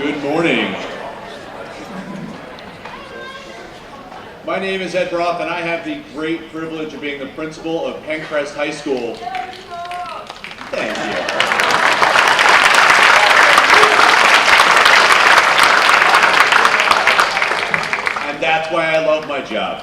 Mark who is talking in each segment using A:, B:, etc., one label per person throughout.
A: Good morning. My name is Ed Broth, and I have the great privilege of being the principal of Penncrest High School. Thank you. And that's why I love my job.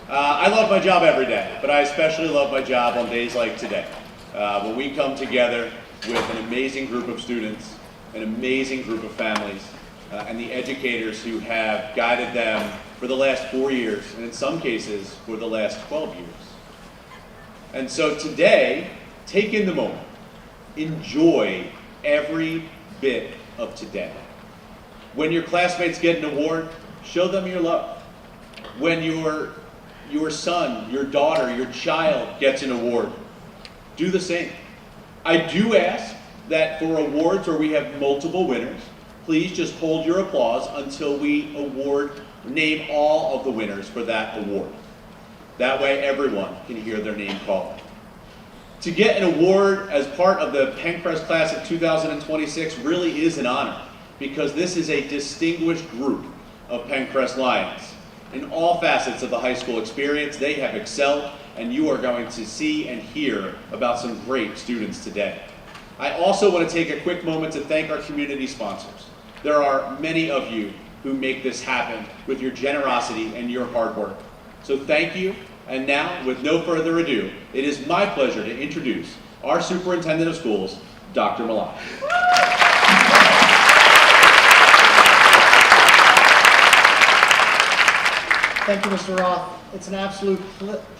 A: I love my job every day, but I especially love my job on days like today, when we come together with an amazing group of students, an amazing group of families, and the educators who have guided them for the last 4 years, and in some cases, for the last 12 years. And so today, take in the moment. Enjoy every bit of today. When your classmates get an award, show them your love. When your son, your daughter, your child gets an award, do the same. I do ask that for awards where we have multiple winners, please just hold your applause until we name all of the winners for that award. That way everyone can hear their name called. To get an award as part of the Penncrest class of 2026 really is an honor, because this is a distinguished group of Penncrest Lions. In all facets of the high school experience, they have excelled, and you are going to see and hear about some great students today. I also want to take a quick moment to thank our community sponsors. There are many of you who make this happen with your generosity and your hard work. So thank you, and now, with no further ado, it is my pleasure to introduce our Superintendent of Schools, Dr. Malak.
B: Thank you, Mr. Roth. It's an absolute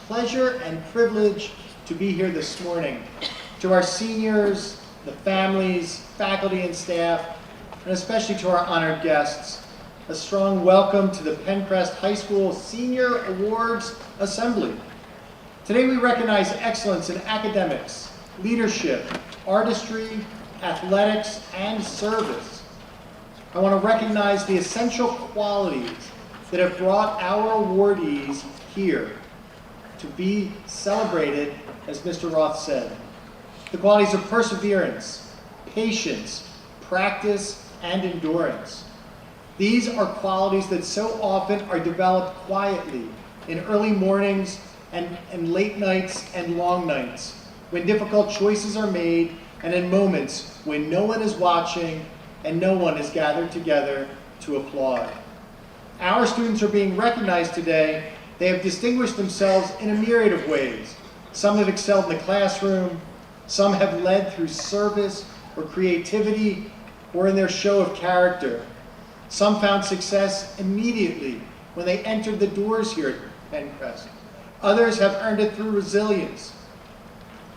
B: pleasure and privilege to be here this morning. To our seniors, the families, faculty and staff, and especially to our honored guests, a strong welcome to the Penncrest High School Senior Awards Assembly. Today we recognize excellence in academics, leadership, artistry, athletics, and service. I want to recognize the essential qualities that have brought our awardees here to be celebrated, as Mr. Roth said. The qualities of perseverance, patience, practice, and endurance. These are qualities that so often are developed quietly in early mornings and late nights and long nights, when difficult choices are made, and in moments when no one is watching and no one is gathered together to applaud. Our students are being recognized today. They have distinguished themselves in a myriad of ways. Some have excelled in the classroom, some have led through service or creativity or in their show of character. Some found success immediately when they entered the doors here at Penncrest. Others have earned it through resilience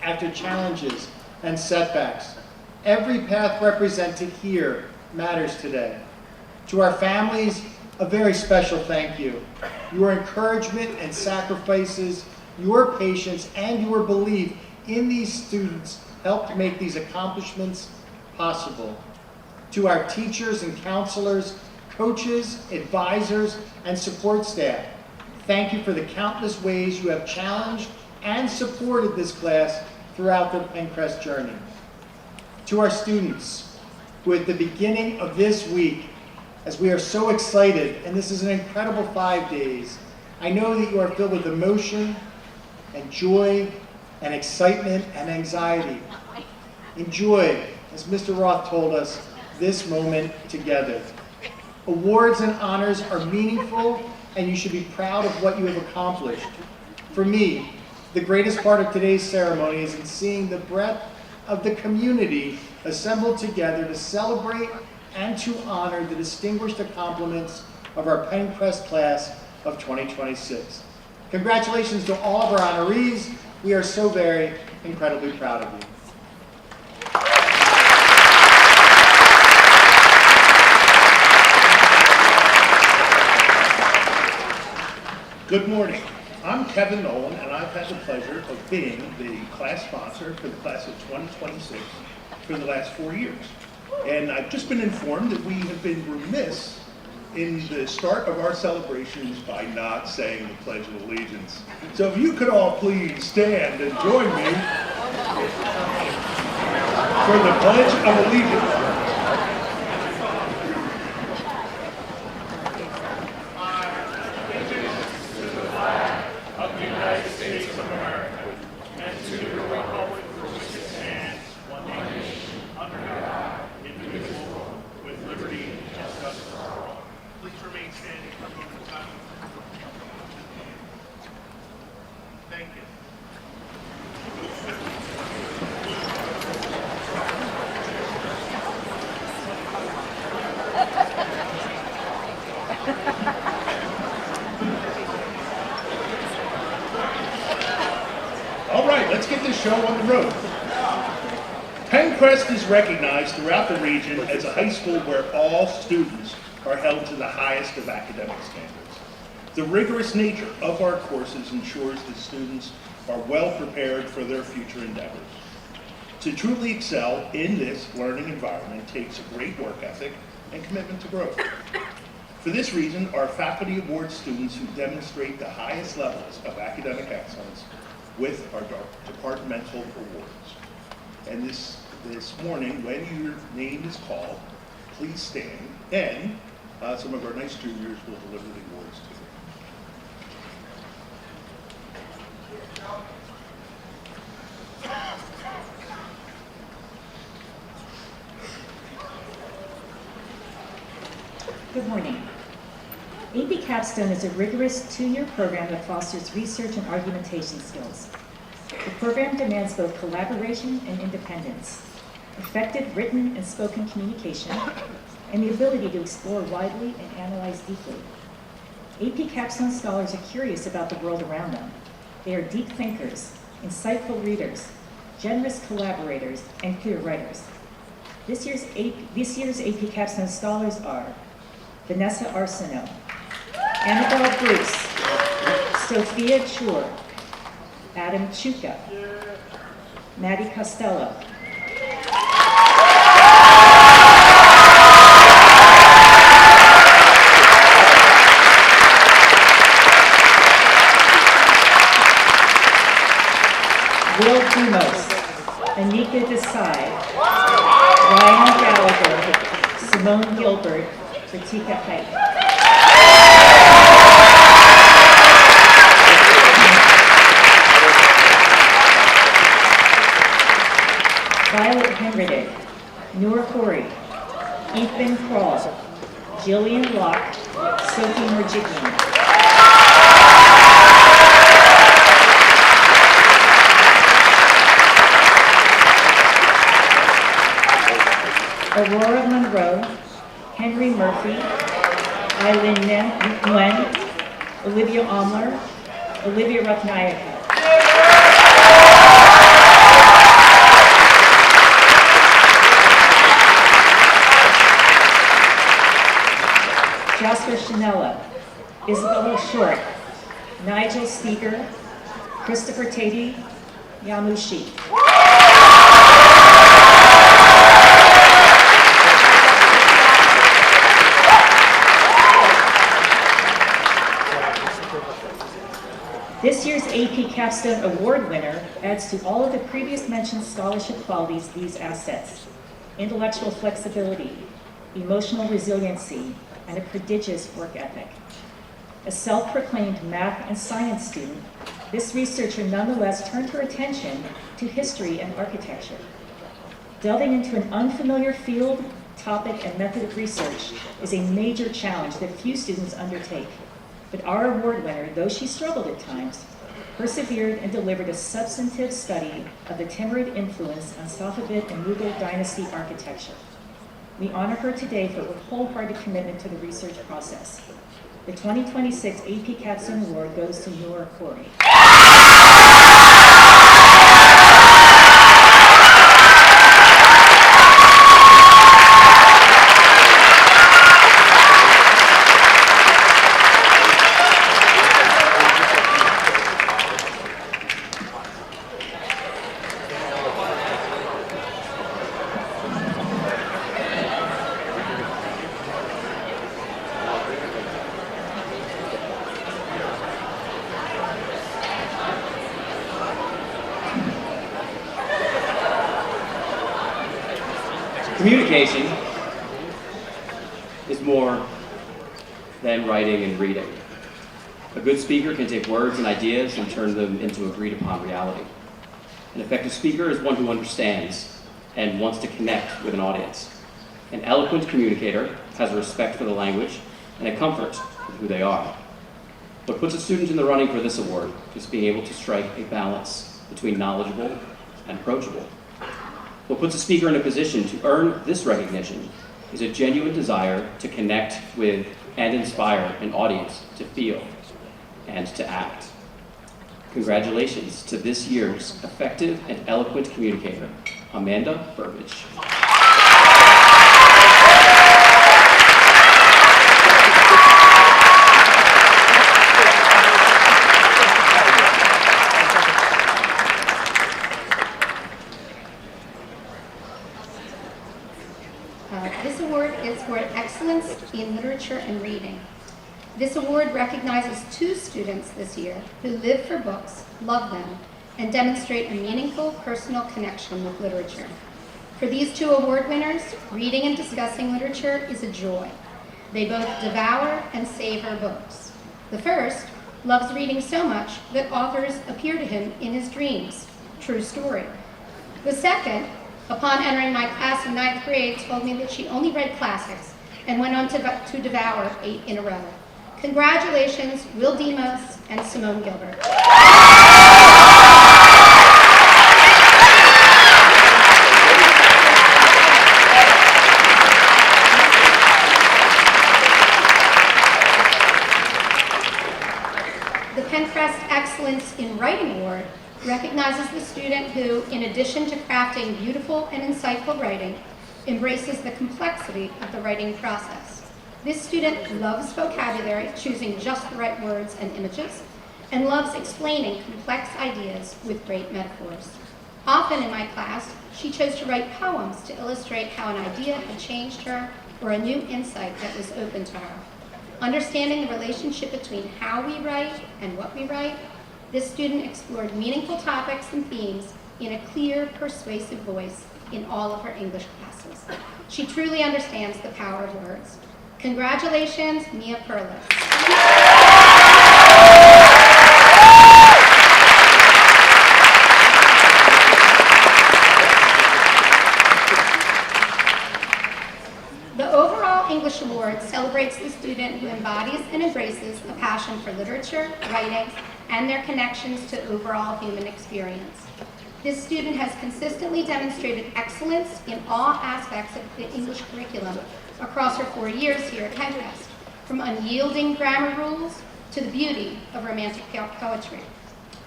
B: after challenges and setbacks. Every path represented here matters today. To our families, a very special thank you. Your encouragement and sacrifices, your patience, and your belief in these students helped make these accomplishments possible. To our teachers and counselors, coaches, advisors, and support staff, thank you for the countless ways you have challenged and supported this class throughout their Penncrest journey. To our students, who at the beginning of this week, as we are so excited, and this is an incredible 5 days, I know that you are filled with emotion and joy and excitement and anxiety. Enjoy, as Mr. Roth told us, this moment together. Awards and honors are meaningful, and you should be proud of what you have accomplished. For me, the greatest part of today's ceremony is in seeing the breadth of the community assembled together to celebrate and to honor the distinguished accomplishments of our Penncrest class of 2026. Congratulations to all of our honorees. We are so very incredibly proud of you.
C: Good morning. I'm Kevin Nolan, and I've had the pleasure of being the class sponsor for the class of 2026 for the last 4 years. And I've just been informed that we have been remiss in the start of our celebrations by not saying the Pledge of Allegiance. So if you could all please stand and join me for the Pledge of Allegiance. Penncrest is recognized throughout the region as a high school where all students are held to the highest of academic standards. The rigorous nature of our courses ensures that students are well prepared for their future endeavors. To truly excel in this learning environment takes a great work ethic and commitment to growth. For this reason, our faculty award students who demonstrate the highest levels of academic excellence with our departmental awards. And this morning, when your name is called, please stand, and some of our nice juniors will deliver the awards to you.
D: Good morning. AP Capstone is a rigorous two-year program that fosters research and argumentation skills. The program demands both collaboration and independence, effective written and spoken communication, and the ability to explore widely and analyze deeply. AP Capstone scholars are curious about the world around them. They are deep thinkers, insightful readers, generous collaborators, and clear writers. This year's AP Capstone scholars are Vanessa Arsenault, Annabelle Bruce, Sophia Chur, Adam Chuka, Maddie Costello, Will Dumos, Anika Desai, Ryan Gallagher, Simone Gilbert, Pratika Height. Violet Henridig, Noor Khoury, Ethan Kroll, Jillian Locke, Sophie Murjikian. Aurora Monroe, Henry Murphy, Eileen Nguyen, Olivia Omler, Olivia Ratnayaka. Jasper Chanella, Isabella Short, Nigel Steger, Christopher Tatey, Yamushi. This year's AP Capstone Award winner adds to all of the previous mentioned scholarship qualities these assets: intellectual flexibility, emotional resiliency, and a prodigious work ethic. A self-proclaimed math and science student, this researcher nonetheless turned her attention to history and architecture. Delving into an unfamiliar field, topic, and method of research is a major challenge that few students undertake. But our award winner, though she struggled at times, persevered and delivered a substantive study of the Timurid influence on Safavid and Mughal dynasty architecture. We honor her today for her wholehearted commitment to the research process. The 2026 AP Capstone Award goes to Noor Khoury.
E: Communication is more than writing and reading. A good speaker can take words and ideas and turn them into agreed upon reality. An effective speaker is one who understands and wants to connect with an audience. An eloquent communicator has a respect for the language and a comfort with who they are. What puts a student in the running for this award is being able to strike a balance between knowledgeable and approachable. What puts a speaker in a position to earn this recognition is a genuine desire to connect with and inspire an audience to feel and to act. Congratulations to this year's effective and eloquent communicator, Amanda Burbage.
F: This award is for excellence in literature and reading. This award recognizes 2 students this year who live for books, love them, and demonstrate a meaningful personal connection with literature. For these 2 award winners, reading and discussing literature is a joy. They both devour and savor books. The first loves reading so much that authors appear to him in his dreams. True story. The second, upon entering my class in 9th grade, told me that she only read classics and went on to devour 8 in a row. Congratulations, Will Demos and Simone Gilbert. The Penncrest Excellence in Writing Award recognizes the student who, in addition to crafting beautiful and insightful writing, embraces the complexity of the writing process. This student loves vocabulary, choosing just the right words and images, and loves explaining complex ideas with great metaphors. Often in my class, she chose to write poems to illustrate how an idea had changed her or a new insight that was open to her. Understanding the relationship between how we write and what we write, this student explored meaningful topics and themes in a clear, persuasive voice in all of her English classes. She truly understands the power of words. Congratulations, Mia Perlis. The overall English Award celebrates the student who embodies and embraces a passion for literature, writing, and their connections to overall human experience. This student has consistently demonstrated excellence in all aspects of the English curriculum across her 4 years here at Penncrest, from unyielding grammar rules to the beauty of romantic poetry.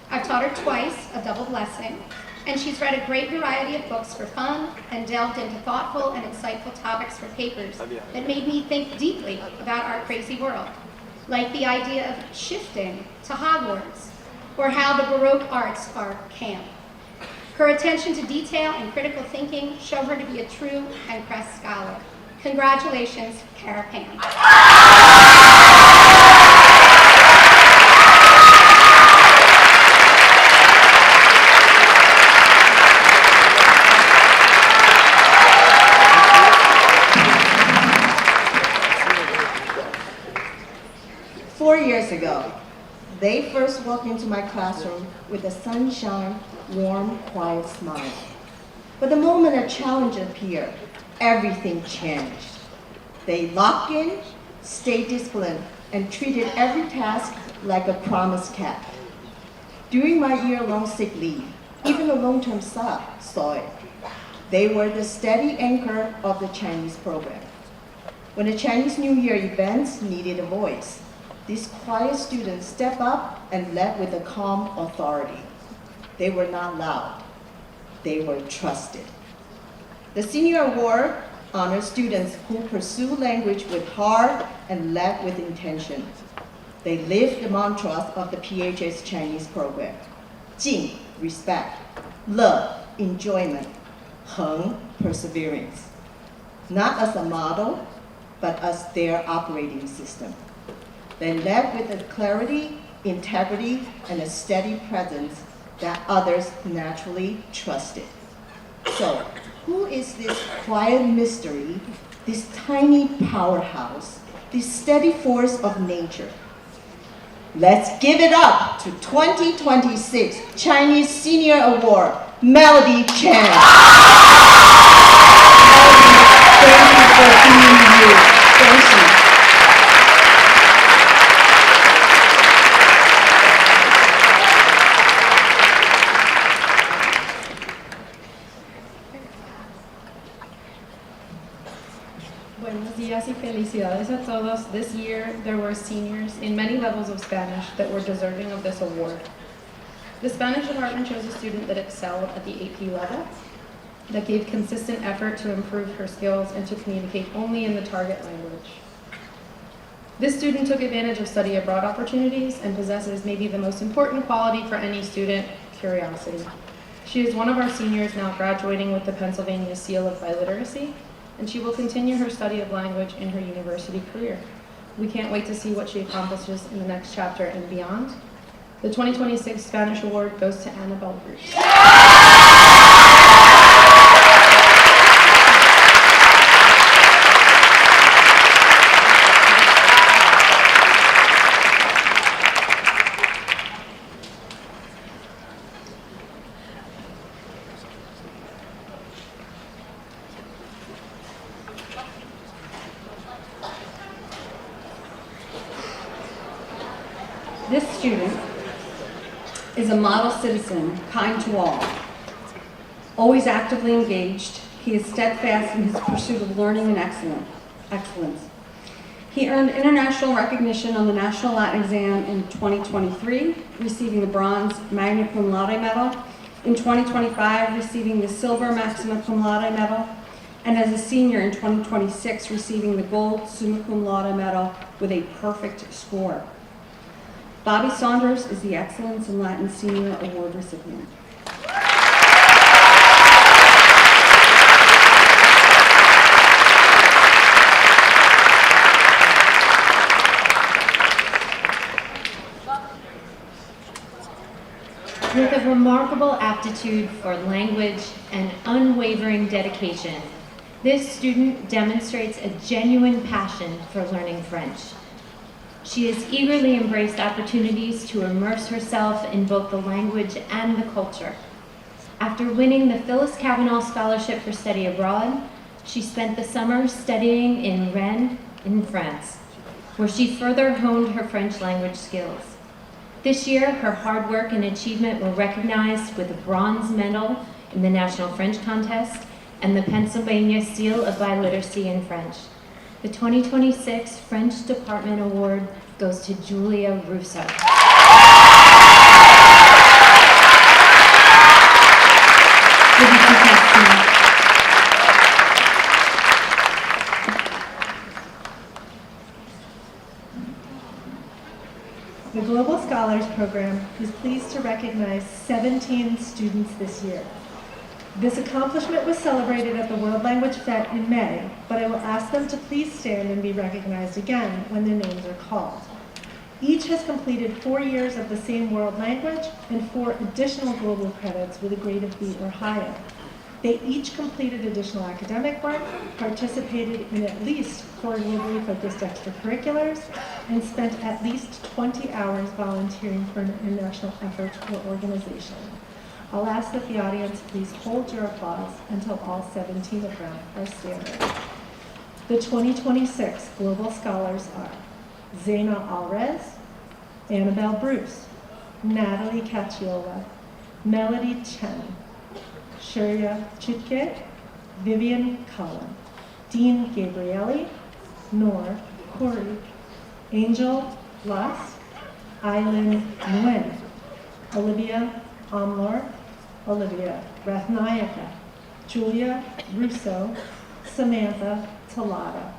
F: I've taught her twice, a double blessing, and she's read a great variety of books for fun and delved into thoughtful and insightful topics for papers that made me think deeply about our crazy world, like the idea of shifting to Hogwarts, or how the Baroque arts are camp. Her attention to detail and critical thinking show her to be a true Penncrest scholar. Congratulations, Cara Pan.
G: 4 years ago, they first walked into my classroom with a sunshine, warm, quiet smile. But the moment a challenge appeared, everything changed. They locked in, stayed disciplined, and treated every task like a promised cat. During my year-long sick leave, even the long-term staff saw it. They were the steady anchor of the Chinese program. When the Chinese New Year events needed a voice, these quiet students stepped up and led with a calm authority. They were not loud. They were trusted. The Senior Award honors students who pursue language with heart and led with intention. They live the mantras of the PHS Chinese program: 敬, respect; 乐, enjoyment; 恒, perseverance. Not as a model, but as their operating system. They led with a clarity, integrity, and a steady presence that others naturally trusted. So, who is this quiet mystery, this tiny powerhouse, this steady force of nature? Let's give it up to 2026 Chinese Senior Award, Melody Chen. Melody, thank you for being you. Thank you.
H: Buenos días y felicidades a todos. This year, there were seniors in many levels of Spanish that were deserving of this award. The Spanish department chose a student that excelled at the AP level. that gave consistent effort to improve her skills and to communicate only in the target language. This student took advantage of study abroad opportunities and possesses maybe the most important quality for any student, curiosity. She is one of our seniors now graduating with the Pennsylvania Seal of Biliteracy, and she will continue her study of language in her university career. We can't wait to see what she accomplishes in the next chapter and beyond. The 2026 Spanish Award goes to Annabelle Bruce.
I: This student is a model citizen, kind to all. Always actively engaged, he is steadfast in his pursuit of learning and excellence. He earned international recognition on the National Latin Exam in 2023, receiving the bronze Magna Cum Laude medal, in 2025 receiving the silver Maxima Cum Laude medal, and as a senior in 2026 receiving the gold Summa Cum Laude medal with a perfect score. Bobby Saunders is the Excellence in Latin Senior Award recipient.
J: With a remarkable aptitude for language and unwavering dedication, this student demonstrates a genuine passion for learning French. She has eagerly embraced opportunities to immerse herself in both the language and the culture. After winning the Phyllis Cavanaugh Scholarship for Study Abroad, she spent the summer studying in Rennes in France, where she further honed her French language skills. This year, her hard work and achievement were recognized with a bronze medal in the National French Contest and the Pennsylvania Seal of Biliteracy in French. The 2026 French Department Award goes to Julia Russo.
K: The Global Scholars Program is pleased to recognize 17 students this year. This accomplishment was celebrated at the World Language Fest in May, but I will ask them to please stand and be recognized again when their names are called. Each has completed 4 years of the same world language and 4 additional global credits with a grade of B or higher. They each completed additional academic work, participated in at least 4 globally focused extracurriculars, and spent at least 20 hours volunteering for an international effort or organization. I'll ask that the audience please hold your applause until all 17 of them are standing. The 2026 Global Scholars are Zaina Alres, Annabelle Bruce, Natalie Cacciola, Melody Chen, Shurya Chutke, Vivian Cullen, Dean Gabrielli, Noor Khoury, Angel Lusk, Eileen Nguyen, Olivia Amlor, Olivia Rathnayaka, Julia Russo, Samantha Talata,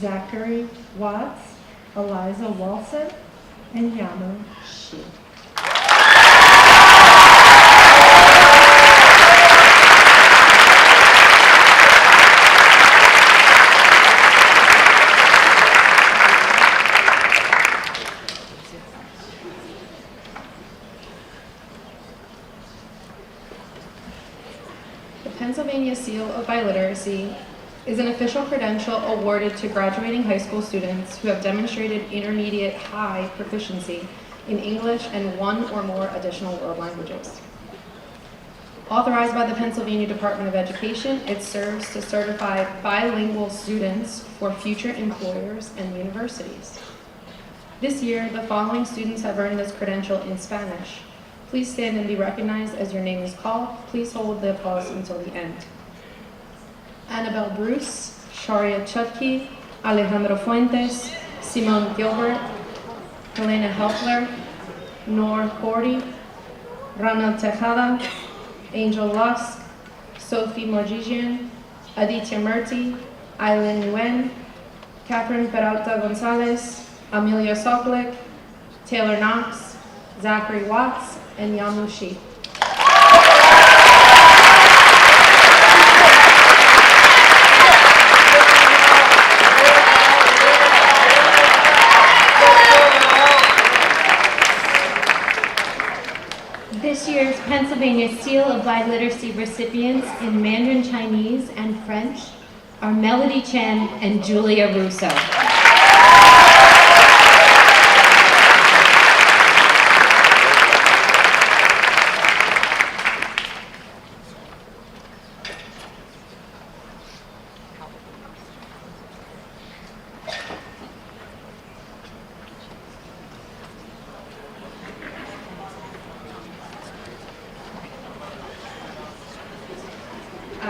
K: Zachary Watts, Eliza Walson, and Yamu Shi.
H: Pennsylvania Seal of Biliteracy is an official credential awarded to graduating high school students who have demonstrated intermediate high proficiency in English and 1 or more additional world languages. Authorized by the Pennsylvania Department of Education, it serves to certify bilingual students for future employers and universities. This year, the following students have earned this credential in Spanish. Please stand and be recognized as your name is called. Please hold the applause until the end. Annabelle Bruce, Sharia Chutke, Alejandro Fuentes, Simone Gilbert, Helena Helpler, Noor Khoury, Rana Tejada, Angel Lusk, Sophie Morgigian, Aditya Murty, Eileen Nguyen, Catherine Peralta Gonzalez, Amelia Soklik, Taylor Knox, Zachary Watts, and Yamu Shi.
J: This year's Pennsylvania Seal of Biliteracy recipients in Mandarin Chinese and French are Melody Chen and Julia Russo.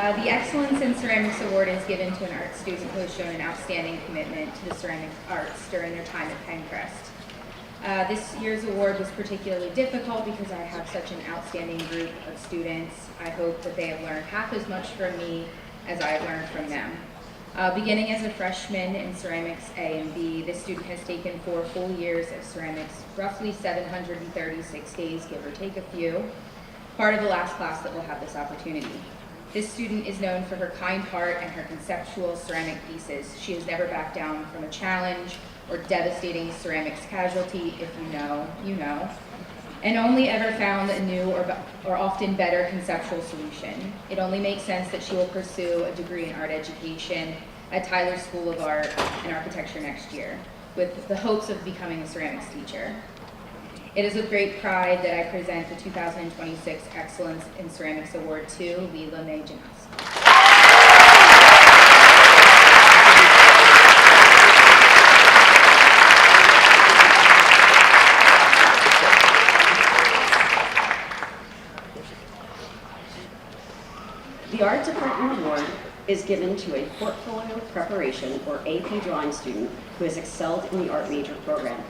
L: The Excellence in Ceramics Award is given to an art student who has shown an outstanding commitment to the ceramic arts during their time at Penncrest. This year's award was particularly difficult because I have such an outstanding group of students. I hope that they have learned half as much from me as I have learned from them. Beginning as a freshman in ceramics A and B, this student has taken 4 full years of ceramics, roughly 736 days, give or take a few, part of the last class that will have this opportunity. This student is known for her kind heart and her conceptual ceramic pieces. She has never backed down from a challenge or devastating ceramics casualty. If you know, you know. And only ever found a new or often better conceptual solution. It only makes sense that she will pursue a degree in art education at Tyler School of Art and Architecture next year, with the hopes of becoming a ceramics teacher. It is with great pride that I present the 2026 Excellence in Ceramics Award to Lila May Janowski.
M: The Art Department Award is given to a portfolio preparation or AP drawing student who has excelled in the art major program.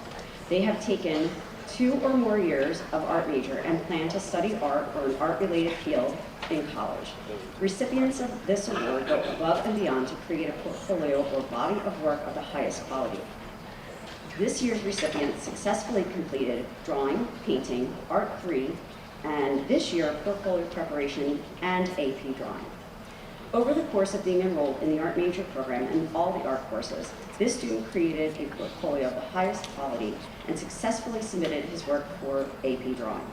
M: They have taken 2 or more years of art major and plan to study art or an art-related field in college. Recipients of this award go above and beyond to create a portfolio or body of work of the highest quality. This year's recipient successfully completed drawing, painting, art 3, and this year portfolio preparation and AP drawing. Over the course of being enrolled in the art major program and all the art courses, this student created a portfolio of the highest quality and successfully submitted his work for AP drawing.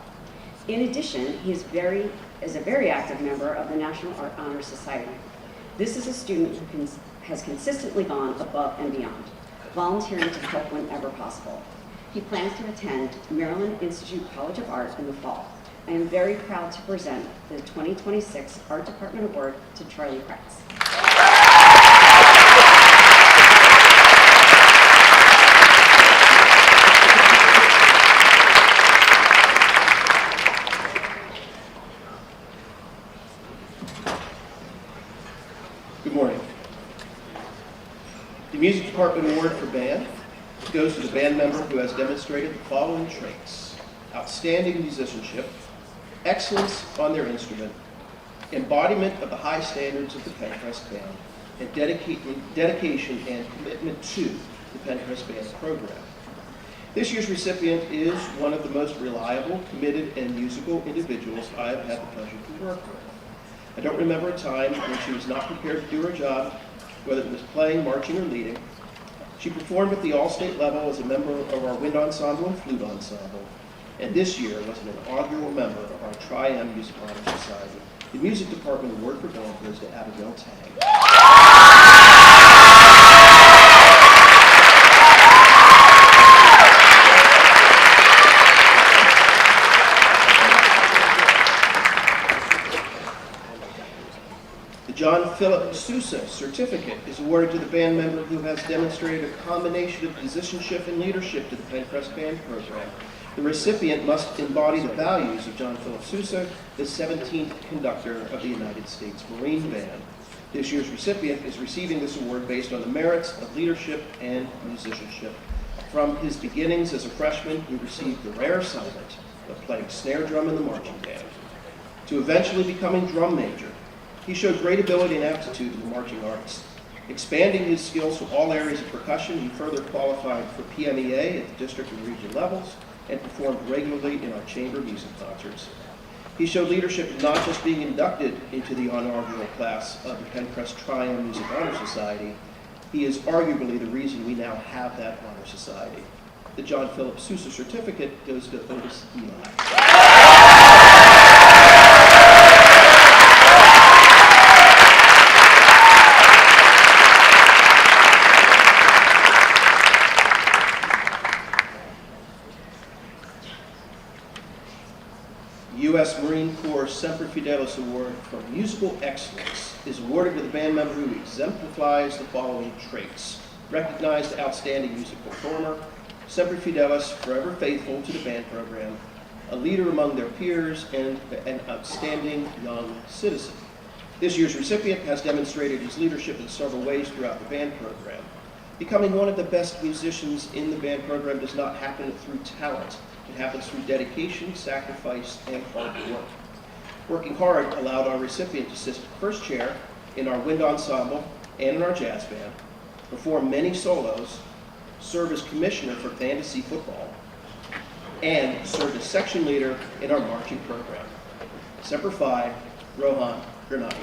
M: In addition, he is a very active member of the National Art Honor Society. This is a student who has consistently gone above and beyond, volunteering to help whenever possible. He plans to attend Maryland Institute College of Art in the fall. I am very proud to present the 2026 Art Department Award to Charlie Kratz.
C: Good morning. The Music Department Award for Band goes to the band member who has demonstrated the following traits: outstanding musicianship, excellence on their instrument, embodiment of the high standards of the Penncrest Band, and dedication and commitment to the Penncrest Band program. This year's recipient is one of the most reliable, committed, and musical individuals I have had the pleasure to work with. I don't remember a time when she was not prepared to do her job, whether it was playing, marching, or leading. She performed at the all-state level as a member of our wind ensemble and flute ensemble, and this year was an inaugural member of our Tri-M Music Honor Society. The Music Department Award for Band goes to Abigail Tang. The John Philip Sousa Certificate is awarded to the band member who has demonstrated a combination of musicianship and leadership to the Penncrest Band program. The recipient must embody the values of John Philip Sousa, the 17th conductor of the United States Marine Band. This year's recipient is receiving this award based on the merits of leadership and musicianship. From his beginnings as a freshman, he received the rare assignment of playing snare drum in the marching band, to eventually becoming drum major,
N: He showed great ability and aptitude in the marching arts. Expanding his skills to all areas of percussion, he further qualified for PMEA at the district and region levels and performed regularly in our chamber music concerts. He showed leadership in not just being inducted into the inaugural class of the Penncrest Triumph Music Honor Society, he is arguably the reason we now have that honor society. The John Philip Sousa certificate goes to Otis Eli. U.S. Marine Corps Semper Fidelis Award for Musical Excellence is awarded to the band member who exemplifies the following traits: recognized outstanding music performer, Semper Fidelis, forever faithful to the band program, a leader among their peers, and an outstanding young citizen. This year's recipient has demonstrated his leadership in several ways throughout the band program. Becoming one of the best musicians in the band program does not happen through talent. It happens through dedication, sacrifice, and hard work. Working hard allowed our recipient to sit first chair in our wind ensemble and in our jazz band, perform many solos, serve as commissioner for fantasy football, and serve as section leader in our marching program. Semper Fi, Rohan Granati.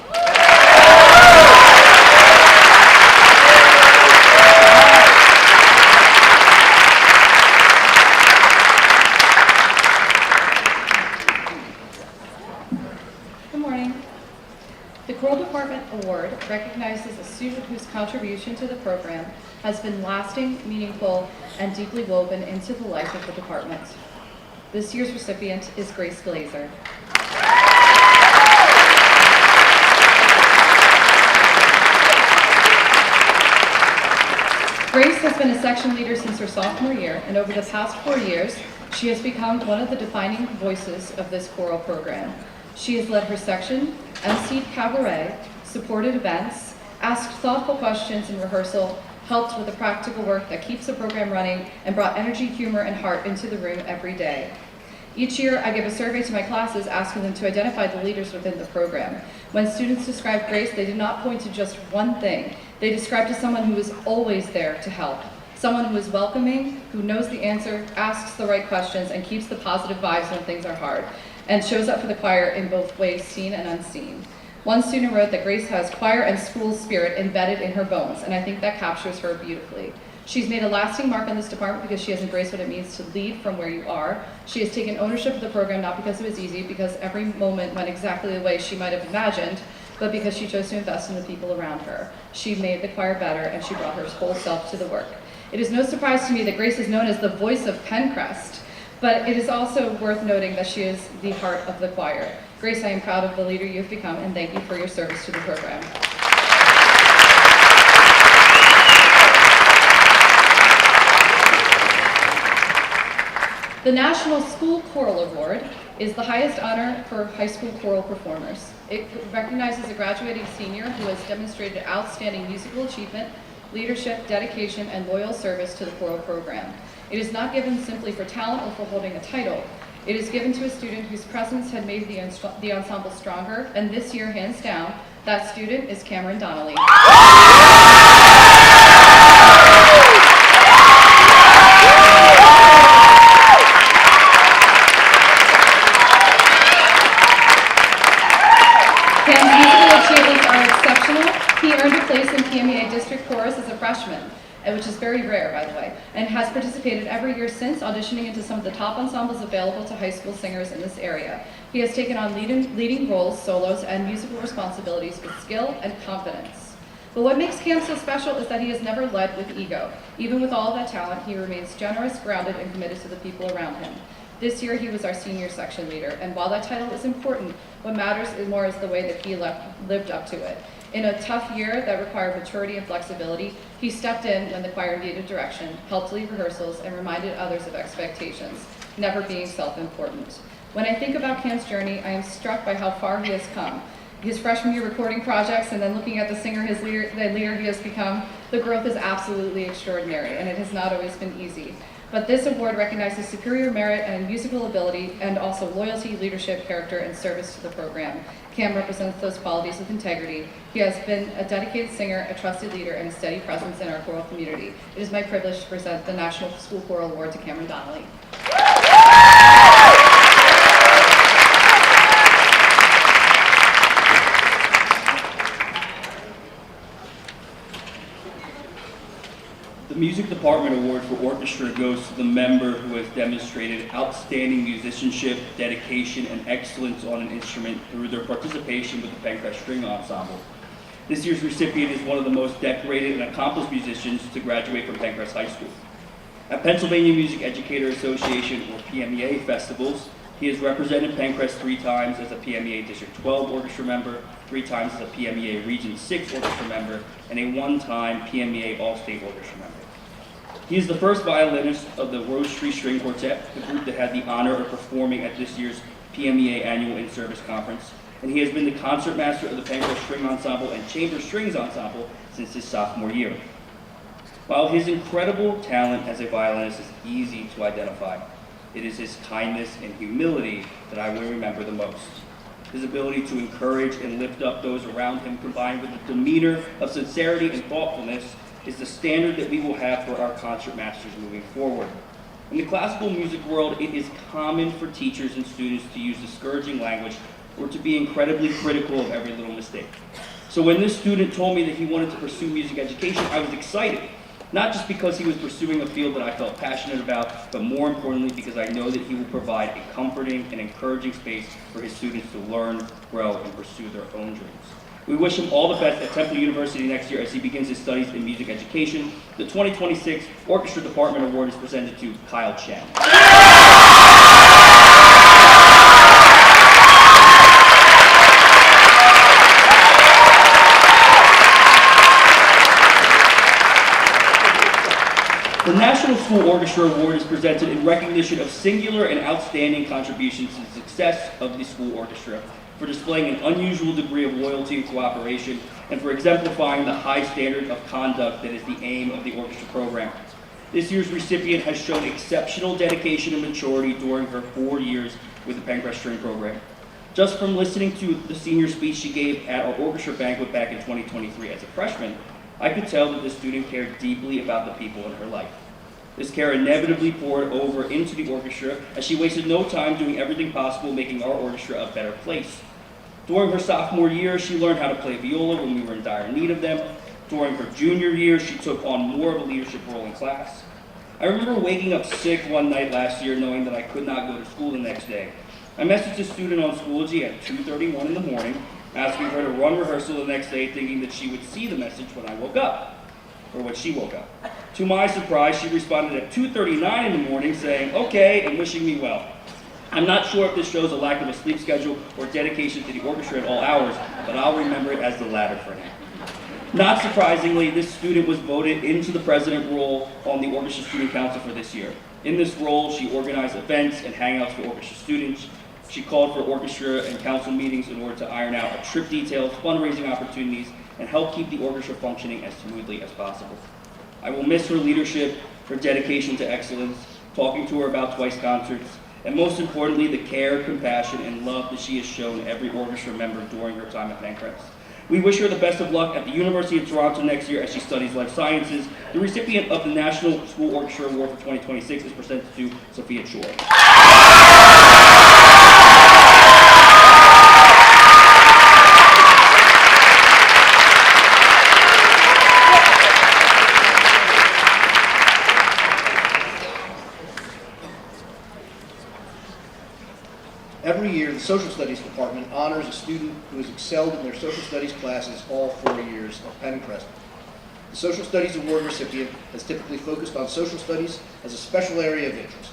H: The Choral Department Award recognizes a student whose contribution to the program has been lasting, meaningful, and deeply woven into the life of the department. This year's recipient is Grace Glazer. Grace has been a section leader since her sophomore year, and over the past 4 years, she has become one of the defining voices of this choral program. She has led her section, emceed cabaret, supported events, asked thoughtful questions in rehearsal, helped with the practical work that keeps the program running, and brought energy, humor, and heart into the room every day. Each year, I give a survey to my classes asking them to identify the leaders within the program. When students describe Grace, they did not point to just one thing. They described to someone who is always there to help. Someone who is welcoming, who knows the answer, asks the right questions, and keeps the positive vibes when things are hard, and shows up for the choir in both ways, seen and unseen. One student wrote that Grace has choir and school spirit embedded in her bones, and I think that captures her beautifully. She's made a lasting mark on this department because she has embraced what it means to lead from where you are. She has taken ownership of the program, not because it was easy, because every moment went exactly the way she might have imagined, but because she chose to invest in the people around her. She made the choir better, and she brought her whole self to the work. It is no surprise to me that Grace is known as the voice of Penncrest, but it is also worth noting that she is the heart of the choir. Grace, I am proud of the leader you've become, and thank you for your service to the program. The National School Choral Award is the highest honor for high school choral performers. It recognizes a graduating senior who has demonstrated outstanding musical achievement, leadership, dedication, and loyal service to the choral program. It is not given simply for talent or for holding a title. It is given to a student whose presence had made the ensemble stronger, and this year, hands down, that student is Cameron Donnelly. Cam's musical achievements are exceptional. He earned a place in PMEA District Chorus as a freshman, which is very rare, by the way, and has participated every year since, auditioning into some of the top ensembles available to high school singers in this area. He has taken on leading roles, solos, and musical responsibilities with skill and confidence. But what makes Cam so special is that he has never led with ego. Even with all of that talent, he remains generous, grounded, and committed to the people around him. This year, he was our senior section leader, and while that title is important, what matters more is the way that he lived up to it. In a tough year that required maturity and flexibility, he stepped in when the choir needed direction, helped lead rehearsals, and reminded others of expectations, never being self-important. When I think about Cam's journey, I am struck by how far he has come. His freshman year recording projects, and then looking at the singer, the leader he has become, the growth is absolutely extraordinary, and it has not always been easy. But this award recognizes superior merit and musical ability, and also loyalty, leadership, character, and service to the program. Cam represents those qualities with integrity. He has been a dedicated singer, a trusted leader, and a steady presence in our choral community. It is my privilege to present the National School Choral Award to Cameron Donnelly.
O: The Music Department Award for Orchestra goes to the member who has demonstrated outstanding musicianship, dedication, and excellence on an instrument through their participation with the Penncrest String Ensemble. This year's recipient is one of the most decorated and accomplished musicians to graduate from Penncrest High School. At Pennsylvania Music Educator Association, or PMEA, festivals, he has represented Penncrest 3 times as a PMEA District 12 orchestra member, 3 times as a PMEA Region 6 orchestra member, and a 1-time PMEA All-State orchestra member. He is the first violinist of the Rose Tree String Quartet, the group that had the honor of performing at this year's PMEA Annual In-Service Conference, and he has been the concertmaster of the Penncrest String Ensemble and Chamber Strings Ensemble since his sophomore year. While his incredible talent as a violinist is easy to identify, it is his kindness and humility that I will remember the most. His ability to encourage and lift up those around him, combined with a demeanor of sincerity and thoughtfulness, is the standard that we will have for our concertmasters moving forward. In the classical music world, it is common for teachers and students to use discouraging language or to be incredibly critical of every little mistake. So when this student told me that he wanted to pursue music education, I was excited. Not just because he was pursuing a field that I felt passionate about, but more importantly because I know that he will provide a comforting and encouraging space for his students to learn, grow, and pursue their own dreams. We wish him all the best at Temple University next year as he begins his studies in music education. The 2026 Orchestra Department Award is presented to Kyle Chen. The National School Orchestra Award is presented in recognition of singular and outstanding contributions to the success of the school orchestra, for displaying an unusual degree of loyalty and cooperation, and for exemplifying the high standard of conduct that is the aim of the orchestra program. This year's recipient has shown exceptional dedication and maturity during her 4 years with the Penncrest String Program. Just from listening to the senior speech she gave at our orchestra banquet back in 2023 as a freshman, I could tell that this student cared deeply about the people in her life. This care inevitably poured over into the orchestra as she wasted no time doing everything possible making our orchestra a better place. During her sophomore year, she learned how to play viola when we were in dire need of them. During her junior year, she took on more of a leadership role in class. I remember waking up sick one night last year knowing that I could not go to school the next day. I messaged a student on Schoology at 2:31 in the morning, asking her to run rehearsal the next day, thinking that she would see the message when I woke up, or when she woke up. To my surprise, she responded at 2:39 in the morning saying, "Okay," and wishing me well. I'm not sure if this shows a lack of a sleep schedule or dedication to the orchestra at all hours, but I'll remember it as the latter for now. Not surprisingly, this student was voted into the president role on the Orchestra Student Council for this year. In this role, she organized events and hangouts for orchestra students. She called for orchestra and council meetings in order to iron out trip details, fundraising opportunities, and help keep the orchestra functioning as smoothly as possible. I will miss her leadership, her dedication to excellence, talking to her about twice concerts, and most importantly, the care, compassion, and love that she has shown every orchestra member during her time at Penncrest. We wish her the best of luck at the University of Toronto next year as she studies life sciences. The recipient of the National School Orchestra Award for 2026 is presented to Sophia Choi.
N: Every year, the Social Studies Department honors a student who has excelled in their social studies classes all 4 years at Penncrest. The Social Studies Award recipient has typically focused on social studies as a special area of interest.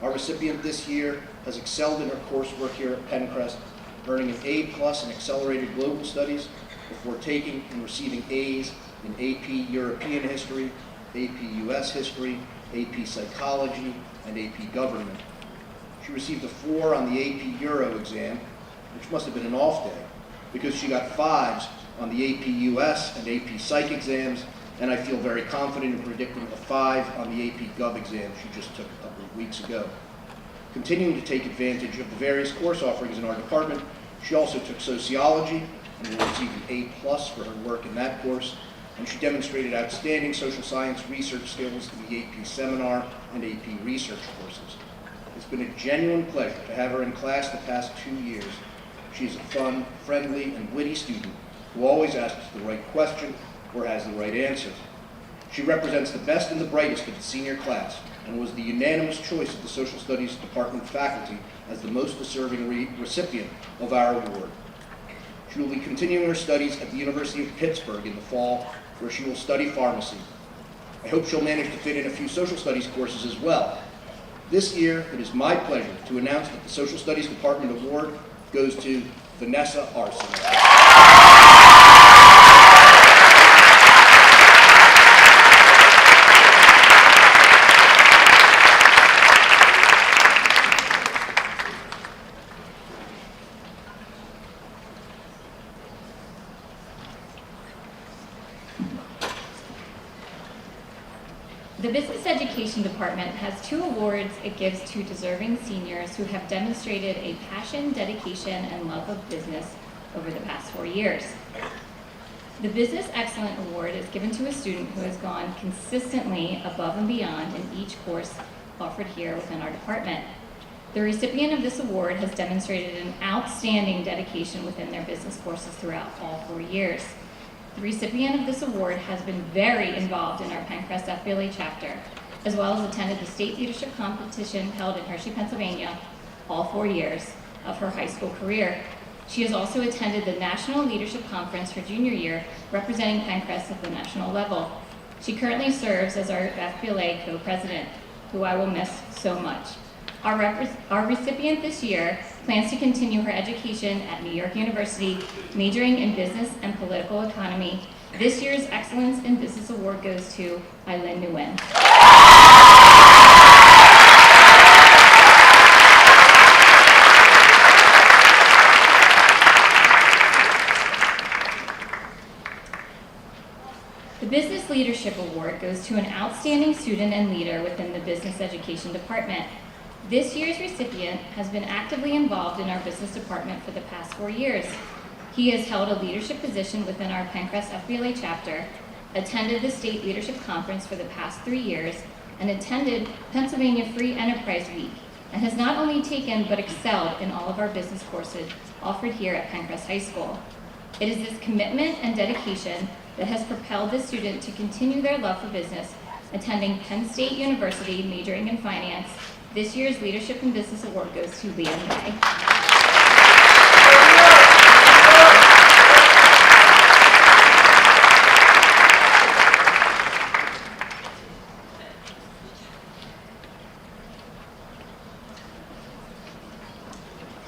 N: Our recipient this year has excelled in her coursework here at Penncrest, earning an A+ in Accelerated Global Studies before taking and receiving A's in AP European History, AP US History, AP Psychology, and AP Government. She received a 4 on the AP Euro exam, which must have been an off day, because she got 5s on the AP US and AP Psych exams and I feel very confident in predicting a 5 on the AP Gov exam she just took a couple of weeks ago. Continuing to take advantage of the various course offerings in our department, she also took sociology and will receive an A+ for her work in that course, and she demonstrated outstanding social science research skills in the AP Seminar and AP Research courses. It's been a genuine pleasure to have her in class the past 2 years. She is a fun, friendly, and witty student who always asks the right question or has the right answer. She represents the best and the brightest of the senior class and was the unanimous choice of the Social Studies Department faculty as the most deserving recipient of our award. She will be continuing her studies at the University of Pittsburgh in the fall, where she will study pharmacy. I hope she'll manage to fit in a few social studies courses as well. This year, it is my pleasure to announce that the Social Studies Department Award goes to Vanessa Arson.
L: The Business Education Department has 2 awards it gives to deserving seniors who have demonstrated a passion, dedication, and love of business over the past 4 years. The Business Excellent Award is given to a student who has gone consistently above and beyond in each course offered here within our department. The recipient of this award has demonstrated an outstanding dedication within their business courses throughout all 4 years. The recipient of this award has been very involved in our Penncrest FBLA chapter, as well as attended the state leadership competition held in Hershey, Pennsylvania, all 4 years of her high school career. She has also attended the National Leadership Conference her junior year, representing Penncrest at the national level. She currently serves as our FBLA co-president, who I will miss so much. Our recipient this year plans to continue her education at New York University, majoring in business and political economy. This year's Excellence in Business Award goes to Eileen Nguyen. The Business Leadership Award goes to an outstanding student and leader within the Business Education Department. This year's recipient has been actively involved in our business department for the past 4 years. He has held a leadership position within our Penncrest FBLA chapter, attended the State Leadership Conference for the past 3 years, and attended Pennsylvania Free Enterprise Week, and has not only taken but excelled in all of our business courses offered here at Penncrest High School. It is this commitment and dedication that has propelled this student to continue their love for business, attending Penn State University, majoring in finance. This year's Leadership in Business Award goes to Liam May.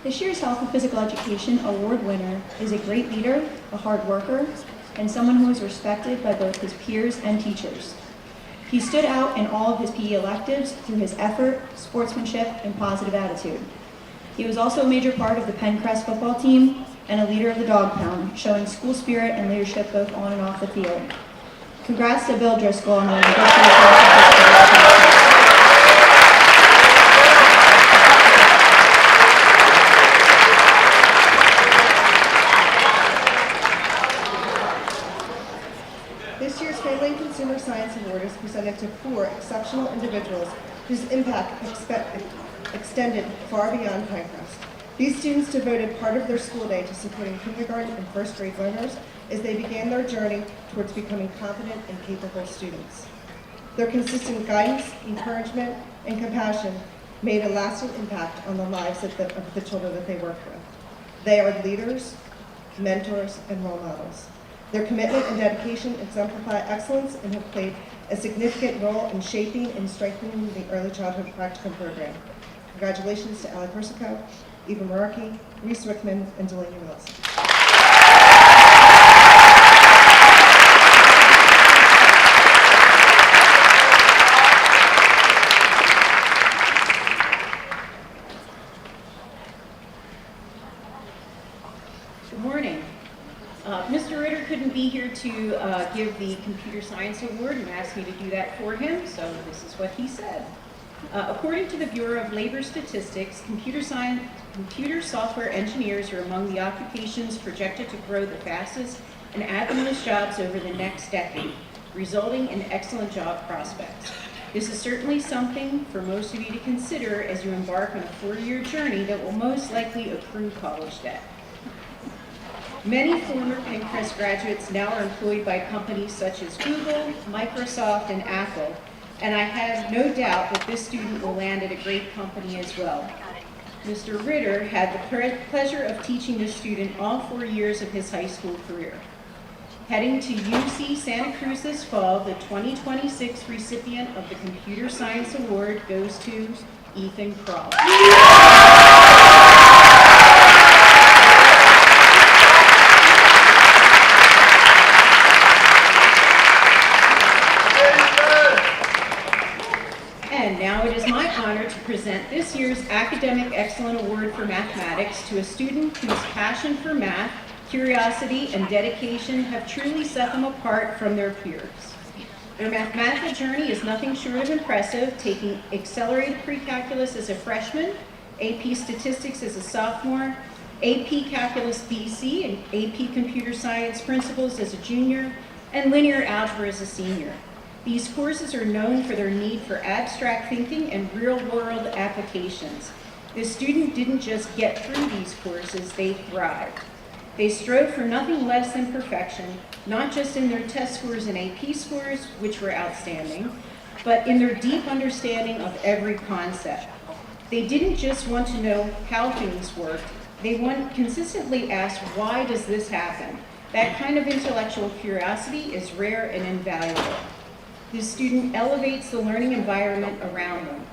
P: This year's Health and Physical Education Award winner is a great leader, a hard worker, and someone who is respected by both his peers and teachers. He stood out in all of his PE electives through his effort, sportsmanship, and positive attitude. He was also a major part of the Penncrest football team and a leader of the Dog Pound, showing school spirit and leadership both on and off the field. Congrats to Bill Driscoll on winning the Best Education.
G: This year's Family and Consumer Science Award is presented to 4 exceptional individuals whose impact extended far beyond Penncrest. These students devoted part of their school day to supporting kindergarten and first grade learners as they began their journey towards becoming confident and capable students. Their consistent guidance, encouragement, and compassion made a lasting impact on the lives of the children that they worked with. They are leaders, mentors, and role models. Their commitment and dedication exemplify excellence and have played a significant role in shaping and strengthening the early childhood practicum program. Congratulations to Allie Persico, Eva Muraki, Reese Rickman, and Delaney Wilson.
Q: Good morning. Mr. Ritter couldn't be here to give the Computer Science Award and asked me to do that for him, so this is what he said. According to the Bureau of Labor Statistics, computer software engineers are among the occupations projected to grow the fastest and add the most jobs over the next decade, resulting in excellent job prospects. This is certainly something for most of you to consider as you embark on a 4-year journey that will most likely accrue college debt. Many former Penncrest graduates now are employed by companies such as Google, Microsoft, and Apple, and I have no doubt that this student will land at a great company as well. Mr. Ritter had the pleasure of teaching this student all 4 years of his high school career. Heading to UC Santa Cruz this fall, the 2026 recipient of the Computer Science Award goes to Ethan Crawl. And now it is my honor to present this year's Academic Excellence Award for Mathematics to a student whose passion for math, curiosity, and dedication have truly set them apart from their peers. Their mathematical journey is nothing short of impressive, taking accelerated pre-calculus as a freshman, AP Statistics as a sophomore, AP Calculus BC and AP Computer Science Principles as a junior, and Linear Algebra as a senior. These courses are known for their need for abstract thinking and real-world applications. This student didn't just get through these courses, they thrived. They strove for nothing less than perfection, not just in their test scores and AP scores, which were outstanding, but in their deep understanding of every concept. They didn't just want to know how things worked, they consistently asked, why does this happen? That kind of intellectual curiosity is rare and invaluable. This student elevates the learning environment around them.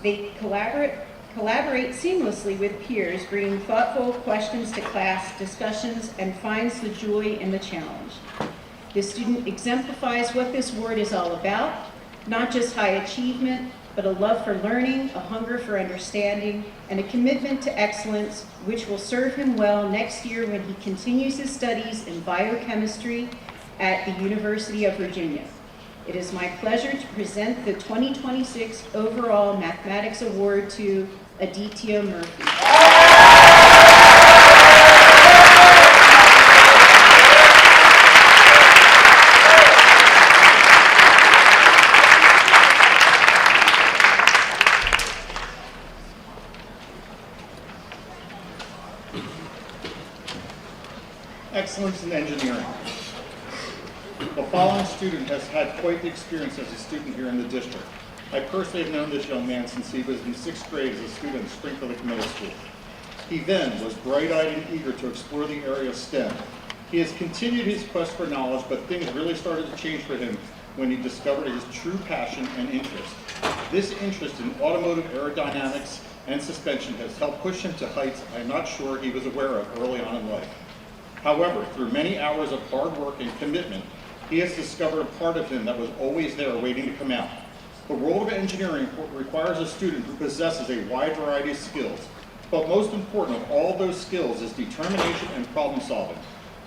Q: They collaborate seamlessly with peers, bringing thoughtful questions to class, discussions, and finds the joy in the challenge. This student exemplifies what this award is all about, not just high achievement, but a love for learning, a hunger for understanding, and a commitment to excellence, which will serve him well next year when he continues his studies in biochemistry at the University of Virginia. It is my pleasure to present the 2026 Overall Mathematics Award to Aditya Murphy.
R: Excellence in engineering. The following student has had quite the experience as a student here in the district. I personally have known this young man since he was in 6th grade as a student at Springfield Middle School. He then was bright-eyed and eager to explore the area of STEM. He has continued his quest for knowledge, but things really started to change for him when he discovered his true passion and interest. This interest in automotive aerodynamics and suspension has helped push him to heights I'm not sure he was aware of early on in life. However, through many hours of hard work and commitment, he has discovered a part of him that was always there waiting to come out. The world of engineering requires a student who possesses a wide variety of skills, but most important of all those skills is determination and problem solving.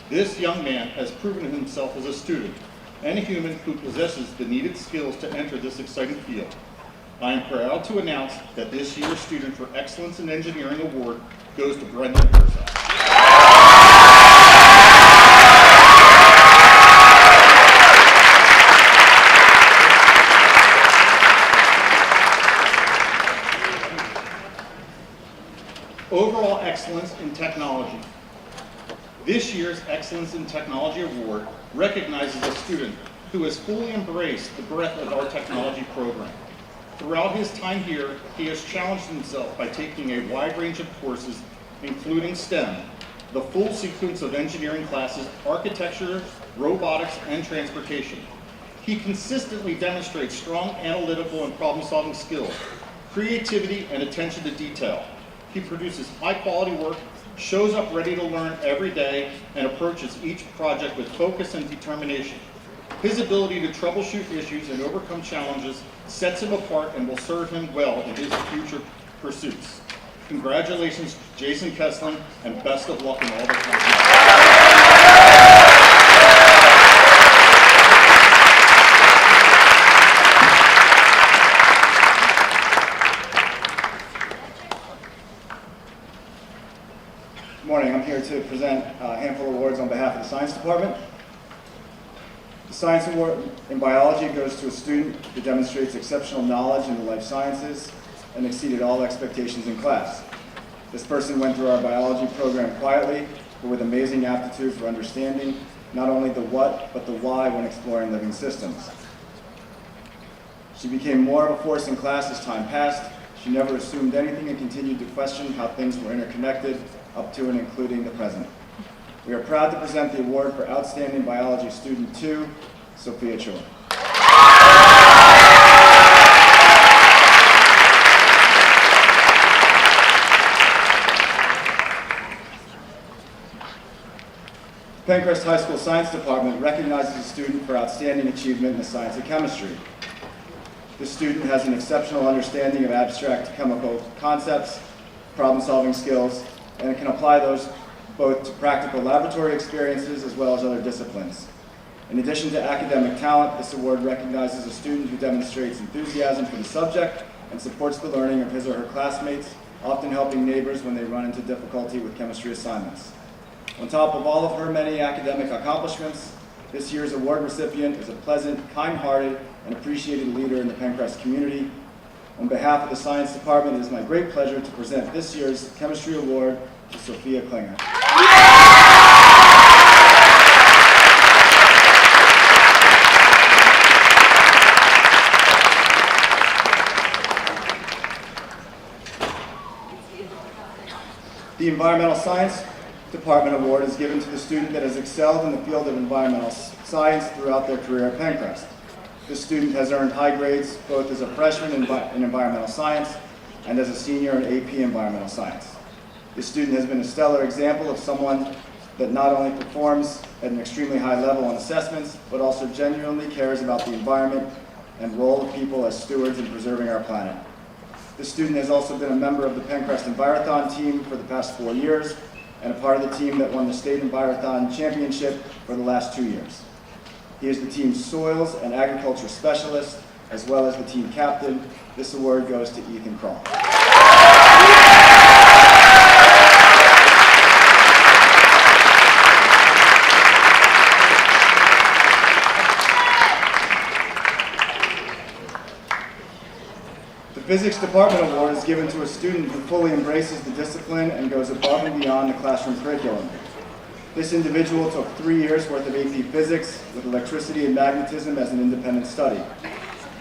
R: This young man has proven himself as a student and a human who possesses the needed skills to enter this exciting field. I am proud to announce that this year's Student for Excellence in Engineering Award goes to Brendan Herzog. Overall Excellence in Technology. This year's Excellence in Technology Award recognizes a student who has fully embraced the breadth of our technology program. Throughout his time here, he has challenged himself by taking a wide range of courses, including STEM, the full sequence of engineering classes, architecture, robotics, and transportation. He consistently demonstrates strong analytical and problem-solving skills, creativity, and attention to detail. He produces high-quality work, shows up ready to learn every day, and approaches each project with focus and determination. His ability to troubleshoot issues and overcome challenges sets him apart and will serve him well in his future pursuits. Congratulations, Jason Kessling, and best of luck in all the content.
S: to present a handful of awards on behalf of the Science Department. The Science Award in Biology goes to a student who demonstrates exceptional knowledge in the life sciences and exceeded all expectations in class. This person went through our biology program quietly, but with amazing aptitude for understanding not only the what, but the why when exploring living systems. She became more of a force in class as time passed. She never assumed anything and continued to question how things were interconnected up to and including the present. We are proud to present the award for Outstanding Biology Student 2, Sophia Choi. Penncrest High School Science Department recognizes a student for outstanding achievement in the science of chemistry. This student has an exceptional understanding of abstract chemical concepts, problem-solving skills, and can apply those both to practical laboratory experiences as well as other disciplines. In addition to academic talent, this award recognizes a student who demonstrates enthusiasm for the subject and supports the learning of his or her classmates, often helping neighbors when they run into difficulty with chemistry assignments. On top of all of her many academic accomplishments, this year's award recipient is a pleasant, kind-hearted, and appreciated leader in the Penncrest community. On behalf of the Science Department, it is my great pleasure to present this year's Chemistry Award to Sophia Klinger. The Environmental Science Department Award is given to the student that has excelled in the field of environmental science throughout their career at Penncrest. This student has earned high grades both as a freshman in environmental science and as a senior in AP Environmental Science. This student has been a stellar example of someone that not only performs at an extremely high level on assessments, but also genuinely cares about the environment and role of people as stewards in preserving our planet. This student has also been a member of the Penncrest Envirothon team for the past 4 years, and a part of the team that won the State Envirothon Championship for the last 2 years. He is the team's soils and agriculture specialist, as well as the team captain. This award goes to Ethan Kroll. The Physics Department Award is given to a student who fully embraces the discipline and goes above and beyond the classroom curriculum. This individual took 3 years worth of AP Physics with electricity and magnetism as an independent study.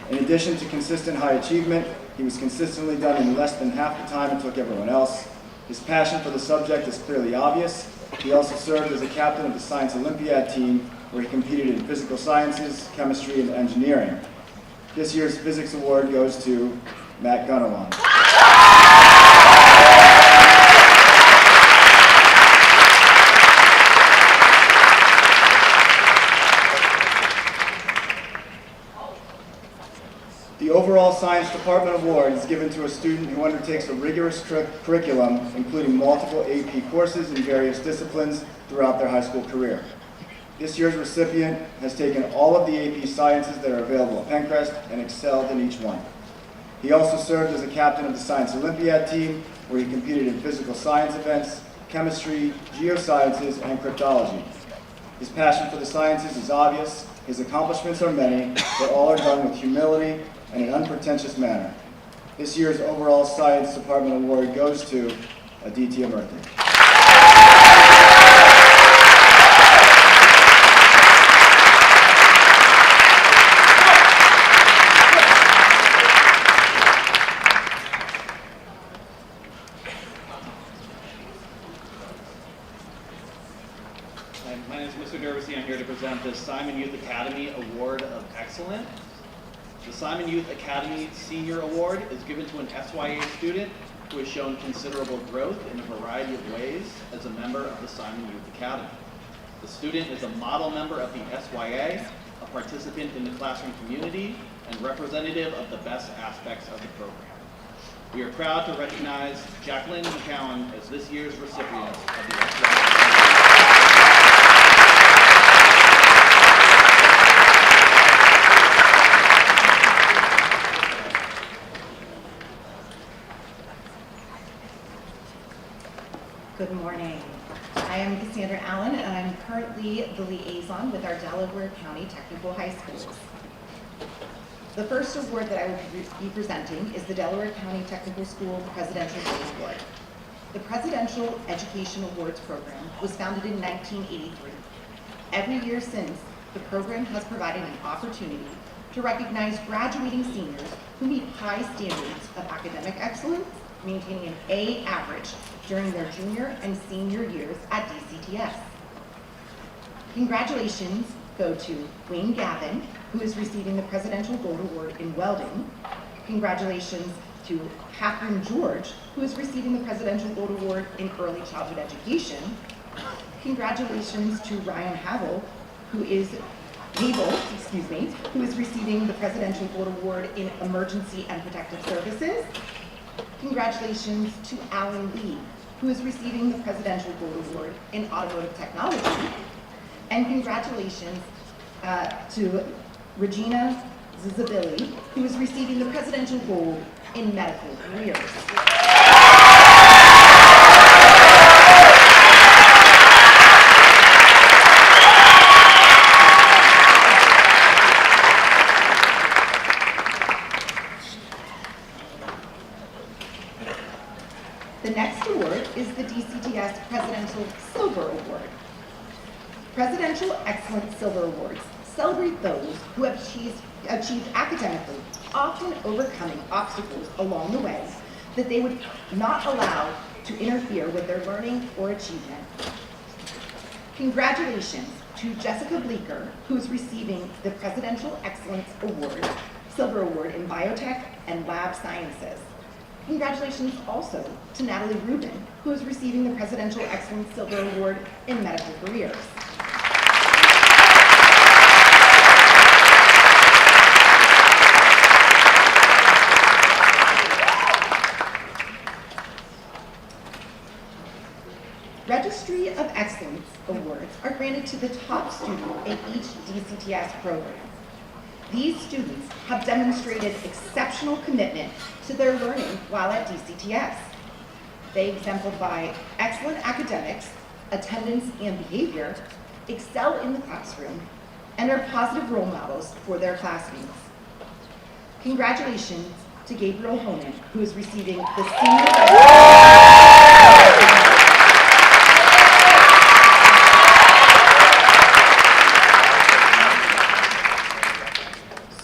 S: In addition to consistent high achievement, he was consistently done in less than half the time it took everyone else. His passion for the subject is clearly obvious. He also served as a captain of the Science Olympiad team, where he competed in physical sciences, chemistry, and engineering. This year's Physics Award goes to Matt Gunawan. The overall Science Department Award is given to a student who undertakes a rigorous curriculum, including multiple AP courses in various disciplines throughout their high school career. This year's recipient has taken all of the AP sciences that are available at Penncrest and excelled in each one. He also served as a captain of the Science Olympiad team, where he competed in physical science events, chemistry, geosciences, and cryptology. His passion for the sciences is obvious. His accomplishments are many, but all are done with humility and an unpretentious manner. This year's overall Science Department Award goes to Aditya Murthy.
T: My name is Mr. Dervisi. I'm here to present the Simon Youth Academy Award of Excellence. The Simon Youth Academy Senior Award is given to an SYA student who has shown considerable growth in a variety of ways as a member of the Simon Youth Academy. The student is a model member of the SYA, a participant in the classroom community, and representative of the best aspects of the program. We are proud to recognize Jacqueline McCowan as this year's recipient of the SYA.
U: Good morning. I I am Cassandra Allen, and I'm currently the liaison with our Delaware County Technical High Schools. The first award that I will be presenting is the Delaware County Technical School Presidential Gold Award. The Presidential Education Awards program was founded in 1983. Every year since, the program has provided an opportunity to recognize graduating seniors who meet high standards of academic excellence, maintaining an A average during their junior and senior years at DCTS. Congratulations go to Wayne Gavin, who is receiving the Presidential Gold Award in welding. Congratulations to Catherine George, who is receiving the Presidential Gold Award in early childhood education. Congratulations to Ryan Havel, who is receiving the Presidential Gold Award in Emergency and Protective Services. Congratulations to Alan Lee, who is receiving the Presidential Gold Award in Automotive Technology. And congratulations to Regina Zizabili, who is receiving the Presidential Gold in Medical Careers. The next award is the DCTS Presidential Silver Award. Presidential Excellence Silver Awards celebrate those who have achieved academically, often overcoming obstacles along the way that they would not allow to interfere with their learning or achievement. Congratulations to Jessica Bleeker, who is receiving the Presidential Excellence Award, Silver Award in Biotech and Lab Sciences. Congratulations also to Natalie Rubin, who is receiving the Presidential Excellence Silver Award in Medical Careers. Registry of Excellence Awards are granted to the top student in each DCTS program. These students have demonstrated exceptional commitment to their learning while at DCTS. They exemplify excellent academics, attendance and behavior, excel in the classroom, and are positive role models for their classmates. Congratulations to Gabriel Honan, who is receiving the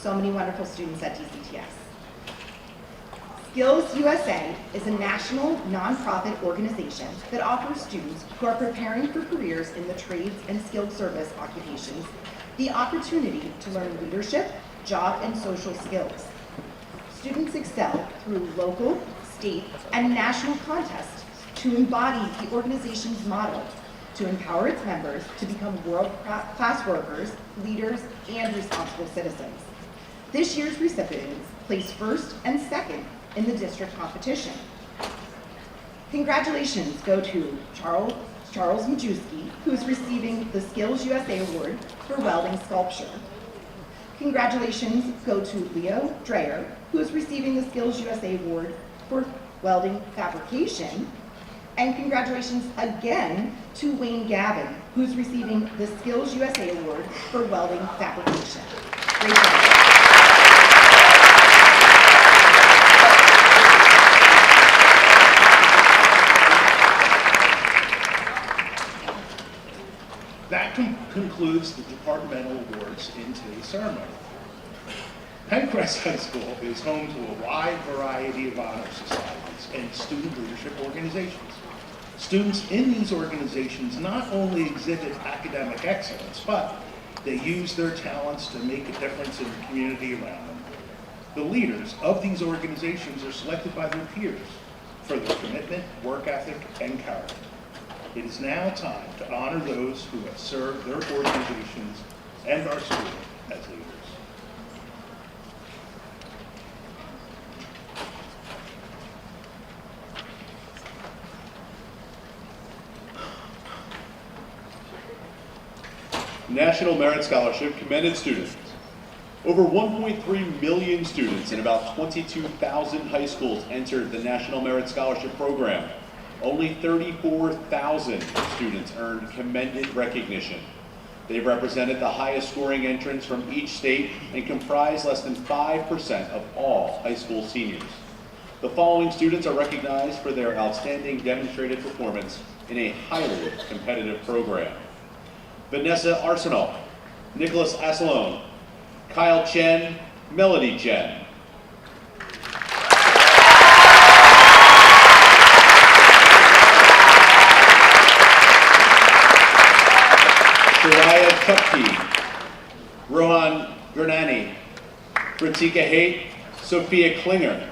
U: So many wonderful students at DCTS. Skills USA is a national nonprofit organization that offers students who are preparing for careers in the trades and skilled service occupations the opportunity to learn leadership, job, and social skills. Students excel through local, state, and national contests to embody the organization's motto to empower its members to become world-class workers, leaders, and responsible citizens. This year's recipients placed first and second in the district competition. Congratulations go to Charles Majewski, who is receiving the Skills USA Award for welding sculpture. Congratulations go to Leo Dreyer, who is receiving the Skills USA Award for welding fabrication. And congratulations again to Wayne Gavin, who is receiving the Skills USA Award for welding fabrication. Great job.
C: That concludes the departmental awards in today's ceremony. Penncrest High School is home to a wide variety of honor societies and student leadership organizations. Students in these organizations not only exhibit academic excellence, but they use their talents to make a difference in the community around them. The leaders of these organizations are selected by their peers for their commitment, work ethic, and character. It is now time to honor those who have served their organizations and our school as leaders.
A: National Merit Scholarship commended students. Over 1.3 million students in about 22,000 high schools entered the National Merit Scholarship Program. only 34,000 students earned commended recognition. They've represented the highest scoring entrants from each state and comprise less than 5% of all high school seniors. The following students are recognized for their outstanding demonstrated performance in a highly competitive program: Vanessa Arsenal, Nicholas Assalone, Kyle Chen, Melody Chen. Shariah Chupke, Rohan Gurnani, Pratika Haight, Sophia Klinger.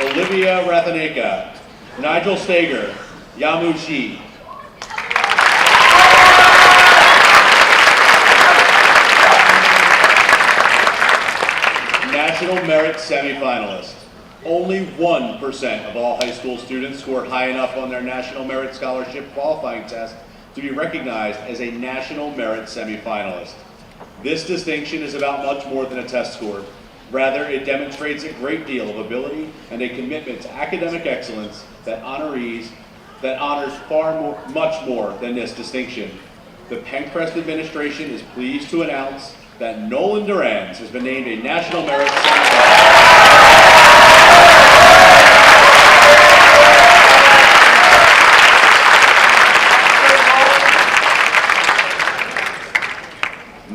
A: Olivia Rathaneka, Nigel Stager, Yamu Shi. National Merit semifinalist. Only 1% of all high school students scored high enough on their National Merit Scholarship qualifying test to be recognized as a National Merit semifinalist. This distinction is about much more than a test score. Rather, it demonstrates a great deal of ability and a commitment to academic excellence that honors much more than this distinction. The Penncrest administration is pleased to announce that Nolan Durans has been named a National Merit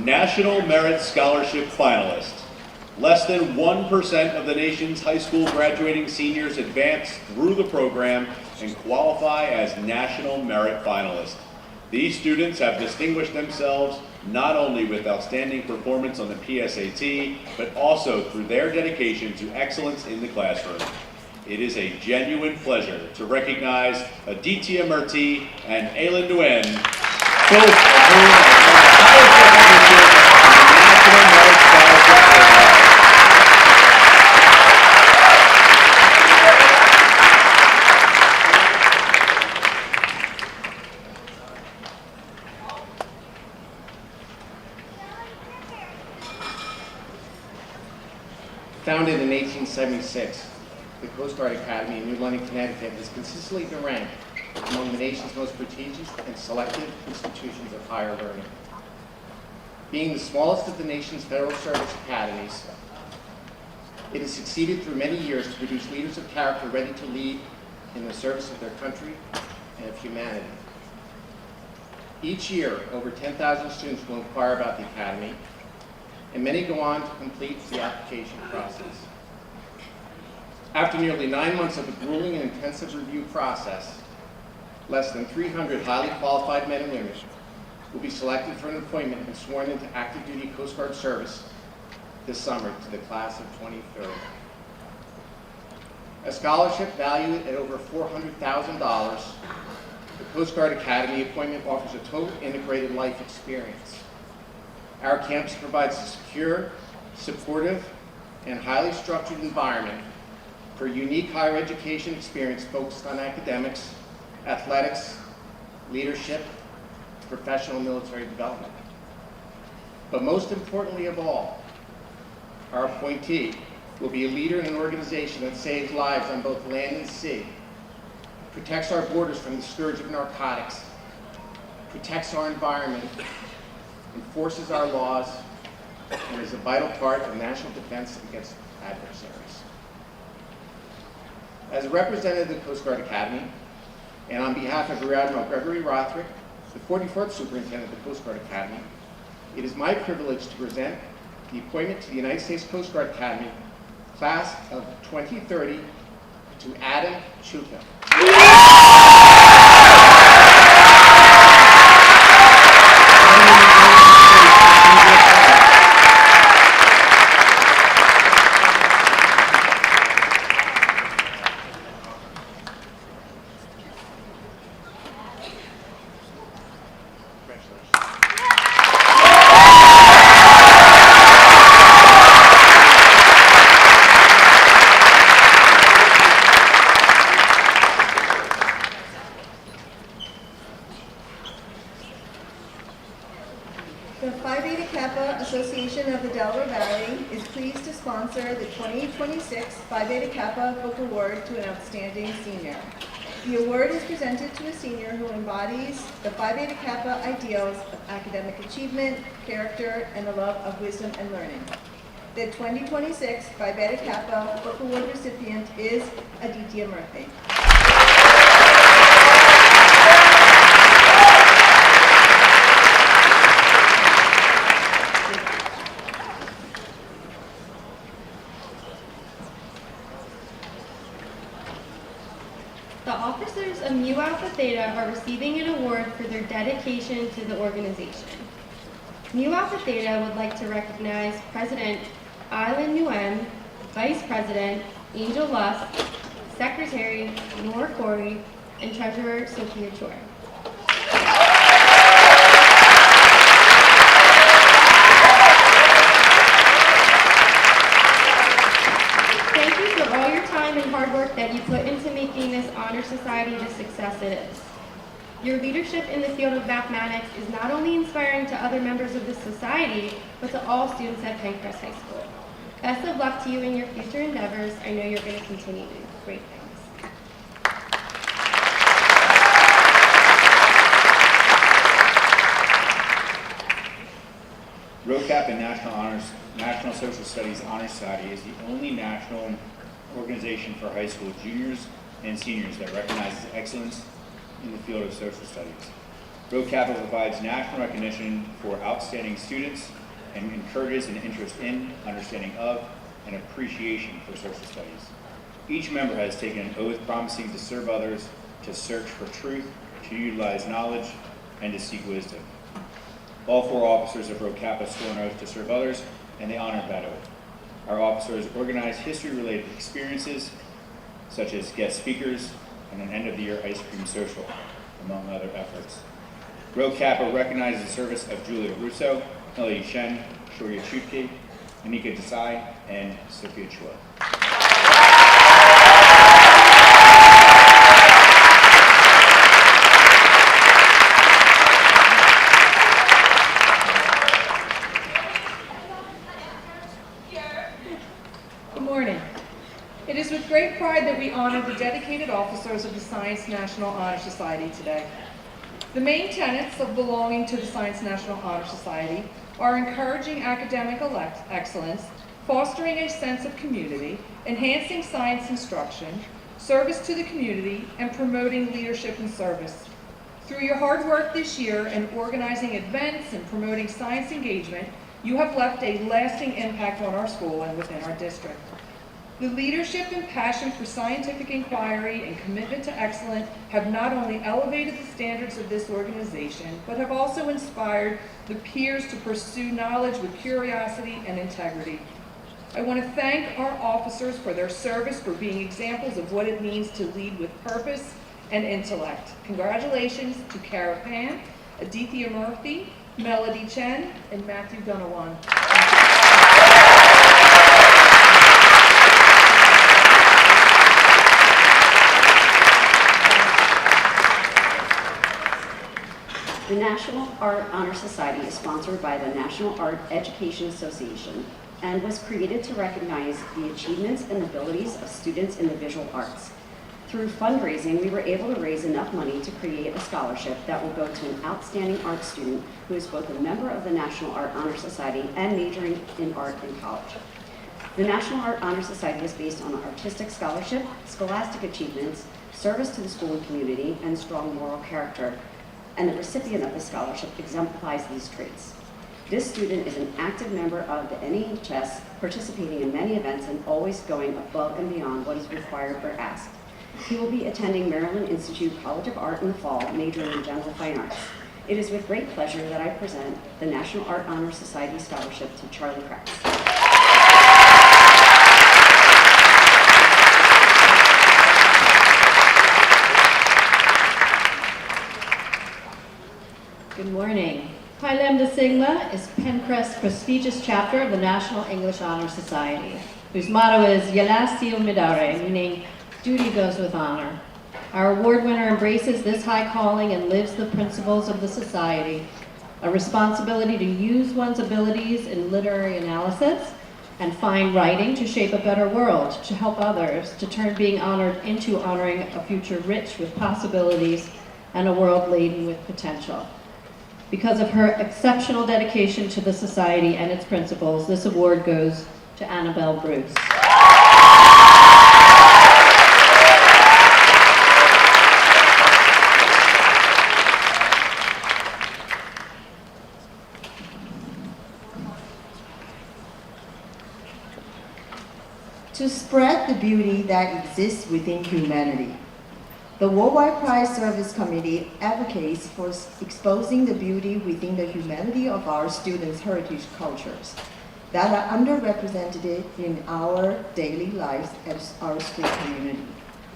A: National Merit Scholarship finalist. Less than 1% of the nation's high school graduating seniors advance through the program and qualify as National Merit finalists. These students have distinguished themselves not only with outstanding performance on the PSAT, but also through their dedication to excellence in the classroom. It is a genuine pleasure to recognize Aditya Murthy and Aylin Nguyen, both of whom are the highest recognition in the National Merit Scholarship program.
B: Founded in 1876, the Coast Guard Academy in New London, Connecticut has consistently been ranked among the nation's most prestigious and selective institutions of higher learning. Being the smallest of the nation's federal service academies, it has succeeded through many years to produce leaders of character ready to lead in the service of their country and of humanity. Each year, over 10,000 students will inquire about the academy, and many go on to complete the application process. After nearly 9 months of a grueling and intensive review process, less than 300 highly qualified men and women will be selected for an appointment and sworn into active duty Coast Guard service this summer to the class of 2030. A scholarship valued at over $400,000, the Coast Guard Academy appointment offers a total integrated life experience. Our campus provides a secure, supportive, and highly structured environment for a unique higher education experience focused on academics, athletics, leadership, professional military development. But most importantly of all, our appointee will be a leader in an organization that saves lives on both land and sea, protects our borders from the scourge of narcotics, protects our environment, enforces our laws, and is a vital part of national defense against adversaries. As a representative of the Coast Guard Academy, and on behalf of Rear Admiral Gregory Rothrick, the 44th Superintendent of the Coast Guard Academy, it is my privilege to present the appointment to the United States Coast Guard Academy, class of 2030, to Adam Chuka.
G: The Phi Beta Kappa Association of the Delaware Valley is pleased to sponsor the 2026 Phi Beta Kappa Book Award to an outstanding senior. The award is presented to a senior who embodies the Phi Beta Kappa ideals of academic achievement, character, and the love of wisdom and learning. The 2026 Phi Beta Kappa Book Award recipient is Aditya Murthy.
D: The officers of Mu Alpha Theta are receiving an award for their dedication to the organization. Mu Alpha Theta would like to recognize President Island Nguyen, Vice President Angel Lusk, Secretary Nora Corey, and Treasurer Sophia Choi. Thank you for all your time and hard work that you put into making this honor society the success it is. Your leadership in the field of mathematics is not only inspiring to other members of the society, but to all students at Penncrest High School. Best of luck to you in your future endeavors. I know you're going to continue to do great things.
V: ROCAP and National Social Studies Honor Society is the only national organization for high school juniors and seniors that recognizes excellence in the field of social studies. ROCAP provides national recognition for outstanding students and encourages an interest in, understanding of, and appreciation for social studies. Each member has taken an oath promising to serve others, to search for truth, to utilize knowledge, and to seek wisdom. All 4 officers of Rho Kappa swore an oath to serve others, and they honored that oath. Our officers organized history-related experiences, such as guest speakers and an end-of-the-year ice cream social, among other efforts. Rho Kappa recognizes the service of Julia Russo, Elodie Chen, Shoria Chutke, Anika Desai, and Sophia Chua.
W: Good morning. It is with great pride that we honor the dedicated officers of the Science National Honor Society today. The main tenets of belonging to the Science National Honor Society are encouraging academic excellence, fostering a sense of community, enhancing science instruction, service to the community, and promoting leadership and service. Through your hard work this year in organizing events and promoting science engagement, you have left a lasting impact on our school and within our district. The leadership and passion for scientific inquiry and commitment to excellence have not only elevated the standards of this organization, but have also inspired the peers to pursue knowledge with curiosity and integrity. I want to thank our officers for their service, for being examples of what it means to lead with purpose and intellect. Congratulations to Kara Pan, Aditya Murthy, Melody Chen, and Matthew Gunawan.
M: The National Art Honor Society is sponsored by the National Art Education Association and was created to recognize the achievements and abilities of students in the visual arts. Through fundraising, we were able to raise enough money to create a scholarship that will go to an outstanding art student who is both a member of the National Art Honor Society and majoring in art in college. The National Art Honor Society is based on artistic scholarship, scholastic achievements, service to the school and community, and strong moral character, and the recipient of the scholarship exemplifies these traits. This student is an active member of the NEHS, participating in many events and always going above and beyond what is required or asked. He will be attending Maryland Institute College of Art in the fall, majoring in General Fine Arts. It is with great pleasure that I present the National Art Honor Society Scholarship to Charlie Kratz.
X: Good morning. Pi Lambda Sigma is Penncrest's prestigious chapter of the National English Honor Society, whose motto is Yelastiu Midare, meaning duty goes with honor. Our award winner embraces this high calling and lives the principles of the society. a responsibility to use one's abilities in literary analysis and fine writing to shape a better world, to help others, to turn being honored into honoring a future rich with possibilities and a world laden with potential. Because of her exceptional dedication to the Society and its principles, this award goes to Annabelle Bruce.
G: To spread the beauty that exists within humanity. The Worldwide Prize Service Committee advocates for exposing the beauty within the humanity of our students' heritage cultures that are underrepresented in our daily lives as our school community.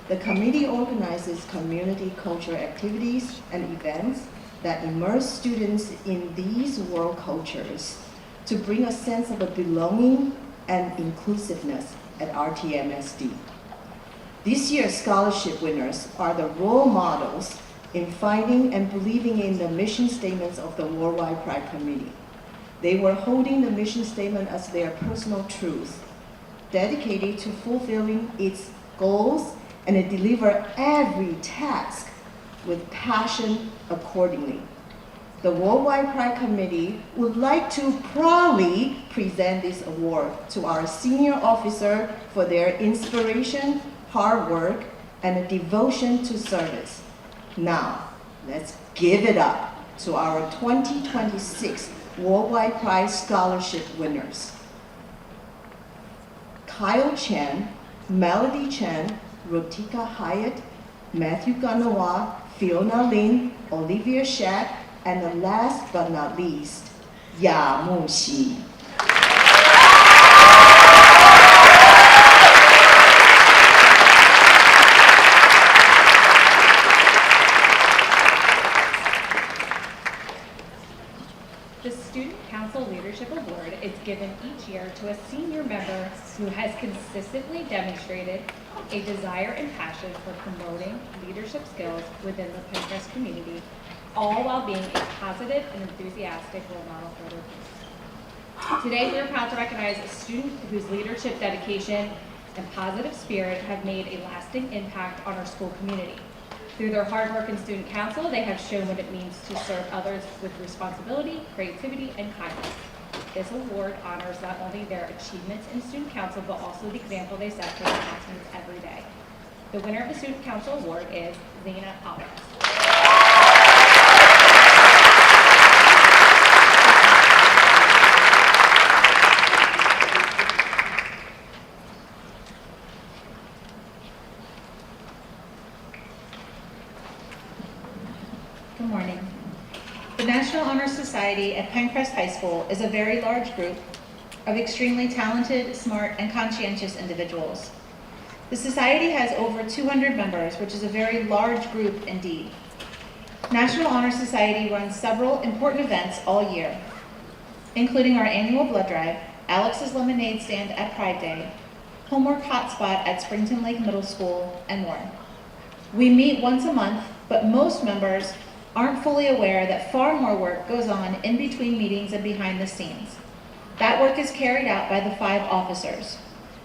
G: The committee organizes community culture activities and events that immerse students in these world cultures to bring a sense of a belonging and inclusiveness at RTMSD. This year's scholarship winners are the role models in finding and believing in the mission statements of the Worldwide Pride Committee. They were holding the mission statement as their personal truth, dedicated to fulfilling its goals and deliver every task with passion accordingly. The Worldwide Pride Committee would like to proudly present this award to our senior officer for their inspiration, hard work, and a devotion to service. Now, let's give it up to our 2026 Worldwide Prize Scholarship winners. Kyle Chen, Melody Chen, Rotika Hyatt, Matthew Ganawa, Fiona Lin, Olivia Shack, and the last but not least, Ya Mu Xi.
L: The Student Council Leadership Award is given each year to a senior member who has consistently demonstrated a desire and passion for promoting leadership skills within the Penncrest community, all while being a positive and enthusiastic role model for their peers. Today, we are proud to recognize a student whose leadership, dedication, and positive spirit have made a lasting impact on our school community. Through their hard work in Student Council, they have shown what it means to serve others with responsibility, creativity, and kindness. This award honors not only their achievements in Student Council, but also the example they set for their classmates every day. The winner of the Student Council Award is Zena Alvarez.
E: Good morning. The National Honor Society at Penncrest High School is a very large group of extremely talented, smart, and conscientious individuals. The society has over 200 members, which is a very large group indeed. National Honor Society runs several important events all year, including our annual blood drive, Alex's Lemonade Stand at Pride Day, Homework Hotspot at Springton Lake Middle School, and more. We meet once a month, but most members aren't fully aware that far more work goes on in between meetings and behind the scenes. That work is carried out by the 5 officers.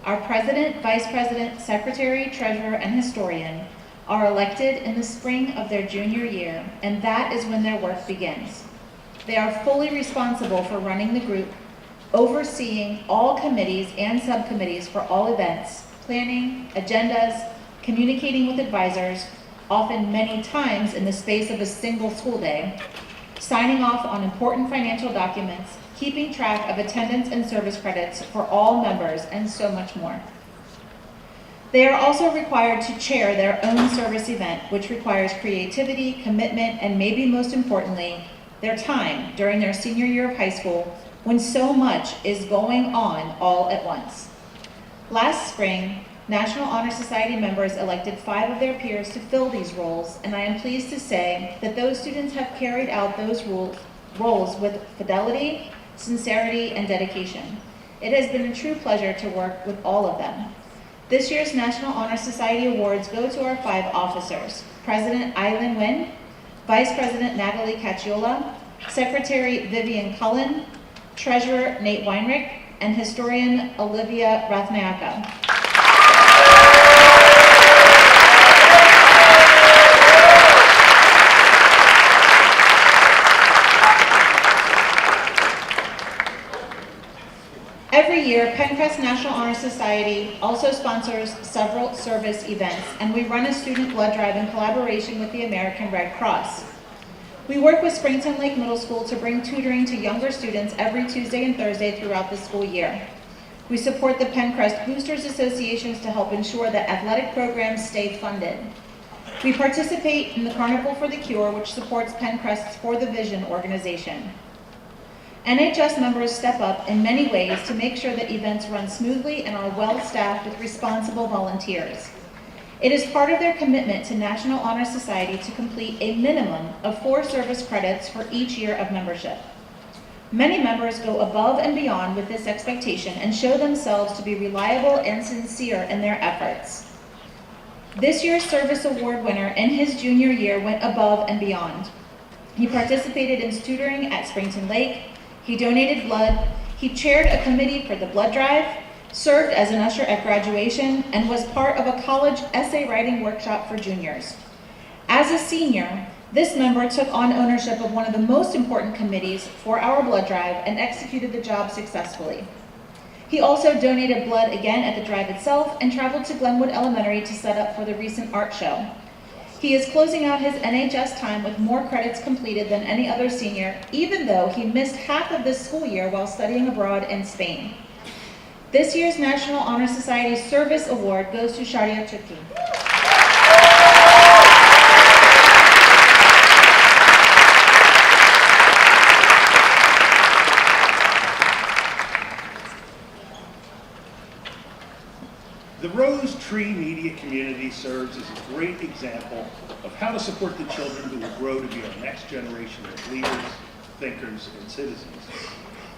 E: Our president, vice president, secretary, treasurer, and historian are elected in the spring of their junior year, and that is when their work begins. They are fully responsible for running the group, overseeing all committees and subcommittees for all events, planning, agendas, communicating with advisors, often many times in the space of a single school day, signing off on important financial documents, keeping track of attendance and service credits for all members, and so much more. They are also required to chair their own service event, which requires creativity, commitment, and maybe most importantly, their time during their senior year of high school when so much is going on all at once. Last spring, National Honor Society members elected 5 of their peers to fill these roles, and I am pleased to say that those students have carried out those roles with fidelity, sincerity, and dedication. It has been a true pleasure to work with all of them. This year's National Honor Society Awards go to our 5 officers: President Eileen Nguyen, Vice President Natalie Cacciola, Secretary Vivian Cullen, Treasurer Nate Weinrich, and Historian Olivia Rathmayaka. Every year, Penncrest National Honor Society also sponsors several service events, and we run a student blood drive in collaboration with the American Red Cross. We work with Springton Lake Middle School to bring tutoring to younger students every Tuesday and Thursday throughout the school year. We support the Penncrest Boosters Associations to help ensure that athletic programs stay funded. We participate in the Carnival for the Cure, which supports Penncrest's For the Vision organization. NHS members step up in many ways to make sure that events run smoothly and are well-staffed with responsible volunteers. It is part of their commitment to National Honor Society to complete a minimum of 4 service credits for each year of membership. Many members go above and beyond with this expectation and show themselves to be reliable and sincere in their efforts. This year's service award winner in his junior year went above and beyond. He participated in tutoring at Springton Lake. He donated blood, he chaired a committee for the blood drive, served as an usher at graduation, and was part of a college essay writing workshop for juniors. As a senior, this member took on ownership of one of the most important committees for our blood drive and executed the job successfully. He also donated blood again at the drive itself and traveled to Glenwood Elementary to set up for the recent art show. He is closing out his NHS time with more credits completed than any other senior, even though he missed half of this school year while studying abroad in Spain. This year's National Honor Society Service Award goes to Sharia Chukki.
C: The Rose Tree Media community serves as a great example of how to support the children who will grow to be our next generation of leaders, thinkers, and citizens.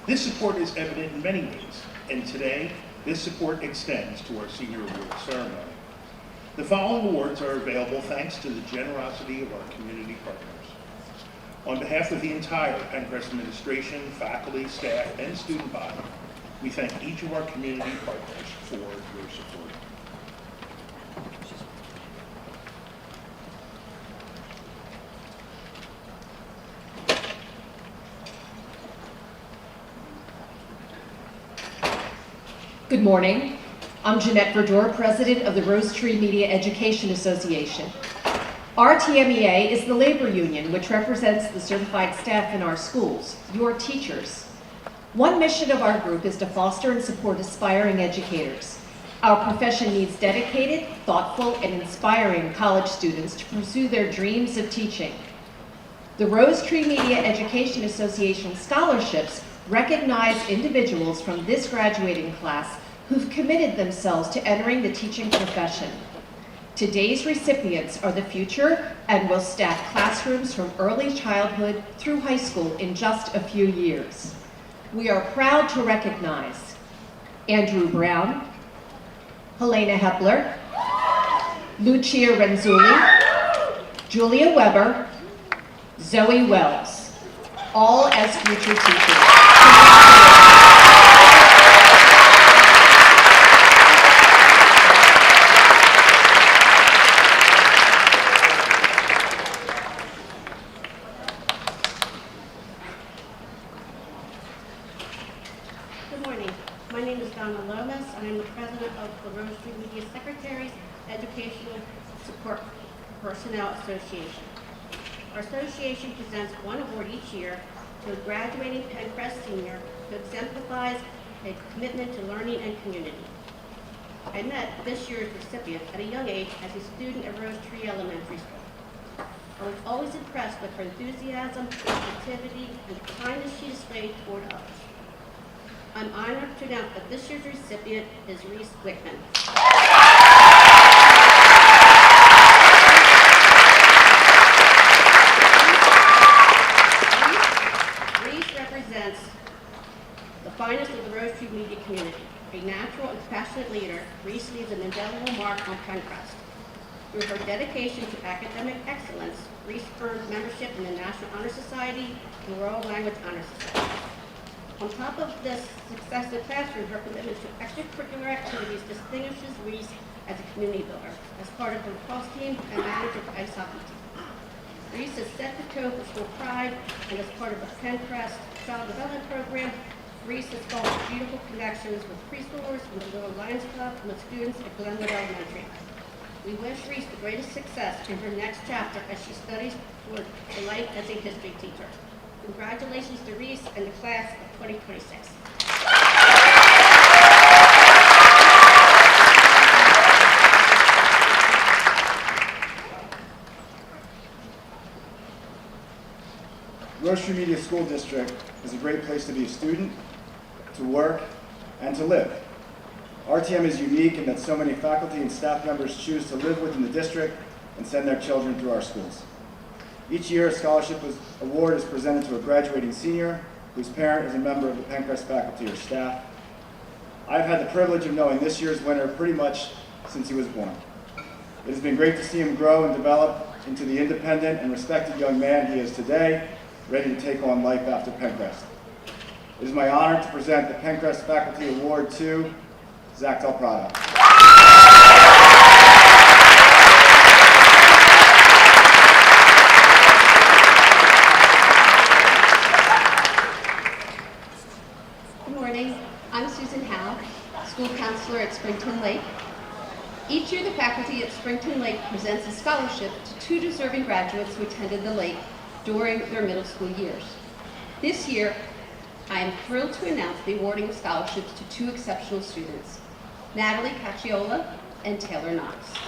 C: This support is evident in many ways, and today, this support extends to our senior award ceremony. The following awards are available thanks to the generosity of our community partners. On behalf of the entire Penncrest administration, faculty, staff, and student body, we thank each of our community partners for your support.
F: Good morning. I'm Jeanette Verdor, President of the Rose Tree Media Education Association. Our TMEA is the labor union which represents the certified staff in our schools, your teachers. One mission of our group is to foster and support aspiring educators. Our profession needs dedicated, thoughtful, and inspiring college students to pursue their dreams of teaching. The Rose Tree Media Education Association scholarships recognize individuals from this graduating class who've committed themselves to entering the teaching profession. Today's recipients are the future and will staff classrooms from early childhood through high school in just a few years. We are proud to recognize Andrew Brown, Helena Hepler, Lucia Renzulli, Julia Weber, Zoe Wells, all as future teachers.
I: Good morning. My name is Donna Lomas, and I'm the president of the Rose Tree Media Secretaries Educational Support Personnel Association. Our association presents one award each year to a graduating Penncrest senior who exemplifies a commitment to learning and community. I met this year's recipient at a young age as a student at Rose Tree Elementary School. I was always impressed with her enthusiasm, activity, and the kindness she displayed toward others. I'm honored to announce that this year's recipient is Reese Wickman. Reese represents the finest of the Rose Tree Media community. A natural and passionate leader, Reese leaves an indelible mark on Penncrest. Through her dedication to academic excellence, Reese earned membership in the National Honor Society and World Language Honor Society. On top of this success in the classroom, her commitment to extracurricular activities distinguishes Reese as a community builder, as part of the lacrosse team and manager of the ice hockey team. Reese has set the tone for school pride, and as part of the Penncrest Child Development Program, Reese has formed beautiful connections with preschoolers, with the Little Lions Club, and with students at Glenwood Elementary. We wish Reese the greatest success in her next chapter as she studies toward the life as a history teacher. Congratulations to Reese and the class of 2026.
S: Rose Tree Media School District is a great place to be a student, to work, and to live. RTM is unique in that so many faculty and staff members choose to live within the district and send their children through our schools. Each year, a scholarship award is presented to a graduating senior whose parent is a member of the Penncrest faculty or staff. I've had the privilege of knowing this year's winner pretty much since he was born. It has been great to see him grow and develop into the independent and respected young man he is today, ready to take on life after Penncrest. It is my honor to present the Penncrest Faculty Award to Zach Del Prado.
H: Good morning. I'm Susan Howe, school counselor at Springton Lake. Each year, the faculty at Springton Lake presents a scholarship to 2 deserving graduates who attended the lake during their middle school years. This year, I am thrilled to announce the awarding of scholarships to 2 exceptional students, Natalie Cacciola and Taylor Knox. These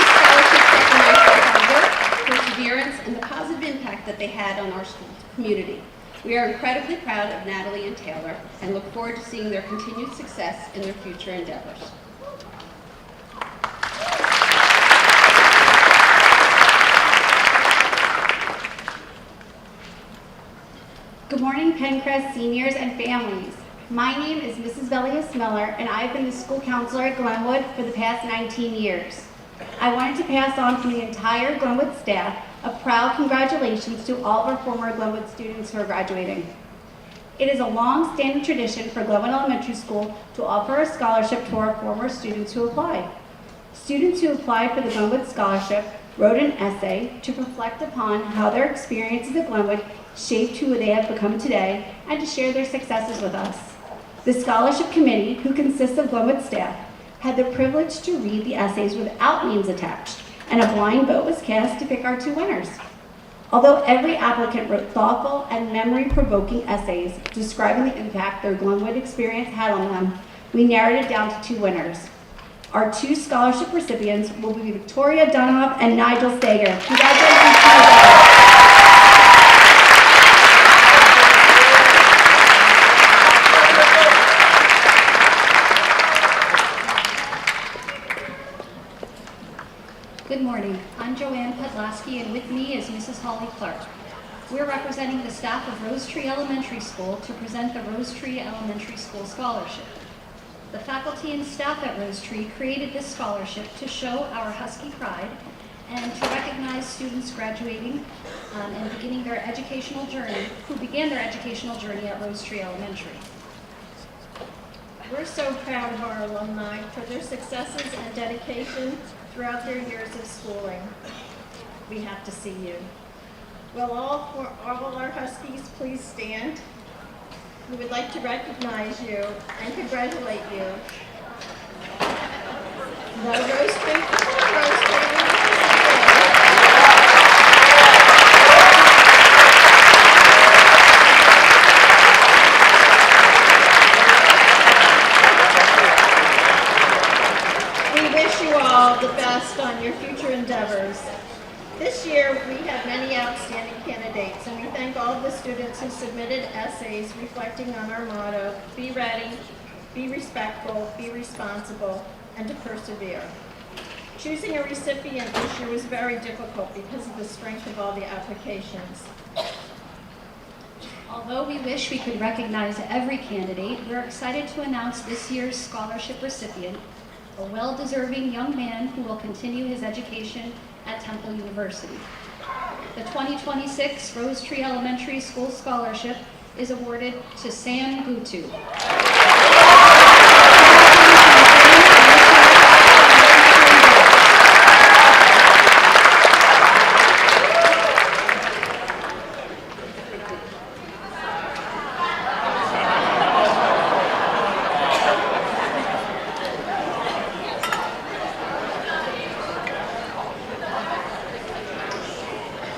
H: scholarships recognize their hard work, perseverance, and the positive impact that they had on our school community. We are incredibly proud of Natalie and Taylor and look forward to seeing their continued success in their future endeavors.
J: Good morning, Penncrest seniors and families. My name is Mrs. Velius Miller, and I've been the school counselor at Glenwood for the past 19 years. I wanted to pass on from the entire Glenwood staff a proud congratulations to all of our former Glenwood students who are graduating. It is a long-standing tradition for Glenwood Elementary School to offer a scholarship to our former students who applied. Students who applied for the Glenwood Scholarship wrote an essay to reflect upon how their experiences at Glenwood shaped who they have become today and to share their successes with us. The scholarship committee, who consists of Glenwood staff, had the privilege to read the essays without names attached, and a blind vote was cast to pick our 2 winners. Although every applicant wrote thoughtful and memory-provoking essays describing the impact their Glenwood experience had on them, we narrowed it down to 2 winners. Our 2 scholarship recipients will be Victoria Dunoff and Nigel Stager. Congratulations to you.
X: Good morning. I'm Joanne Pedlasky, and with me is Mrs. Holly Clark. We're representing the staff of Rose Tree Elementary School to present the Rose Tree Elementary School Scholarship. The faculty and staff at Rose Tree created this scholarship to show our Husky pride and to recognize students graduating and beginning their educational journey, who began their educational journey at Rose Tree Elementary.
K: We're so proud of our alumni for their successes and dedication throughout their years of schooling. We have to see you. Will all our Huskies please stand? We would like to recognize you and congratulate you. The Rose Tree. The best on your future endeavors. This year, we have many outstanding candidates, and we thank all of the students who submitted essays reflecting on our motto, be ready, be respectful, be responsible, and to persevere. Choosing a recipient this year was very difficult because of the strength of all the applications.
N: Although we wish we could recognize every candidate, we're excited to announce this year's scholarship recipient, a well-deserving young man who will continue his education at Temple University. The 2026 Rose Tree Elementary School Scholarship is awarded to Sam Gutu.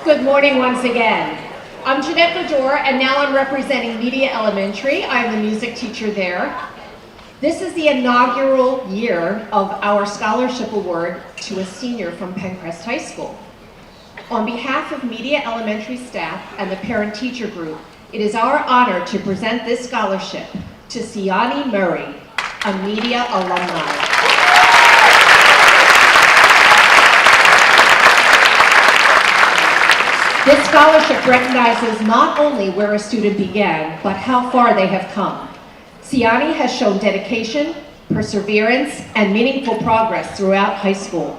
F: Good morning once again. I'm Jeanette Bedore, and now I'm representing Media Elementary. I'm the music teacher there. This is the inaugural year of our scholarship award to a senior from Penncrest High School. On behalf of Media Elementary staff and the parent-teacher group, it is our honor to present this scholarship to Siani Murray, a media alumni. This scholarship recognizes not only where a student began, but how far they have come. Siani has shown dedication, perseverance, and meaningful progress throughout high school.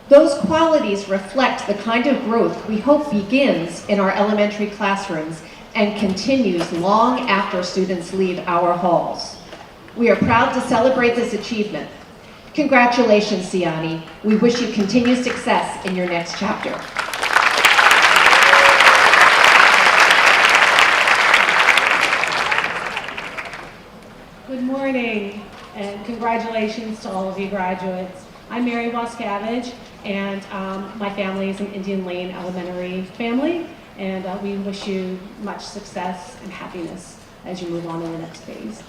F: Those qualities reflect the kind of growth we hope begins in our elementary classrooms and continues long after students leave our halls. We are proud to celebrate this achievement. Congratulations, Siani. We wish you continued success in your next chapter.
O: Good morning, and congratulations to all of you graduates. I'm Mary Wascavage, and my family is an Indian Lane Elementary family, and we wish you much success and happiness as you move on to the next phase.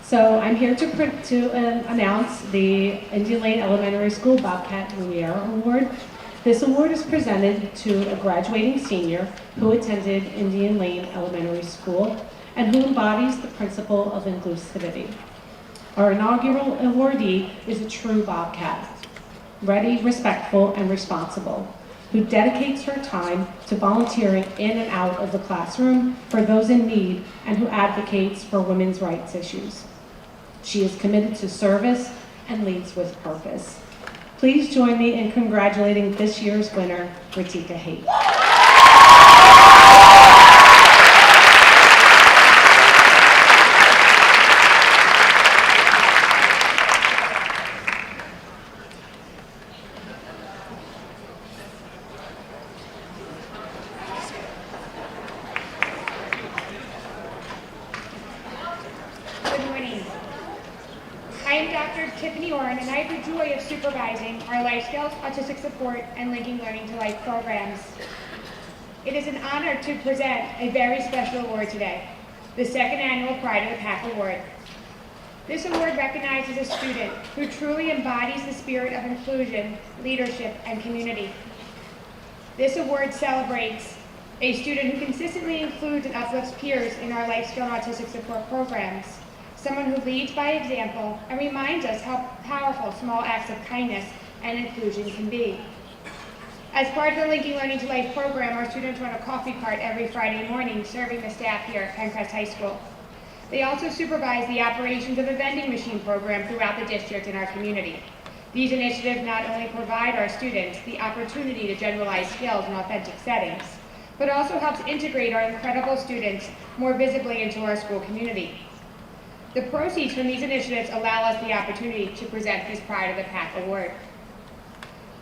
O: So I'm here to announce the Indian Lane Elementary School Bobcat Lumiere Award. This award is presented to a graduating senior who attended Indian Lane Elementary School and who embodies the principle of inclusivity. Our inaugural awardee is a true Bobcat, ready, respectful, and responsible, who dedicates her time to volunteering in and out of the classroom for those in need and who advocates for women's rights issues. She is committed to service and leads with purpose. Please join me in congratulating this year's winner, Ritika Haight.
P: And I have the joy of supervising our Life Skills, Autistic Support, and Linking Learning to Life programs. It is an honor to present a very special award today, the second annual Pride of the Pack Award. This award recognizes a student who truly embodies the spirit of inclusion, leadership, and community. This award celebrates a student who consistently includes and uplifts peers in our Life Skills and Autistic Support programs. Someone who leads by example and reminds us how powerful small acts of kindness and inclusion can be. As part of the Linking Learning to Life program, our students run a coffee cart every Friday morning serving the staff here at Penncrest High School. They also supervise the operations of a vending machine program throughout the district and our community. These initiatives not only provide our students the opportunity to generalize skills in authentic settings, but also helps integrate our incredible students more visibly into our school community. The proceeds from these initiatives allow us the opportunity to present this Pride of the Pack Award.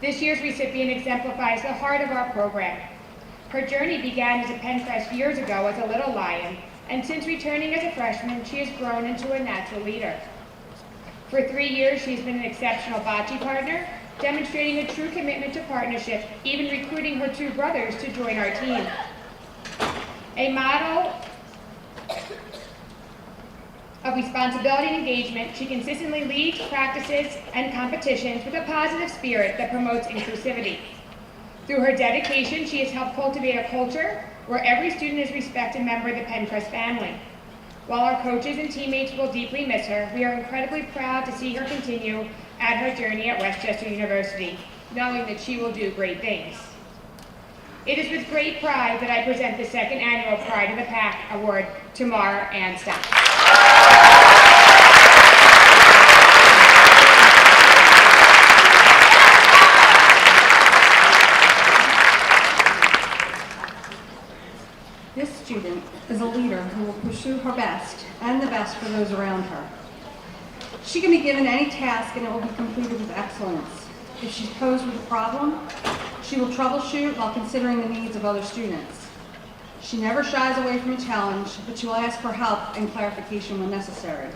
P: This year's recipient exemplifies the heart of our program. Her journey began as a Penncrest years ago as a little lion, and since returning as a freshman, she has grown into a natural leader. For 3 years, she's been an exceptional bocce partner, demonstrating a true commitment to partnership, even recruiting her 2 brothers to join our team. A model of responsibility and engagement, she consistently leads practices and competitions with a positive spirit that promotes inclusivity. Through her dedication, she has helped cultivate a culture where every student is a respected member of the Penncrest family. While our coaches and teammates will deeply miss her, we are incredibly proud to see her continue at her journey at Westchester University, knowing that she will do great things. It is with great pride that I present the second annual Pride of the Pack Award to Mara Ann Stout.
Q: This student is a leader who will pursue her best and the best for those around her. She can be given any task and it will be completed with excellence. If she's posed with a problem, she will troubleshoot while considering the needs of other students. She never shies away from a challenge, but she will ask for help and clarification when necessary.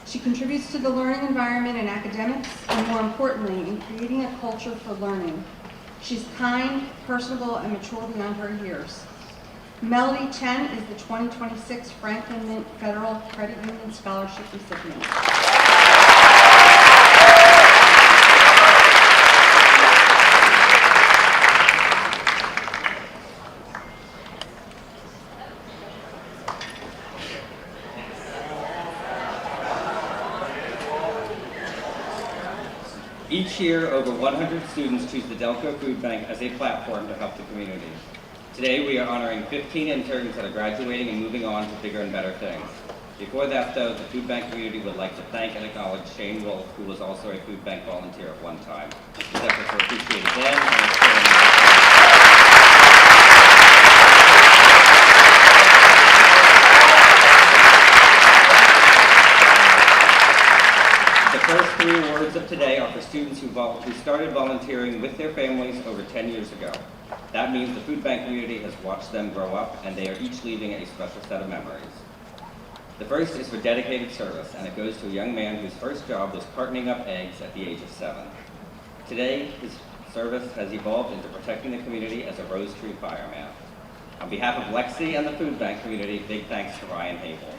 Q: She contributes to the learning environment in academics and, more importantly, in creating a culture for learning. She's kind, personable, and mature beyond her years. Melody Chen is the 2026 Franklin Mint Federal Credit Union Scholarship recipient.
R: Each year, over 100 students choose the Delco Food Bank as a platform to help the community. Today, we are honoring 15 interns that are graduating and moving on to bigger and better things. Before that, though, the food bank community would like to thank and acknowledge Shane Wolf, who was also a food bank volunteer at one time. His efforts are appreciated then and The first three awards of today are for students who started volunteering with their families over 10 years ago. That means the food bank community has watched them grow up, and they are each leaving a special set of memories. The first is for dedicated service, and it goes to a young man whose first job was cartoning up eggs at the age of 7. Today, his service has evolved into protecting the community as a Rose Tree fireman. On behalf of Lexi and the food bank community, big thanks to Ryan Habel.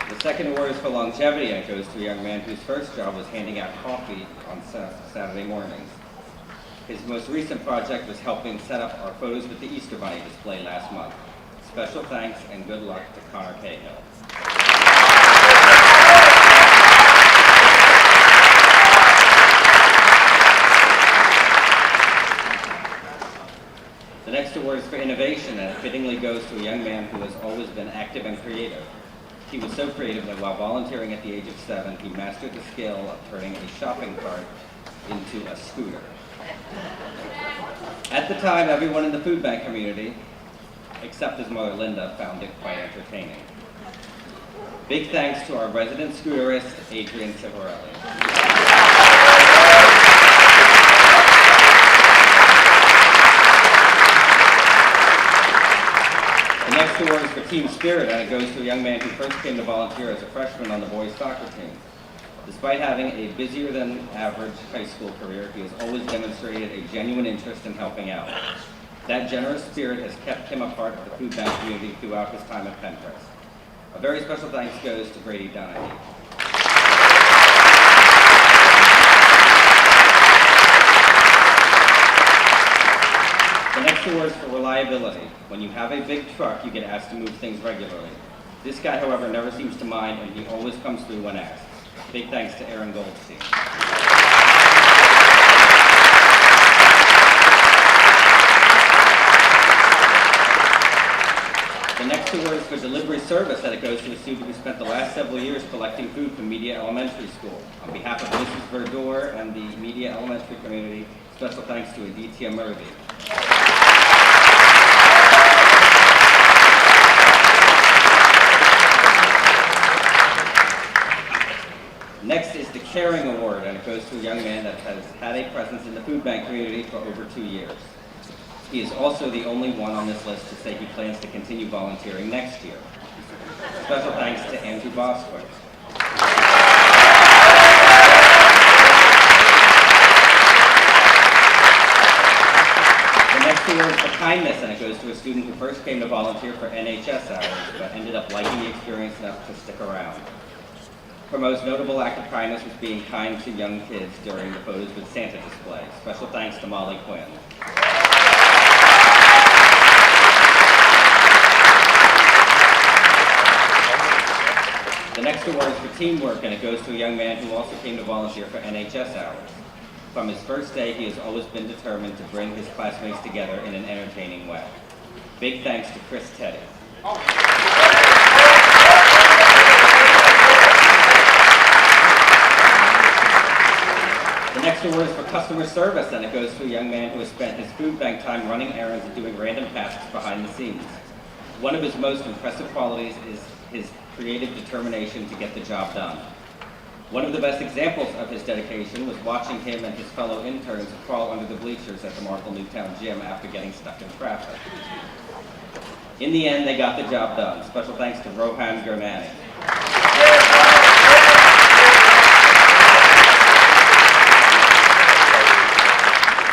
R: The second award is for longevity, and it goes to a young man whose first job was handing out coffee on Saturday mornings. His most recent project was helping set up our Photos with the Easter Bunny display last month. Special thanks and good luck to Connor Cahill. The next award is for innovation, and it fittingly goes to a young man who has always been active and creative. He was so creative that while volunteering at the age of 7, he mastered the skill of turning a shopping cart into a scooter. At the time, everyone in the food bank community, except his mother Linda, found it quite entertaining. Big thanks to our resident scooterist, Adrian Civarelli. The next award is for Team Spirit, and it goes to a young man who first came to volunteer as a freshman on the boys' soccer team. Despite having a busier than average high school career, he has always demonstrated a genuine interest in helping out. That generous spirit has kept him a part of the food bank community throughout his time at Penncrest. A very special thanks goes to Grady Donahue. The next award is for reliability. When you have a big truck, you get asked to move things regularly. This guy, however, never seems to mind, and he always comes through when asked. Big thanks to Aaron Goldstein. The next award is for delivery service, and it goes to a student who spent the last several years collecting food from Media Elementary School. On behalf of Mrs. Verdor and the Media Elementary community, special thanks to Aditya Murthy. Next is the Caring Award, and it goes to a young man that has had a presence in the food bank community for over 2 years. He is also the only one on this list to say he plans to continue volunteering next year. Special thanks to Andrew Boswick. The next award is for kindness, and it goes to a student who first came to volunteer for NHS hours, but ended up liking the experience enough to stick around. Her most notable act of kindness was being kind to young kids during the Photos with Santa display. Special thanks to Molly Quinn. The next next award is for teamwork, and it goes to a young man who also came to volunteer for NHS hours. From his first day, he has always been determined to bring his classmates together in an entertaining way. Big thanks to Chris Teddy. The next award is for customer service, and it goes to a young man who has spent his food bank time running errands and doing random tasks behind the scenes. One of his most impressive qualities is his creative determination to get the job done. One of the best examples of his dedication was watching him and his fellow interns crawl under the bleachers at the Marple Newtown gym after getting stuck in traffic. In the end, they got the job done. Special thanks to Rohan Gurnani.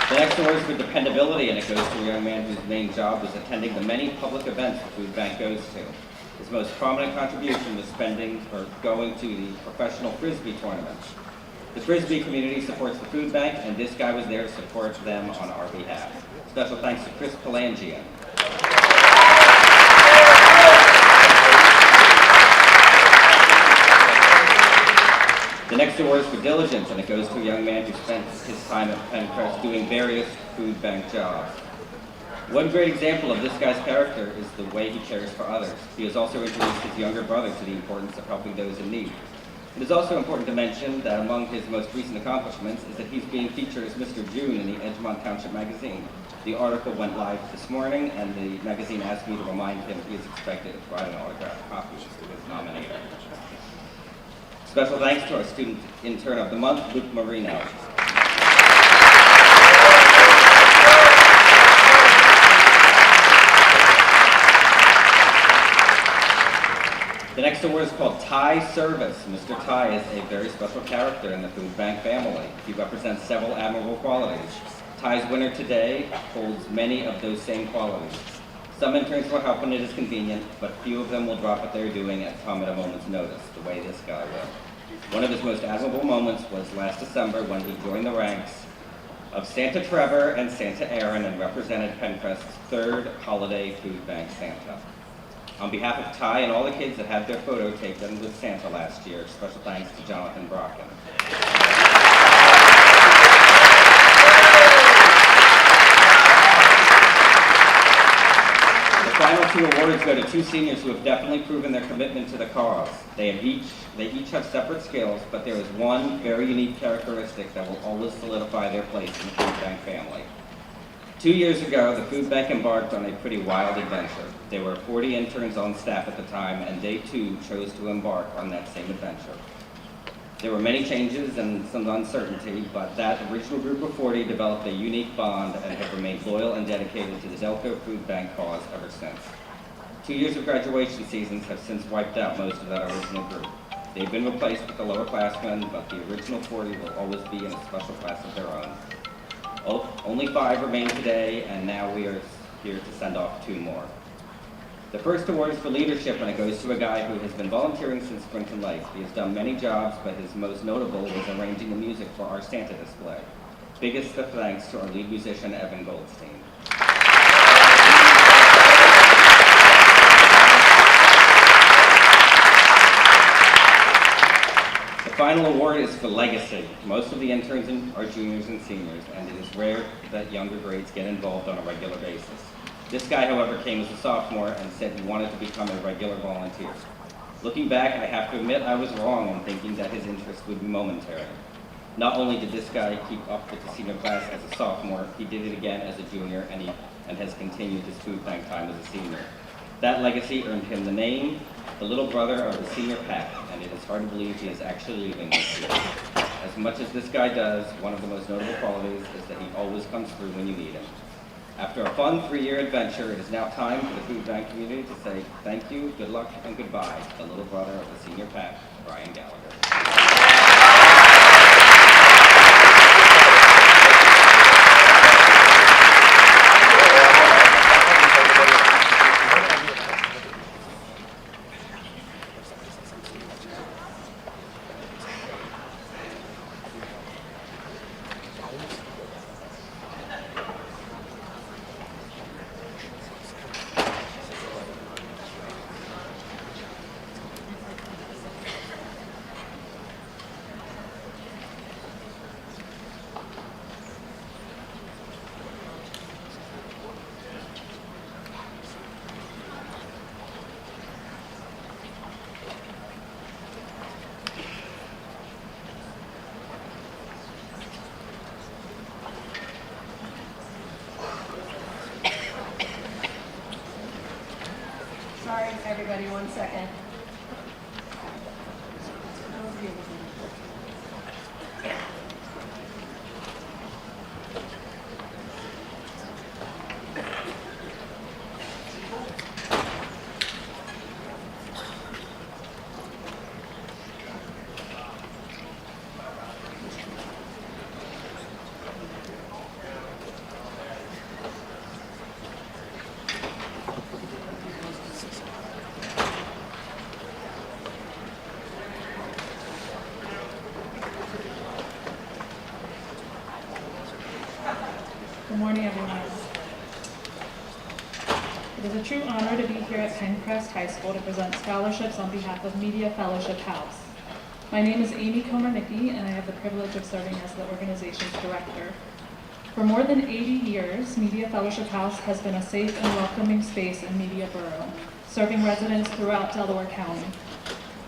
R: The next award is for dependability, and it goes to a young man whose main job was attending the many public events the food bank goes to. His most prominent contribution was going to the professional Frisbee tournament. The Frisbee community supports the food bank, and this guy was there to support them on our behalf. Special thanks to Chris Palangian. The next award is for diligence, and it goes to a young man who spent his time at Penncrest doing various food bank jobs. One great example of this guy's character is the way he cares for others. He has also introduced his younger brother to the importance of helping those in need. It is also important to mention that among his most recent accomplishments is that he's being featured as Mr. June in the Edgemont Township magazine. The article went live this morning, and the magazine asked me to remind him he is expected to provide an autographed copy to his nominator. Special thanks to our student intern of the month, Luke Marino. The next award is called Ty Service. Mr. Ty is a very special character in the food bank family. He represents several admirable qualities. Ty's winner today holds many of those same qualities. Some interns will help when it is convenient, but few of them will drop what they're doing and come at a moment's notice, the way this guy will. One of his most admirable moments was last December when he joined the ranks of Santa Trevor and Santa Aaron and represented Penncrest's third holiday food bank Santa. On behalf of Ty and all the kids that had their photo taken with Santa last year, special thanks to Jonathan Brocken. The final two awards go to two seniors who have definitely proven their commitment to the cause. They each have separate skills, but there is one very unique characteristic that will always solidify their place in the food bank family. 2 years ago, the food bank embarked on a pretty wild adventure. There were 40 interns on staff at the time, and they too chose to embark on that same adventure. There were many changes and some uncertainty, but that original group of 40 developed a unique bond and have remained loyal and dedicated to the Delco Food Bank cause ever since. 2 years of graduation seasons have since wiped out most of that original group. They've been replaced with the lower classmen, but the original 40 will always be in a special class of their own. Only 5 remain today, and now we are here to send off 2 more. The first award is for leadership, and it goes to a guy who has been volunteering since Springton Lake. He has done many jobs, but his most notable was arranging the music for our Santa display. Biggest of thanks to our lead musician, Evan Goldstein. The final award is for legacy. Most of the interns are juniors and seniors, and it is rare that younger grades get involved on a regular basis. This guy, however, came as a sophomore and said he wanted to become a regular volunteer. Looking back, I have to admit I was wrong in thinking that his interest would be momentary. Not only did this guy keep up with the senior class as a sophomore, he did it again as a junior, and has continued his food bank time as a senior. That legacy earned him the name, the little brother of the senior pack, and it is hard to believe he is actually leaving this year. As much as this guy does, one of the most notable qualities is that he always comes through when you need him. After a fun 3-year adventure, it is now time for the food bank community to say thank you, good luck, and goodbye to the little brother of the senior pack, Brian Gallagher.
K: everybody 1 second.
A: Good morning, everyone. It is a true honor to be here at Penncrest High School to present scholarships on behalf of Media Fellowship House. My name is Amy Komarnicki, and I have the privilege of serving as the organization's director. For more than 80 years, Media Fellowship House has been a safe and welcoming space in Media Borough, serving residents throughout Delaware County.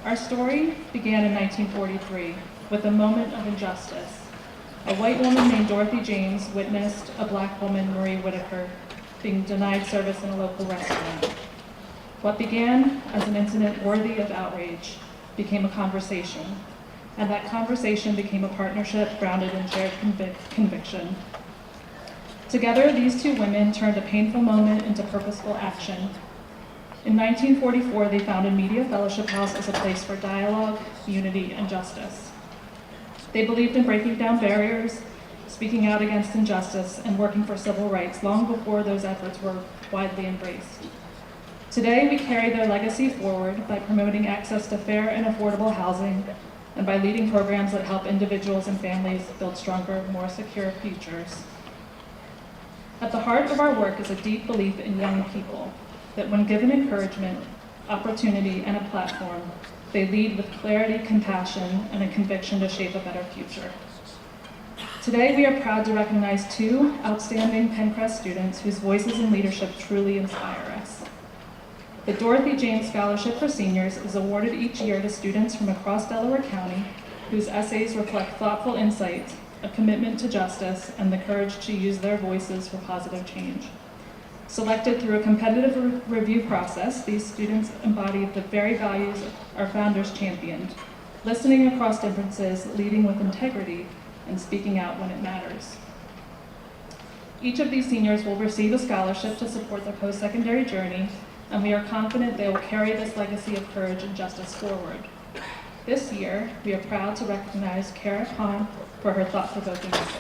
A: Our story began in 1943 with a moment of injustice. A white woman named Dorothy James witnessed a black woman, Marie Whitaker, being denied service in a local restaurant. What began as an incident worthy of outrage became a conversation, and that conversation became a partnership grounded in shared conviction. Together, these two women turned a painful moment into purposeful action. In 1944, they founded Media Fellowship House as a place for dialogue, unity, and justice. They believed in breaking down barriers, speaking out against injustice, and working for civil rights long before those efforts were widely embraced. Today, we carry their legacy forward by promoting access to fair and affordable housing and by leading programs that help individuals and families build stronger, more secure futures. At the heart of our work is a deep belief in young people, that when given encouragement, opportunity, and a platform, they lead with clarity, compassion, and a conviction to shape a better future. Today, we are proud to recognize two outstanding Penncrest students whose voices and leadership truly inspire us. The Dorothy James Scholarship for Seniors is awarded each year to students from across Delaware County whose essays reflect thoughtful insight, a commitment to justice, and the courage to use their voices for positive change. Selected through a competitive review process, these students embody the very values our founders championed: listening across differences, leading with integrity, and speaking out when it matters. Each of these seniors will receive a scholarship to support their post-secondary journey, and we are confident they will carry this legacy of courage and justice forward. This year, we are proud to recognize Kara Khan for her thought-provoking essay.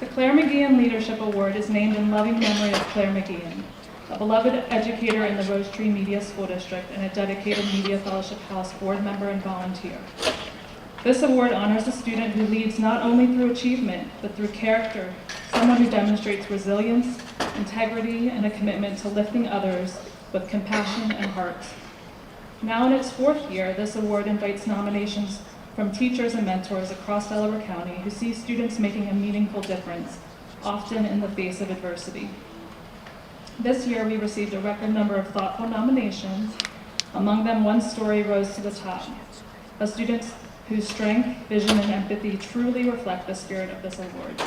A: The Claire McGeehan Leadership Award is named in loving memory of Claire McGeehan, a beloved educator in the Rose Tree Media School District and a dedicated Media Fellowship House board member and volunteer. This award honors a student who leads not only through achievement, but through character, someone who demonstrates resilience, integrity, and a commitment to lifting others with compassion and heart. Now in its 4th year, this award invites nominations from teachers and mentors across Delaware County who see students making a meaningful difference, often in the face of adversity. This year, we received a record number of thoughtful nominations. Among them, one story rose to the top: a student whose strength, vision, and empathy truly reflect the spirit of this award.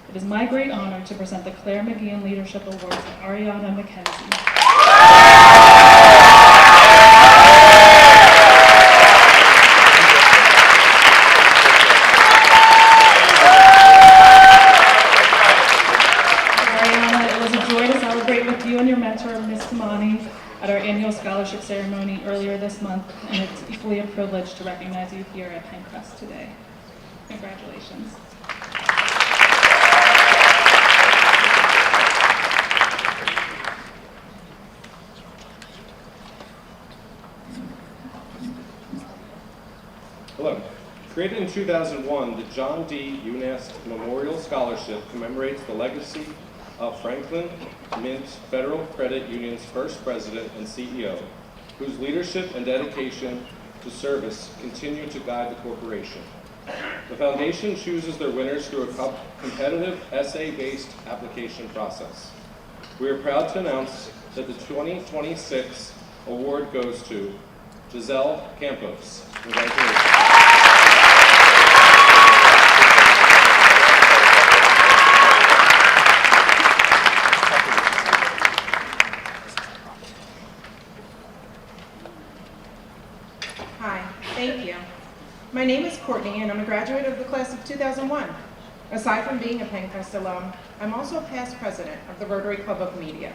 A: It is my great honor to present the Claire McGeehan Leadership Award to Ariana McKenzie. At our annual scholarship ceremony earlier this month, and it's equally a privilege to recognize you here at Penncrest today. Congratulations.
B: Hello. Created in 2001, the John D. Unest Memorial Scholarship commemorates the legacy of Franklin Mint Federal Credit Union's first president and CEO, whose leadership and dedication to service continue to guide the corporation. The foundation chooses their winners through a competitive essay-based application process. We are proud to announce that the 2026 award goes to Giselle Campos. Congratulations.
D: graduate of the class of 2001. Aside from being a Penncrest alum, I'm also a past president of the Rotary Club of Media.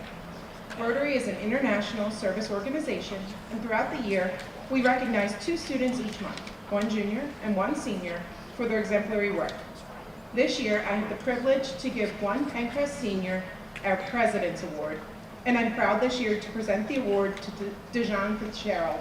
D: Rotary is an international service organization, and throughout the year, we recognize 2 students each month, 1 junior and 1 senior, for their exemplary work. This year, I have the privilege to give 1 Penncrest senior our President's Award, and I'm proud this year to present the award to Dejan Fitzgerald.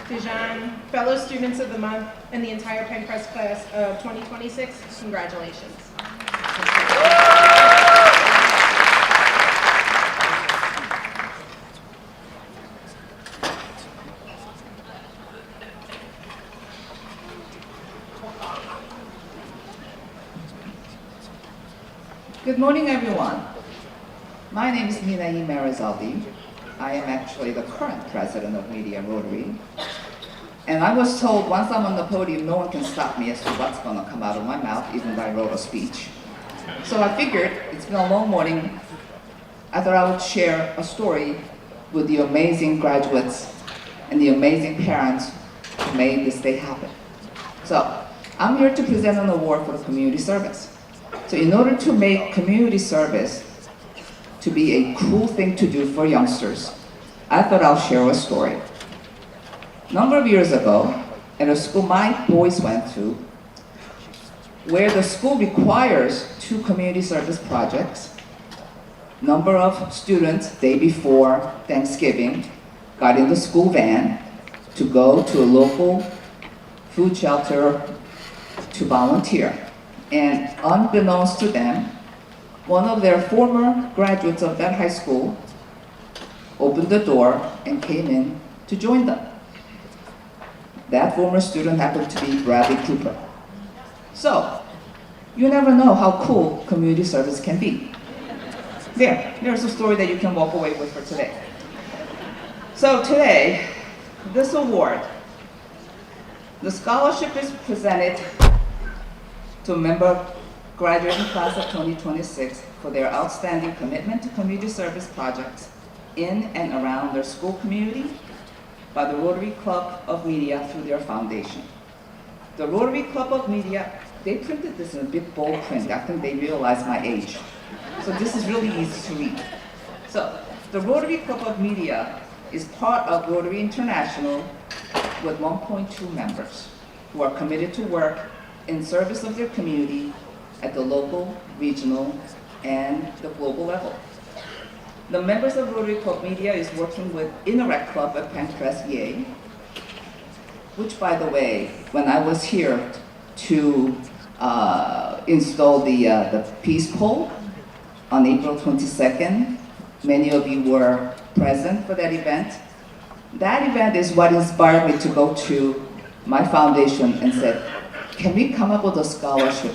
D: Dejan, fellow students of the month, and the entire Penncrest class of 2026, congratulations.
T: Good morning, everyone. My name is Minayi Marizaldi. I am actually the current president of Media Rotary. And I was told once I'm on the podium, no one can stop me as to what's going to come out of my mouth, even though I wrote a speech. So I figured it's been a long morning. I thought I would share a story with the amazing graduates and the amazing parents who made this day happen. So I'm here to present an award for community service. So in order to make community service to be a cool thing to do for youngsters, I thought I'll share a story. A number of years ago, at a school my boys went to, where the school requires 2 community service projects, number of students day before Thanksgiving got in the school van to go to a local food shelter to volunteer. And unbeknownst to them, one of their former graduates of that high school opened the door and came in to join them. That former student happened to be Bradley Cooper. So, you never know how cool community service can be. There's a story that you can walk away with for today. So today, this award, the scholarship is presented to a member graduating class of 2026 for their outstanding commitment to community service projects in and around their school community by the Rotary Club of Media through their foundation. The Rotary Club of Media, they printed this in a big bold print. I think they realized my age. So this is really easy to read. So the Rotary Club of Media is part of Rotary International with 1.2 members who are committed to work in service of their community at the local, regional, and the global level. The members of Rotary Club Media is working with Interact Club at Penncrest, Yale, which, by the way, when I was here to install the peace pole on April 22nd, many of you were present for that event. That event is what inspired me to go to my foundation and said, can we come up with a scholarship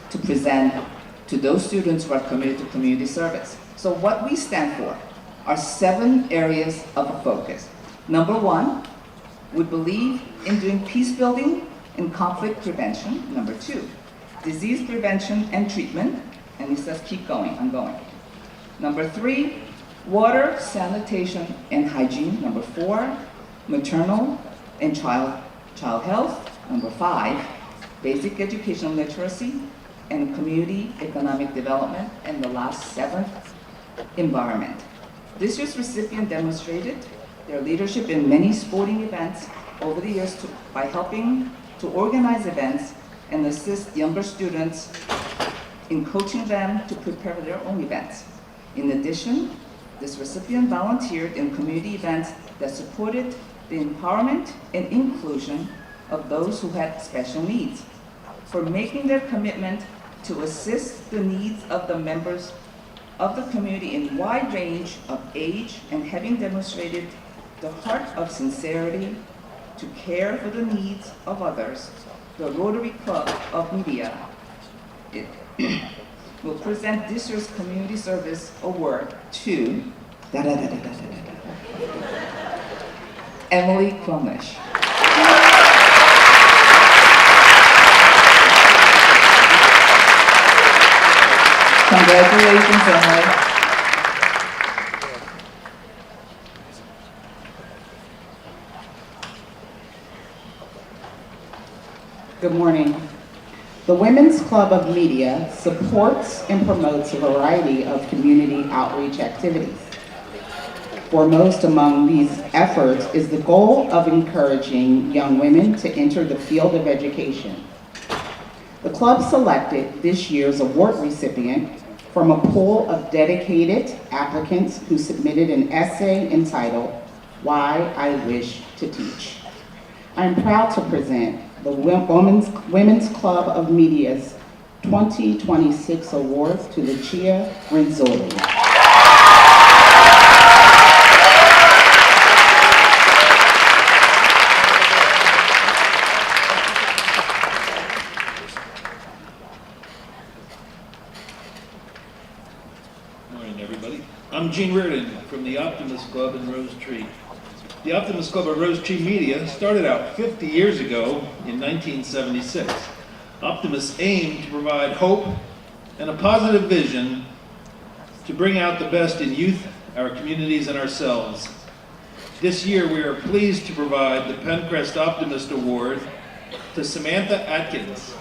T: to present to those students who are committed to community service? So what we stand for are 7 areas of focus. Number 1, we believe in doing peace building and conflict prevention. Number 2, disease prevention and treatment. And he says, keep going, I'm going. Number 3, water, sanitation, and hygiene. Number 4, maternal and child health. Number 5, basic educational literacy and community economic development. And the last 7th, environment. This year's recipient demonstrated their leadership in many sporting events over the years by helping to organize events and assist younger students in coaching them to prepare for their own events. In addition, this recipient volunteered in community events that supported the empowerment and inclusion of those who had special needs, for making their commitment to assist the needs of the members of the community in wide range of age, and having demonstrated the heart of sincerity to care for the needs of others, the Rotary Club of Media will present this year's Community Service Award to Emily Cromish. Congratulations, Emily.
M: Good morning. The Women's Club of Media supports and promotes a variety of community outreach activities. Foremost among these efforts is the goal of encouraging young women to enter the field of education. The club selected this year's award recipient from a pool of dedicated applicants who submitted an essay entitled, "Why I Wish to Teach." I am proud to present the Women's Club of Media's 2026 award to Lucia Renzulli.
U: Morning, everybody. I'm Gene Reardon from the Optimist Club in Rose Tree. The Optimist Club of Rose Tree Media started out 50 years ago in 1976. Optimists aim to provide hope and a positive vision to bring out the best in youth, our communities, and ourselves. This year, we are pleased to provide the Penncrest Optimist Award to Samantha Atkins.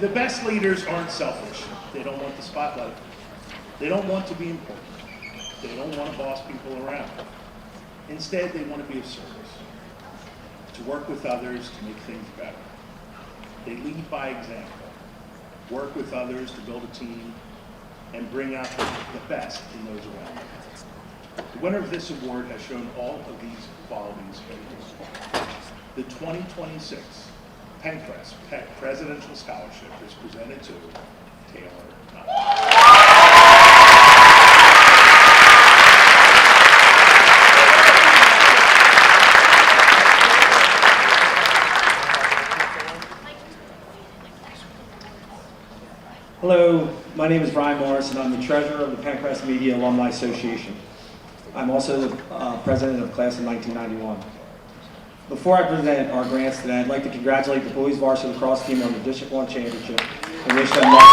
C: The best leaders aren't selfish. They don't want the spotlight. They don't want to be important. They don't want to boss people around. Instead, they want to be of service, to work with others to make things better. They lead by example, work with others to build a team, and bring out the best in those around them. The winner of this award has shown all of these qualities faithfully. The 2026 Penncrest Presidential Scholarship is presented to Taylor Knott.
V: Hello, my name is Brian Morris, and I'm the treasurer of the Penncrest Media Alumni Association. I'm also the president of class of 1991. Before I present our grants today, I'd like to congratulate the boys varsity lacrosse team on the District 1 championship and wish them luck.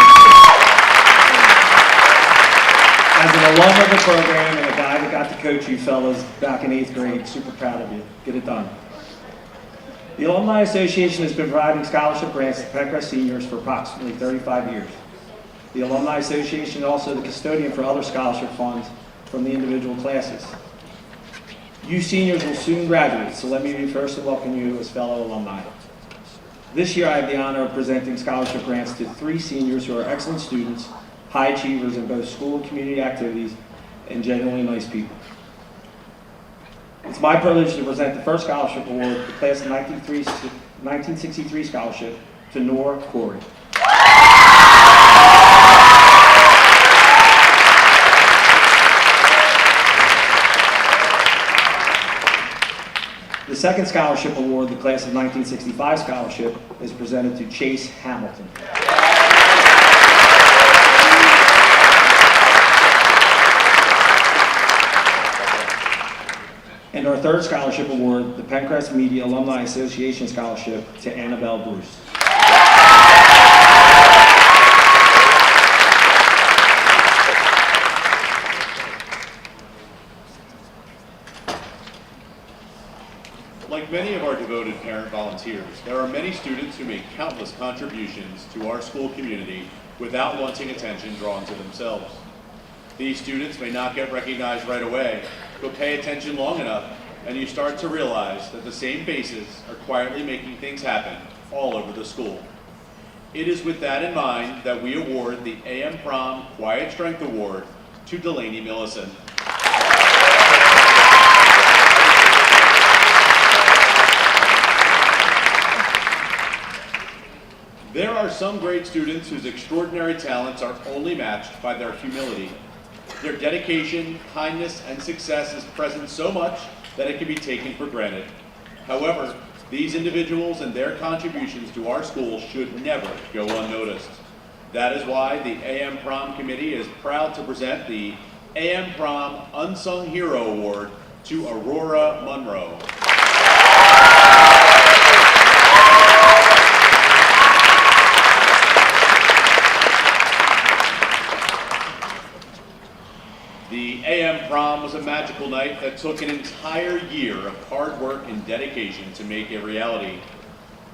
V: As an alum of the program and a guy that got to coach you fellas back in 8th grade, super proud of you. Get it done. The Alumni Association has been providing scholarship grants to Penncrest seniors for approximately 35 years. The Alumni Association is also the custodian for other scholarship funds from the individual classes. You seniors will soon graduate, so let me be first to welcome you as fellow alumni. This year I have the honor of presenting scholarship grants to 3 seniors who are excellent students, high achievers in both school and community activities, and genuinely nice people. It's my privilege to present the first scholarship award, the class of 1963 scholarship, to Nora Corey. The second scholarship award, the class of 1965 scholarship, is presented to Chase Hamilton. And our third scholarship award, the Penncrest Media Alumni Association Scholarship, to Annabelle Bruce.
W: Like many of our devoted parent volunteers, there are many students who make countless contributions to our school community without wanting attention drawn to themselves. These students may not get recognized right away, but pay attention long enough and you start to realize that the same faces are quietly making things happen all over the school. It is with that in mind that we award the AM Prom Quiet Strength Award to Delaney Millicent. There are some great students whose extraordinary talents are only matched by their humility. Their dedication, kindness, and success is present so much that it can be taken for granted. However, these individuals and their contributions to our school should never go unnoticed. That is why the AM Prom Committee is proud to present the AM Prom Unsung Hero Award to Aurora Monroe. The AM Prom was a magical night that took an entire year of hard work and dedication to make a reality.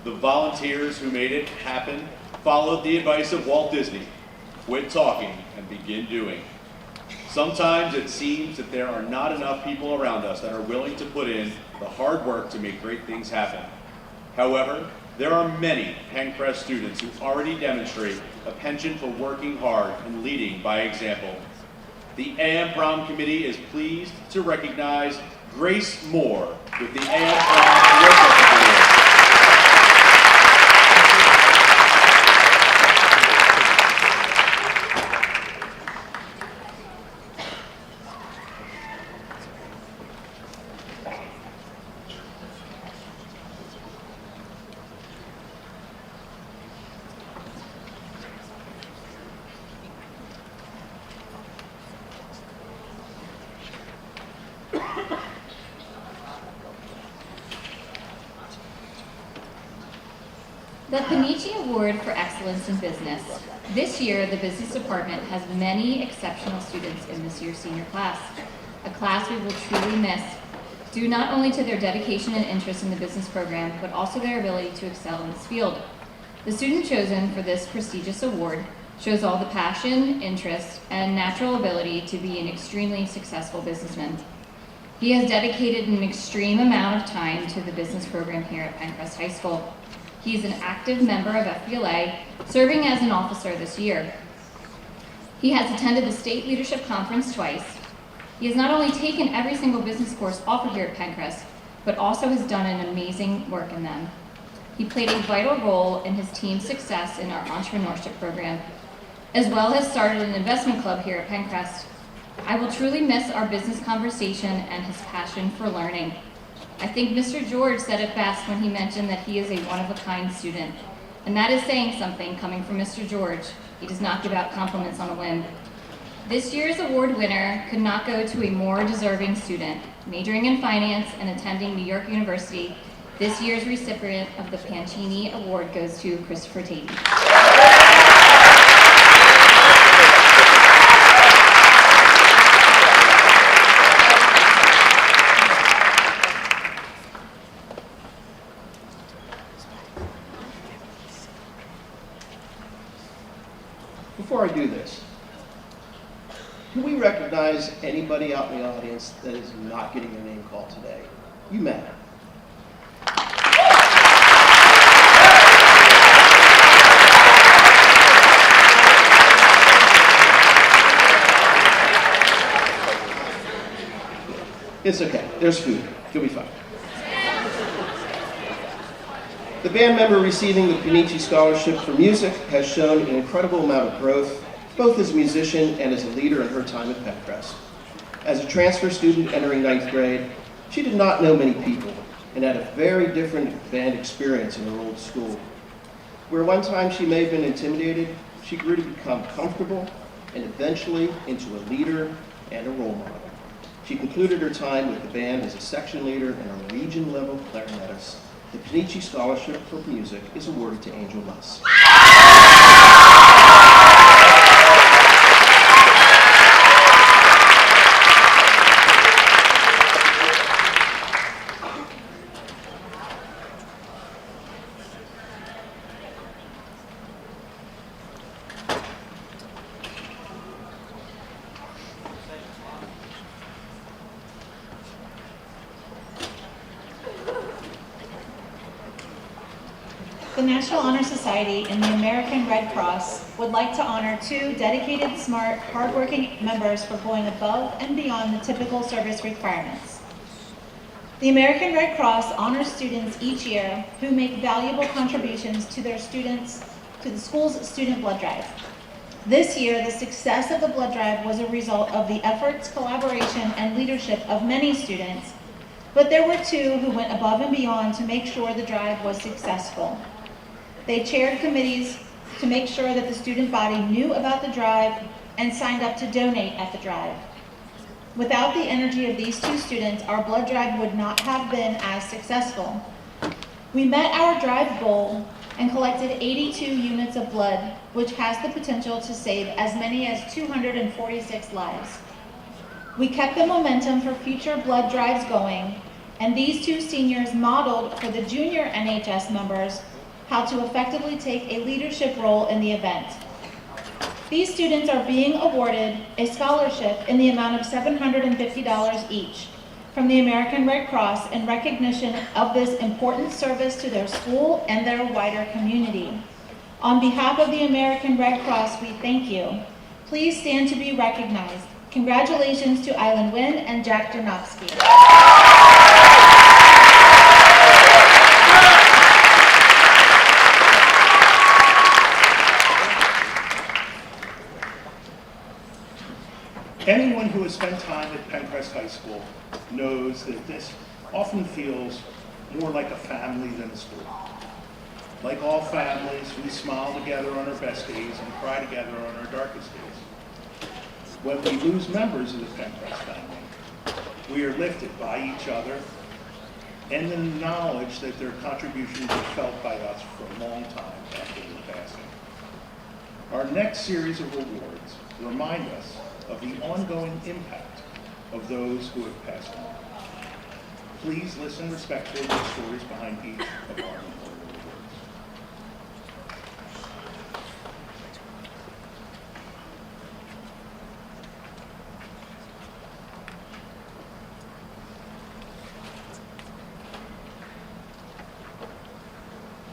W: The volunteers who made it happen followed the advice of Walt Disney: quit talking and begin doing. Sometimes it seems that there are not enough people around us that are willing to put in the hard work to make great things happen. However, there are many Penncrest students who already demonstrate a penchant for working hard and leading by example. The AM Prom Committee is pleased to recognize Grace Moore with the AM Prom Worship Award.
E: The Panici Award for Excellence in Business. This year, the Business Department has many exceptional students in this year's senior class, a class we will truly miss, due not only to their dedication and interest in the business program, but also their ability to excel in this field. The student chosen for this prestigious award shows all the passion, interest, and natural ability to be an extremely successful businessman. He has dedicated an extreme amount of time to the business program here at Penncrest High School. He is an active member of FBLA, serving as an officer this year. He has attended the State Leadership Conference twice. He has not only taken every single business course offered here at Penncrest, but also has done an amazing work in them. He played a vital role in his team's success in our entrepreneurship program, as well as started an investment club here at Penncrest. I will truly miss our business conversation and his passion for learning. I think Mr. George said it best when he mentioned that he is a one-of-a-kind student. And that is saying something coming from Mr. George. He does not give out compliments on a whim. This year's award winner could not go to a more deserving student. Majoring in finance and attending New York University, this year's recipient of the Pancini Award goes to Christopher Tate.
G: Before I do this, can we recognize anybody out in the audience that is not getting their name called today? You matter. It's okay. There's food. You'll be fine. The band member receiving the Panici Scholarship for Music has shown an incredible amount of growth, both as a musician and as a leader in her time at Penncrest. As a transfer student entering 9th grade, she did not know many people and had a very different band experience in her old school. Where one time she may have been intimidated, she grew to become comfortable and eventually into a leader and a role model. She concluded her time with the band as a section leader and a region-level clarinetist. The Panici Scholarship for Music is awarded to Angel Luss.
I: The National Honor Society and the American Red Cross would like to honor two dedicated, smart, hardworking members for going above and beyond the typical service requirements. The American Red Cross honors students each year who make valuable contributions to their students, to the school's student blood drive. This year, the success of the blood drive was a result of the efforts, collaboration, and leadership of many students, but there were two who went above and beyond to make sure the drive was successful. They chaired committees to make sure that the student body knew about the drive and signed up to donate at the drive. Without the energy of these two students, our blood drive would not have been as successful. We met our drive goal and collected 82 units of blood, which has the potential to save as many as 246 lives. We kept the momentum for future blood drives going, and these two seniors modeled for the junior NHS members how to effectively take a leadership role in the event. These students are being awarded a scholarship in the amount of $750 each from the American Red Cross in recognition of this important service to their school and their wider community. On behalf of the American Red Cross, we thank you. Please stand to be recognized. Congratulations to Island Wynn and Jack Janowski.
C: Anyone who has spent time at Penncrest High School knows that this often feels more like a family than a school. Like all families, we smile together on our best days and cry together on our darkest days. When we lose members of the Penncrest family, we are lifted by each other and the knowledge that their contributions are felt by us for a long time after their passing. Our next series of awards remind us of the ongoing impact of those who have passed on. Please listen respectfully to the stories behind each of our memorial awards.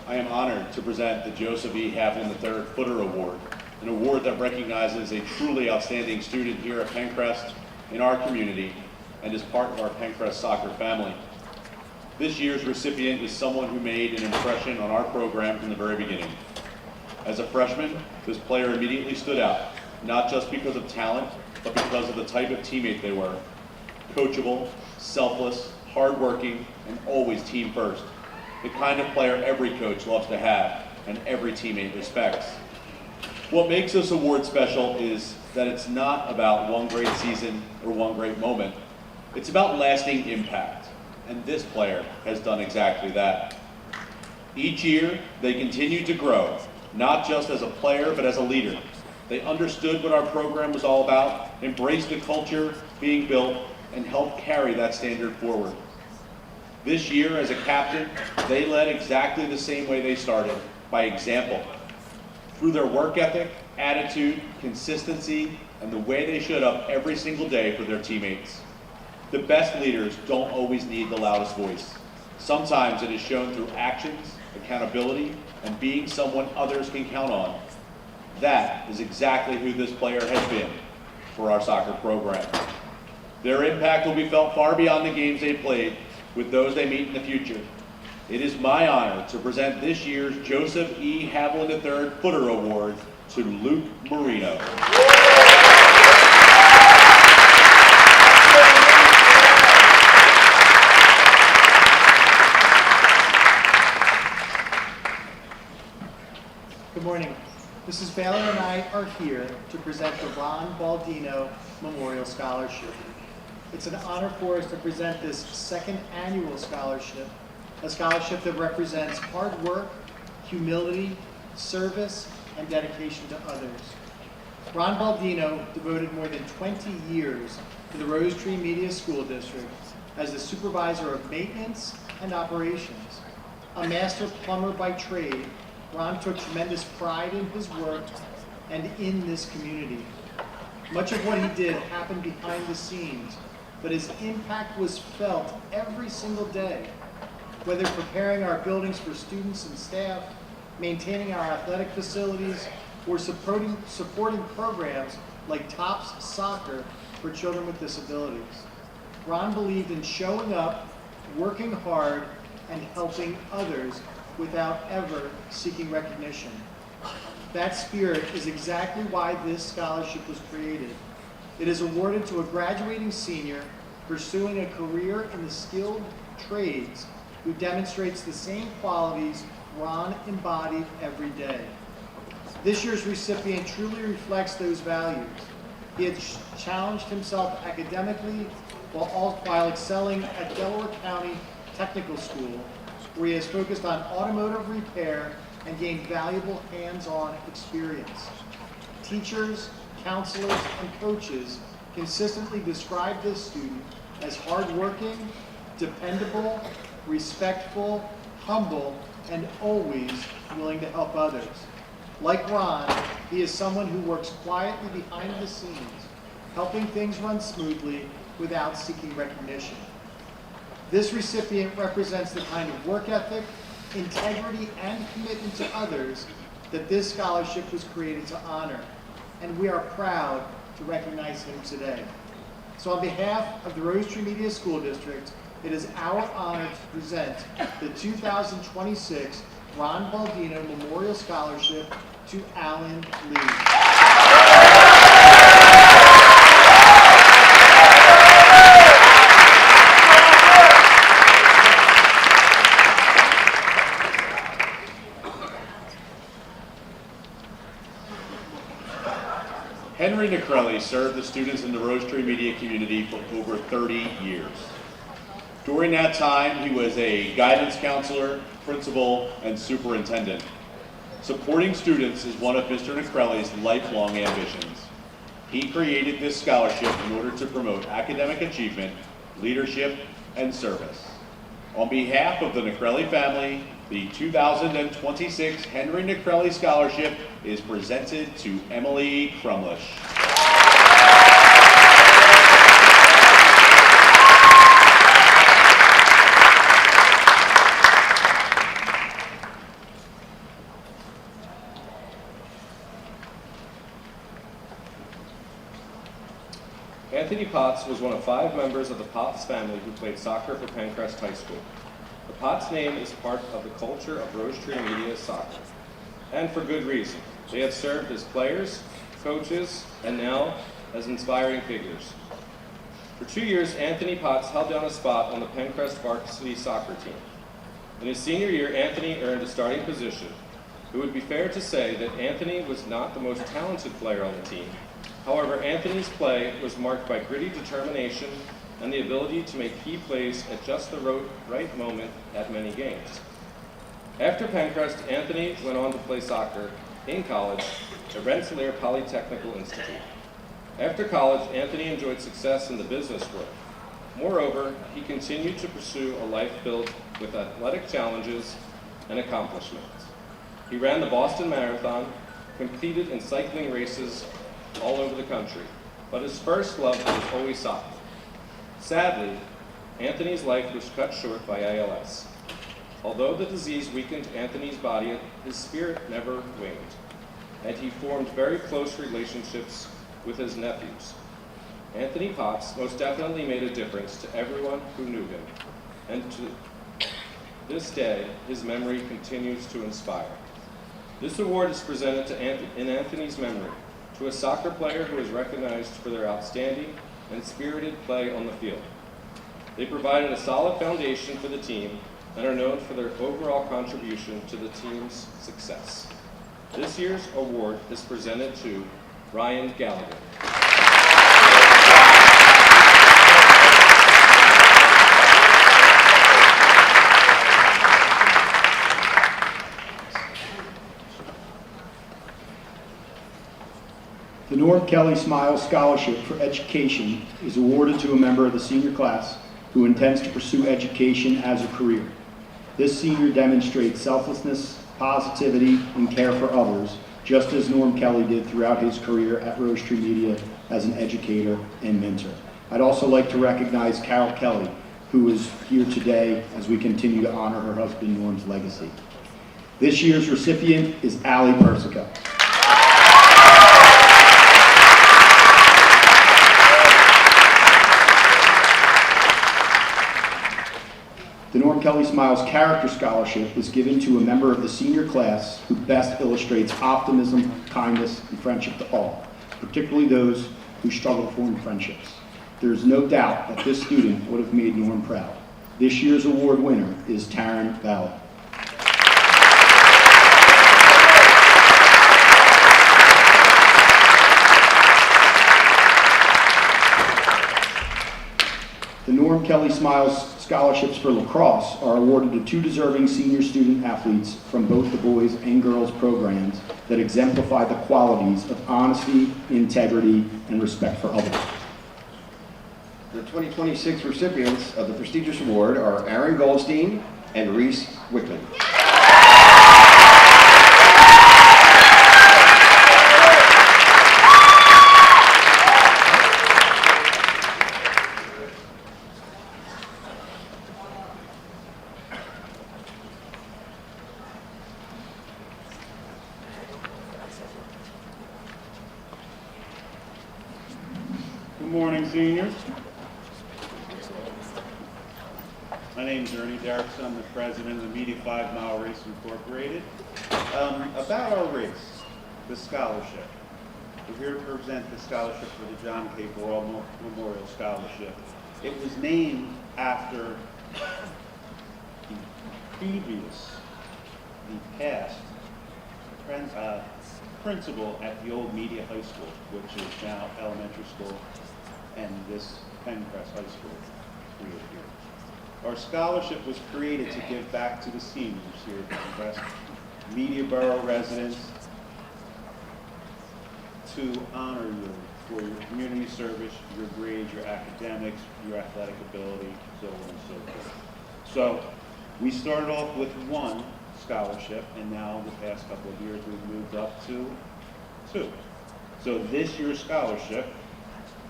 W: I am honored to present the Joseph E. Havlin III Footer Award, an award that recognizes a truly outstanding student here at Penncrest in our community and is part of our Penncrest soccer family. This year's recipient is someone who made an impression on our program from the very beginning. As a freshman, this player immediately stood out, not just because of talent, but because of the type of teammate they were. Coachable, selfless, hardworking, and always team first. The kind of player every coach loves to have and every teammate respects. What makes this award special is that it's not about one great season or one great moment. It's about lasting impact, and this player has done exactly that. Each year, they continue to grow, not just as a player, but as a leader. They understood what our program was all about, embraced the culture being built, and helped carry that standard forward. This year, as a captain, they led exactly the same way they started, by example. Through their work ethic, attitude, consistency, and the way they showed up every single day for their teammates. The best leaders don't always need the loudest voice. Sometimes it is shown through actions, accountability, and being someone others can count on. That is exactly who this player has been for our soccer program. Their impact will be felt far beyond the games they played with those they meet in the future. It is my honor to present this year's Joseph E. Havlin III Footer Award to Luke Marino.
H: Good morning. Mrs. Baylor and I are here to present the Ron Baldino Memorial Scholarship. It's an honor for us to present this second annual scholarship, a scholarship that represents hard work, humility, service, and dedication to others. Ron Baldino devoted more than 20 years to the Rose Tree Media School District as the supervisor of maintenance and operations. A master plumber by trade, Ron took tremendous pride in his work and in this community. Much of what he did happened behind the scenes, but his impact was felt every single day. Whether preparing our buildings for students and staff, maintaining our athletic facilities, or supporting programs like TOPS Soccer for children with disabilities. Ron believed in showing up, working hard, and helping others without ever seeking recognition. That spirit is exactly why this scholarship was created. It is awarded to a graduating senior pursuing a career in the skilled trades who demonstrates the same qualities Ron embodied every day. This year's recipient truly reflects those values. He has challenged himself academically while excelling at Delaware County Technical School, where he has focused on automotive repair and gained valuable hands-on experience. Teachers, counselors, and coaches consistently describe this student as hardworking, dependable, respectful, humble, and always willing to help others. Like Ron, he is someone who works quietly behind the scenes, helping things run smoothly without seeking recognition. This recipient represents the kind of work ethic, integrity, and commitment to others that this scholarship was created to honor, and we are proud to recognize him today. So on behalf of the Rose Tree Media School District, it is our honor to present the 2026 Ron Baldino Memorial Scholarship to Alan Lee.
W: Henry Nicrelli served the students in the Rose Tree Media community for over 30 years. During that time, he was a guidance counselor, principal, and superintendent. Supporting students is one of Mr. Nicrelli's lifelong ambitions. He created this scholarship in order to promote academic achievement, leadership, and service. On behalf of the Nicrelli family, the 2026 Henry Nicrelli Scholarship is presented to Emily Crumlish.
B: Anthony Potts was one of 5 members of the Potts family who played soccer for Penncrest High School. The Potts name is part of the culture of Rose Tree Media soccer, and for good reason. They have served as players, coaches, and now as inspiring figures. For 2 years, Anthony Potts held down a spot on the Penncrest varsity soccer team. In his senior year, Anthony earned a starting position. It would be fair to say that Anthony was not the most talented player on the team. However, Anthony's play was marked by gritty determination and the ability to make key plays at just the right moment at many games. After Penncrest, Anthony went on to play soccer in college at Rensselaer Polytechnical Institute. After college, Anthony enjoyed success in the business world. Moreover, he continued to pursue a life filled with athletic challenges and accomplishments. He ran the Boston Marathon, competed in cycling races all over the country, but his first love was always soccer. Sadly, Anthony's life was cut short by ALS. Although the disease weakened Anthony's body, his spirit never waned, and he formed very close relationships with his nephews. Anthony Potts most definitely made a difference to everyone who knew him, and to this day, his memory continues to inspire. This award is presented in Anthony's memory to a soccer player who is recognized for their outstanding and spirited play on the field. They provided a solid foundation for the team and are known for their overall contribution to the team's success. This year's award is presented to Ryan Gallagher.
J: The Norm Kelly Smile Scholarship for Education is awarded to a member of the senior class who intends to pursue education as a career. This senior demonstrates selflessness, positivity, and care for others, just as Norm Kelly did throughout his career at Rose Tree Media as an educator and mentor. I'd also like to recognize Carol Kelly, who is here today as we continue to honor her husband Norm's legacy. This year's recipient is Allie Persico. The Norm Kelly Smiles Character Scholarship is given to a member of the senior class who best illustrates optimism, kindness, and friendship to all, particularly those who struggle to form friendships. There is no doubt that this student would have made Norm proud. This year's award winner is Taryn Valley. Norm Kelly Smiles Scholarships for lacrosse are awarded to 2 deserving senior student athletes from both the boys and girls programs that exemplify the qualities of honesty, integrity, and respect for others.
G: The 2026 recipients of the prestigious award are Aaron Goldstein and Reese Wickman.
L: Good morning, seniors. My name is Ernie Derrickson. I'm the president of the Media 5 Mile Race Incorporated. About our race, the scholarship. We're here to present the scholarship for the John K. Boyle Memorial Scholarship. It was named after the past principal at the old Media High School, which is now elementary school, and this Penncrest High School created here. Our scholarship was created to give back to the seniors here at Penncrest, Media Borough residents, to honor you for your community service, your grades, your academics, your athletic ability, so on and so forth. So we started off with 1 scholarship, and now the past couple of years we've moved up to 2. So this year's scholarship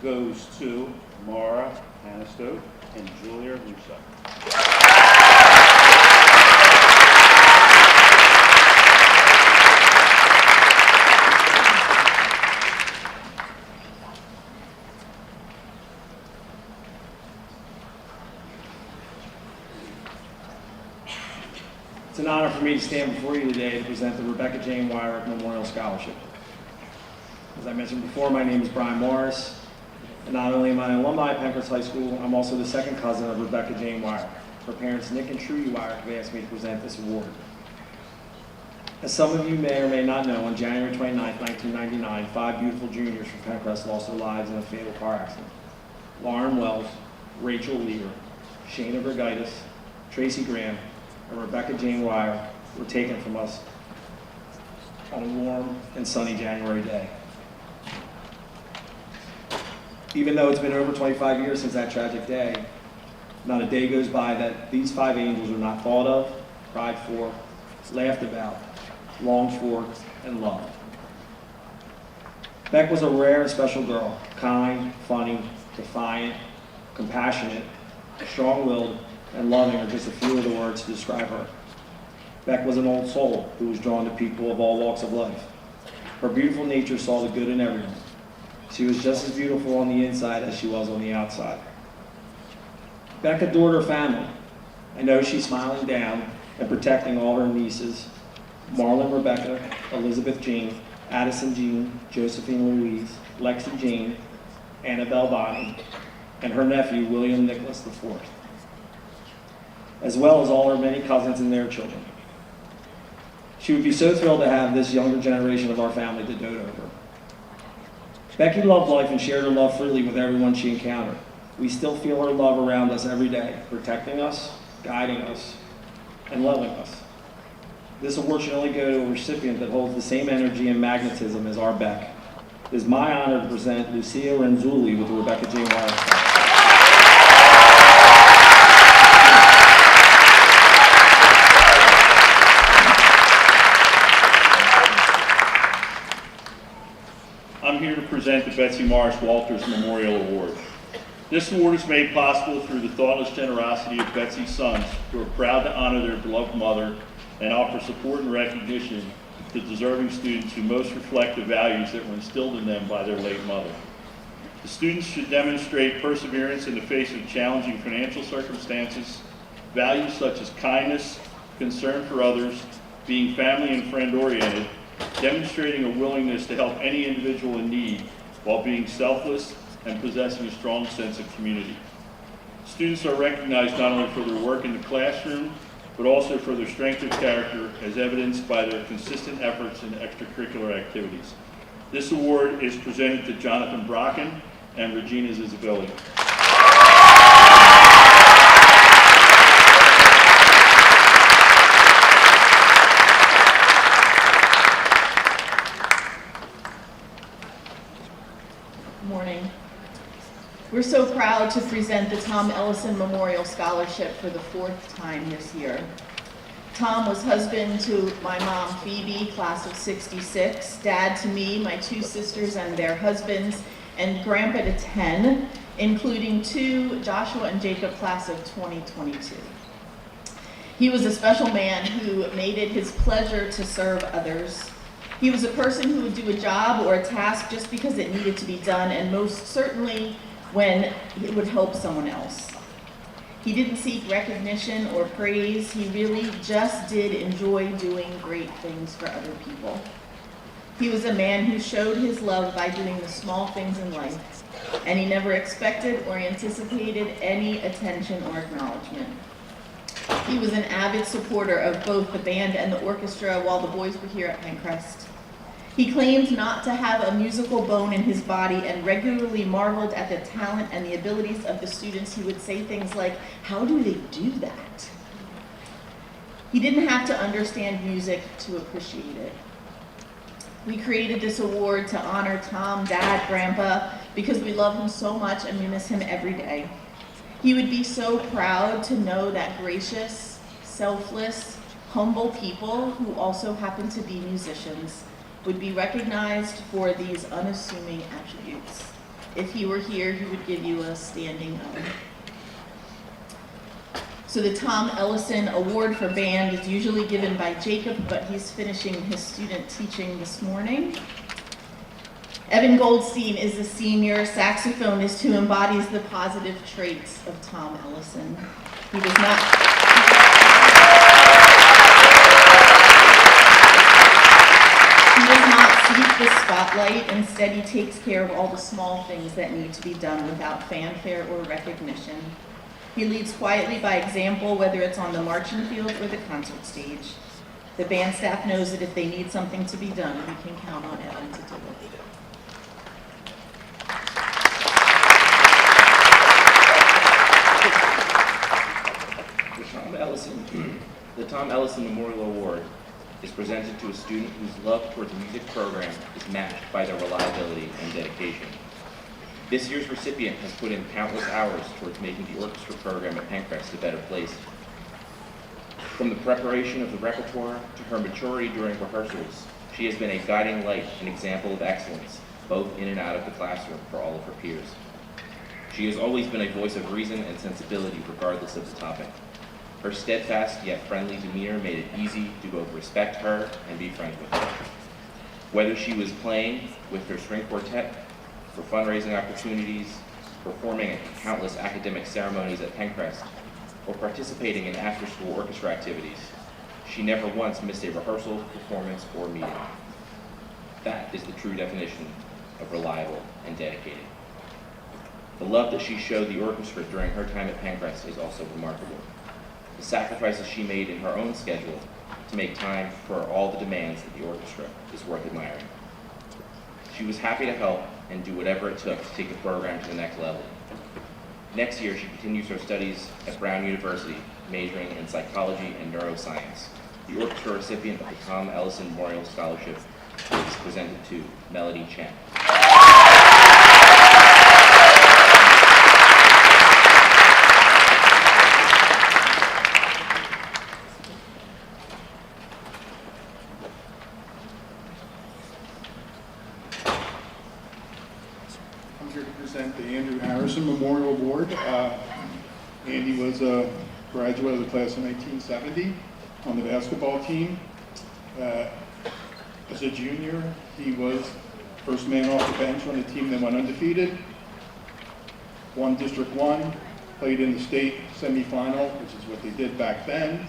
L: goes to Mara Hanastote and Julia Russo.
V: It's an honor for me to stand before you today to present the Rebecca Jane Wyrick Memorial Scholarship. As I mentioned before, my name is Brian Morris, and not only am I an alumni at Penncrest High School, I'm also the second cousin of Rebecca Jane Wyrick. Her parents, Nick and Trudy Wyrick, have asked me to present this award. As some of you may or may not know, on January 29, 1999, 5 beautiful juniors from Penncrest lost their lives in a fatal car accident. Lauren Wells, Rachel Lear, Shayna Bergitis, Tracy Graham, and Rebecca Jane Wyrick were taken from us on a warm and sunny January day. Even though it's been over 25 years since that tragic day, not a day goes by that these 5 angels are not thought of, cried for, laughed about, longed for, and loved. Beck was a rare and special girl, kind, funny, defiant, compassionate, strong-willed, and loving are just a few of the words to describe her. Beck was an old soul who was drawn to people of all walks of life. Her beautiful nature saw the good in everyone. She was just as beautiful on the inside as she was on the outside. Beck adored her family. I know she's smiling down and protecting all her nieces, Marlon Rebecca, Elizabeth Jean, Addison Jean, Josephine Louise, Lexi Jane, Annabelle Bonnie, and her nephew, William Nicholas IV, as well as all her many cousins and their children. She would be so thrilled to have this younger generation of our family to dote over. Becky loved life and shared her love freely with everyone she encountered. We still feel her love around us every day, protecting us, guiding us, and loving us. This award should only go to a recipient that holds the same energy and magnetism as our Beck. It is my honor to present Lucia Renzulli with the Rebecca Jane Wyrick Scholarship.
W: I'm here to present the Betsy Morris Walters Memorial Award. This award is made possible through the thoughtless generosity of Betsy's sons, who are proud to honor their beloved mother and offer support and recognition to deserving students who most reflect the values that were instilled in them by their late mother. The students should demonstrate perseverance in the face of challenging financial circumstances, values such as kindness, concern for others, being family and friend-oriented, demonstrating a willingness to help any individual in need while being selfless and possessing a strong sense of community. Students are recognized not only for their work in the classroom, but also for their strength of character as evidenced by their consistent efforts in extracurricular activities. This award is presented to Jonathan Brocken and Regina Zizabili.
D: proud to present the Tom Ellison Memorial Scholarship for the 4th time this year. Tom was husband to my mom, Phoebe, class of '66, dad to me, my 2 sisters and their husbands, and grandpa to 10, including 2, Joshua and Jacob, class of 2022. He was a special man who made it his pleasure to serve others. He was a person who would do a job or a task just because it needed to be done, and most certainly when it would help someone else. He didn't seek recognition or praise. He really just did enjoy doing great things for other people. He was a man who showed his love by doing the small things in life, and he never expected or anticipated any attention or acknowledgement. He was an avid supporter of both the band and the orchestra while the boys were here at Penncrest. He claimed not to have a musical bone in his body and regularly marveled at the talent and the abilities of the students. He would say things like, "How do they do that?" He didn't have to understand music to appreciate it. We created this award to honor Tom, Dad, Grandpa, because we love him so much and we miss him every day. He would be so proud to know that gracious, selfless, humble people who also happen to be musicians would be recognized for these unassuming attributes. If he were here, he would give you a standing O. So the Tom Ellison Award for Band is usually given by Jacob, but he's finishing his student teaching this morning. Evan Goldstein is a senior saxophonist who embodies the positive traits of Tom Ellison. He does not seek the spotlight. Instead, he takes care of all the small things that need to be done without fanfare or recognition. He leads quietly by example, whether it's on the marching field or the concert stage. The band staff knows that if they need something to be done, we can count on Evan to do it.
F: The Tom Ellison Memorial Award is presented to a student whose love towards the music program is matched by their reliability and dedication. This year's recipient has put in countless hours towards making the orchestra program at Penncrest a better place. From the preparation of the repertoire to her maturity during rehearsals, she has been a guiding light and example of excellence, both in and out of the classroom for all of her peers. She has always been a voice of reason and sensibility regardless of the topic. Her steadfast yet friendly demeanor made it easy to both respect her and be friends with her. Whether she was playing with her string quartet, for fundraising opportunities, performing at countless academic ceremonies at Penncrest, or participating in after-school orchestra activities, she never once missed a rehearsal, performance, or meeting. That is the true definition of reliable and dedicated. The love that she showed the orchestra during her time at Penncrest is also remarkable. The sacrifices she made in her own schedule to make time for all the demands of the orchestra is worth admiring. She was happy to help and do whatever it took to take the program to the next level. Next year, she continues her studies at Brown University, majoring in psychology and neuroscience. The orchestra recipient of the Tom Ellison Memorial Scholarship is presented to Melody Chen.
N: The Andrew Harrison Memorial Award. Andy was a graduate of the class of 1970 on the basketball team. As a junior, he was first man off the bench on a team that went undefeated, won District 1, played in the state semifinal, which is what they did back then,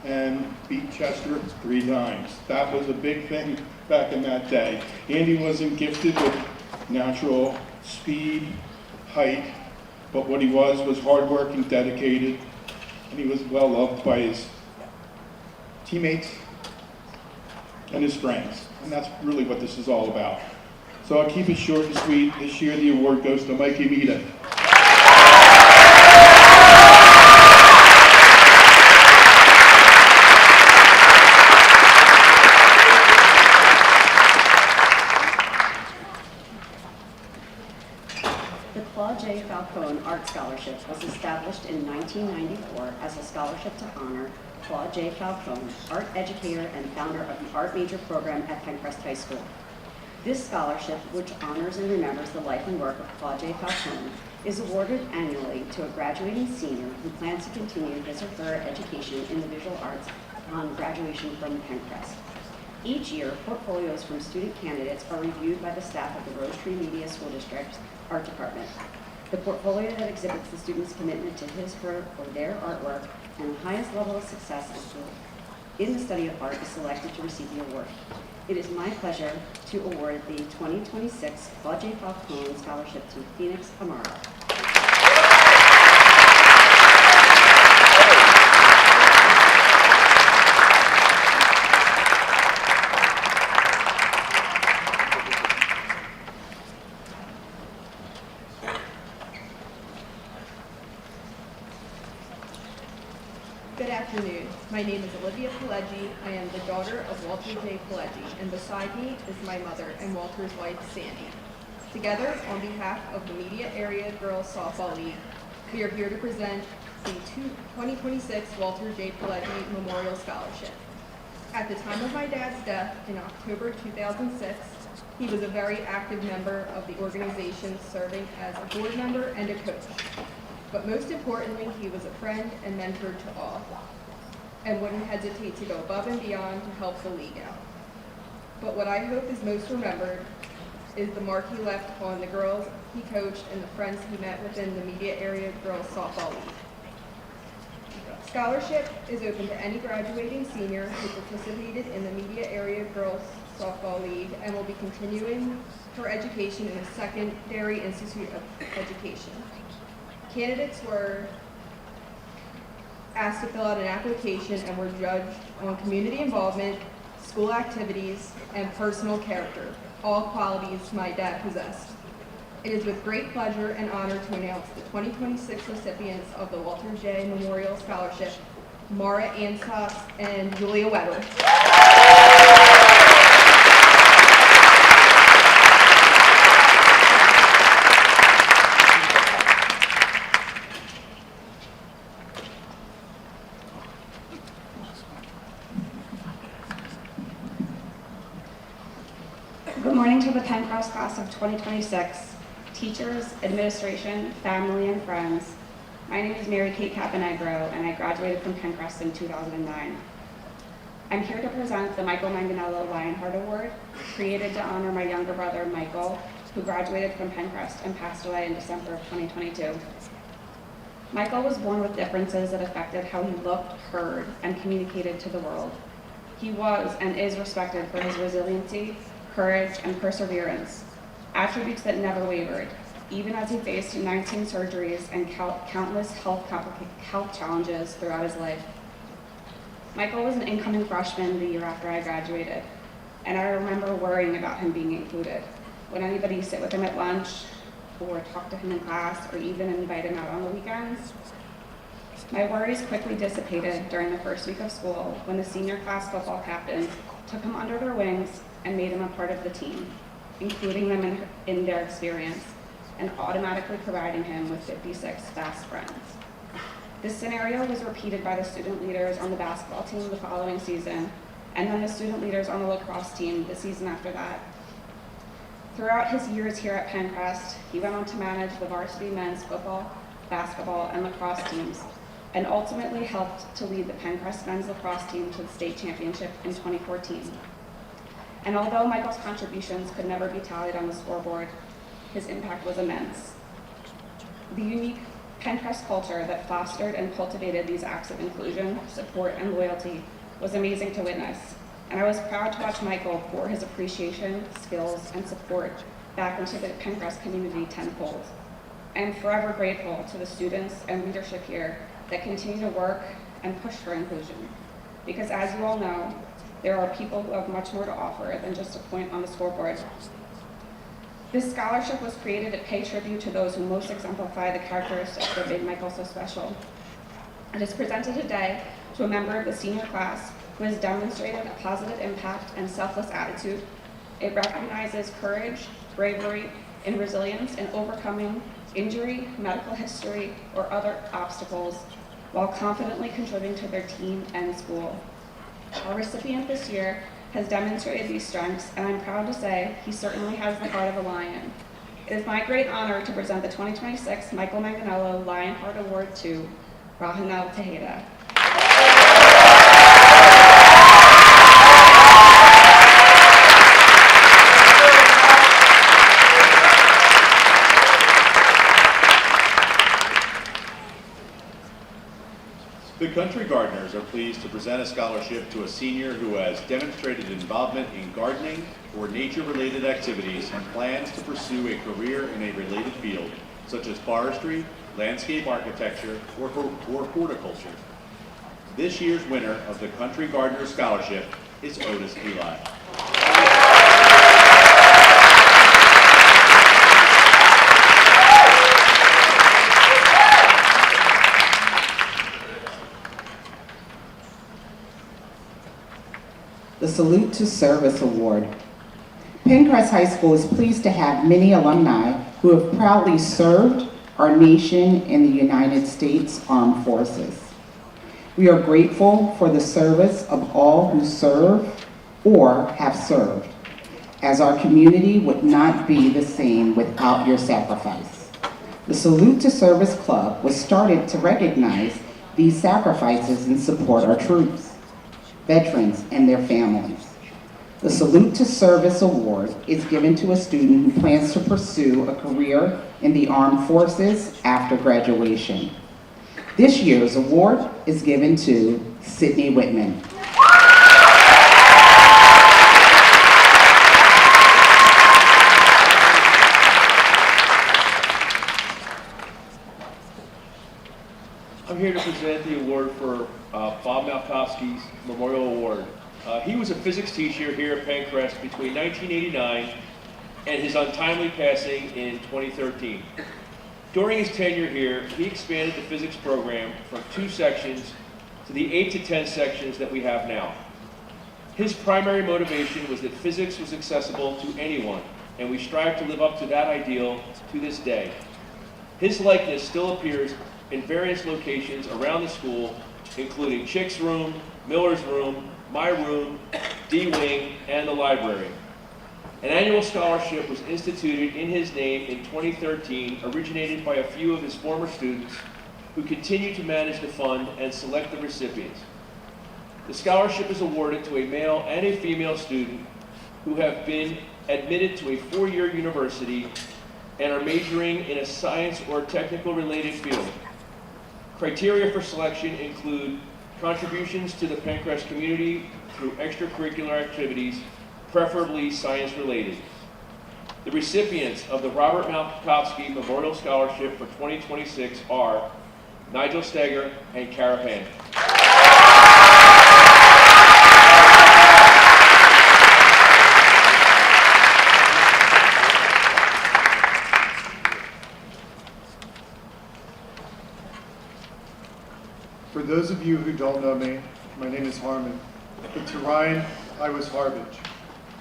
N: and beat Chester 3 times. That was a big thing back in that day. Andy wasn't gifted with natural speed, height, but what he was hardworking, dedicated, and he was well loved by his teammates and his friends. And that's really what this is all about. So I'll keep it short and sweet. This year the award goes to Mikey Mita.
S: The Claude J. Falcone Art
O: Scholarship was established in 1994 as a scholarship to honor Claude J. Falcone, art educator and founder of the art major program at Penncrest High School. This scholarship, which honors and remembers the life and work of Claude J. Falcone, is awarded annually to a graduating senior who plans to continue his or her education in the visual arts upon graduation from Penncrest. Each year, portfolios from student candidates are reviewed by the staff of the Rose Tree Media School District's Art Department. The portfolio that exhibits the student's commitment to his, her, or their artwork and the highest level of success in the study of art is selected to receive the award. It is my pleasure to award the 2026 Claude J. Falcone Scholarship to Phoenix Amara.
D: Good afternoon. My name is Olivia Pileggi. I am the daughter of Walter J. Pileggi, and beside me is my mother and Walter's wife, Sandy. Together, on behalf of the Media Area Girls Softball League, we are here to present the 2026 Walter J. Pileggi Memorial Scholarship. At the time of my dad's death in October 2006, he was a very active member of the organization, serving as a board member and a coach. But most importantly, he was a friend and mentor to all, and wouldn't hesitate to go above and beyond to help the league out. But what I hope is most remembered is the mark he left on the girls he coached and the friends he met within the Media Area Girls Softball League. Scholarship is open to any graduating senior who participated in the Media Area Girls Softball League and will be continuing her education in a secondary institute of education. Candidates were asked to fill out an application and were judged on community involvement, school activities, and personal character, all qualities my dad possessed. It is with great pleasure and honor to announce the 2026 recipients of the Walter J. Memorial Scholarship, Mara Ansas and Julia Weber.
P: Good morning to the Penncrest class of 2026, teachers, administration, family, and friends. My name is Mary Kate Caponegro, and I graduated from Penncrest in 2009. I'm here to present the Michael Manganello Lionheart Award, created to honor my younger brother, Michael, who graduated from Penncrest and passed away in December of 2022. Michael was born with differences that affected how he looked, heard, and communicated to the world. He was and is respected for his resiliency, courage, and perseverance, attributes that never wavered, even as he faced 19 surgeries and countless health challenges throughout his life. Michael was an incoming freshman the year after I graduated, and I remember worrying about him being included. Would anybody sit with him at lunch, or talk to him in class, or even invite him out on the weekends? My worries quickly dissipated during the first week of school when the senior class football captains took him under their wings and made him a part of the team, including them in their experience, and automatically providing him with 56 fast friends. This scenario was repeated by the student leaders on the basketball team the following season, and then the student leaders on the lacrosse team the season after that. Throughout his years here at Penncrest, he went on to manage the varsity men's football, basketball, and lacrosse teams, and ultimately helped to lead the Penncrest men's lacrosse team to the state championship in 2014. And although Michael's contributions could never be tallied on the scoreboard, his impact was immense. The unique Penncrest culture that fostered and cultivated these acts of inclusion, support, and loyalty was amazing to witness, and I was proud to watch Michael pour his appreciation, skills, and support back into the Penncrest community tenfold. I am forever grateful to the students and leadership here that continue to work and push for inclusion, because as you all know, there are people who have much more to offer than just a point on the scoreboard. This scholarship was created to pay tribute to those who most exemplify the characteristics that made Michael so special. It is presented today to a member of the senior class who has demonstrated a positive impact and selfless attitude. It recognizes courage, bravery, and resilience in overcoming injury, medical history, or other obstacles while confidently contributing to their team and school. Our recipient this year has demonstrated these strengths, and I'm proud to say he certainly has the heart of a lion. It is my great honor to present the 2026 Michael Manganello Lionheart Award to Rahanel Tejeda.
W: The Country Gardeners are pleased to present a scholarship to a senior who has demonstrated involvement in gardening or nature-related activities and plans to pursue a career in a related field, such as forestry, landscape architecture, or horticulture. This year's winner of the Country Gardener Scholarship is Otis Eli.
M: The Salute to Service Award. Penncrest High School is pleased to have many alumni who have proudly served our nation in the United States Armed Forces. We are grateful for the service of all who serve or have served, as our community would not be the same without your sacrifice. The Salute to Service Club was started to recognize these sacrifices and support our troops, veterans, and their families. The Salute to Service Award is given to a student who plans to pursue a career in the armed forces after graduation. This year's award is given to Sydney Whitman.
Q: I'm here to present the award for Bob Malkowski's Memorial Award. He was a physics teacher here at Penncrest between 1989 and his untimely passing in 2013. During his tenure here, he expanded the physics program from 2 sections to the 8 to 10 sections that we have now. His primary motivation was that physics was accessible to anyone, and we strive to live up to that ideal to this day. His likeness still appears in various locations around the school, including Chick's room, Miller's room, my room, D-Wing, and the library. An annual scholarship was instituted in his name in 2013, originated by a few of his former students who continue to manage the fund and select the recipients. The scholarship is awarded to a male and a female student who have been admitted to a 4-year university and are majoring in a science or technical related field. Criteria for selection include contributions to the Penncrest community through extracurricular activities, preferably science-related. The recipients of the Robert Malkowski Memorial Scholarship for 2026 are Nigel Steger and Kara Pan.
R: For those of you who don't know me, my name is Harmon, but to Ryan, I was Harbage,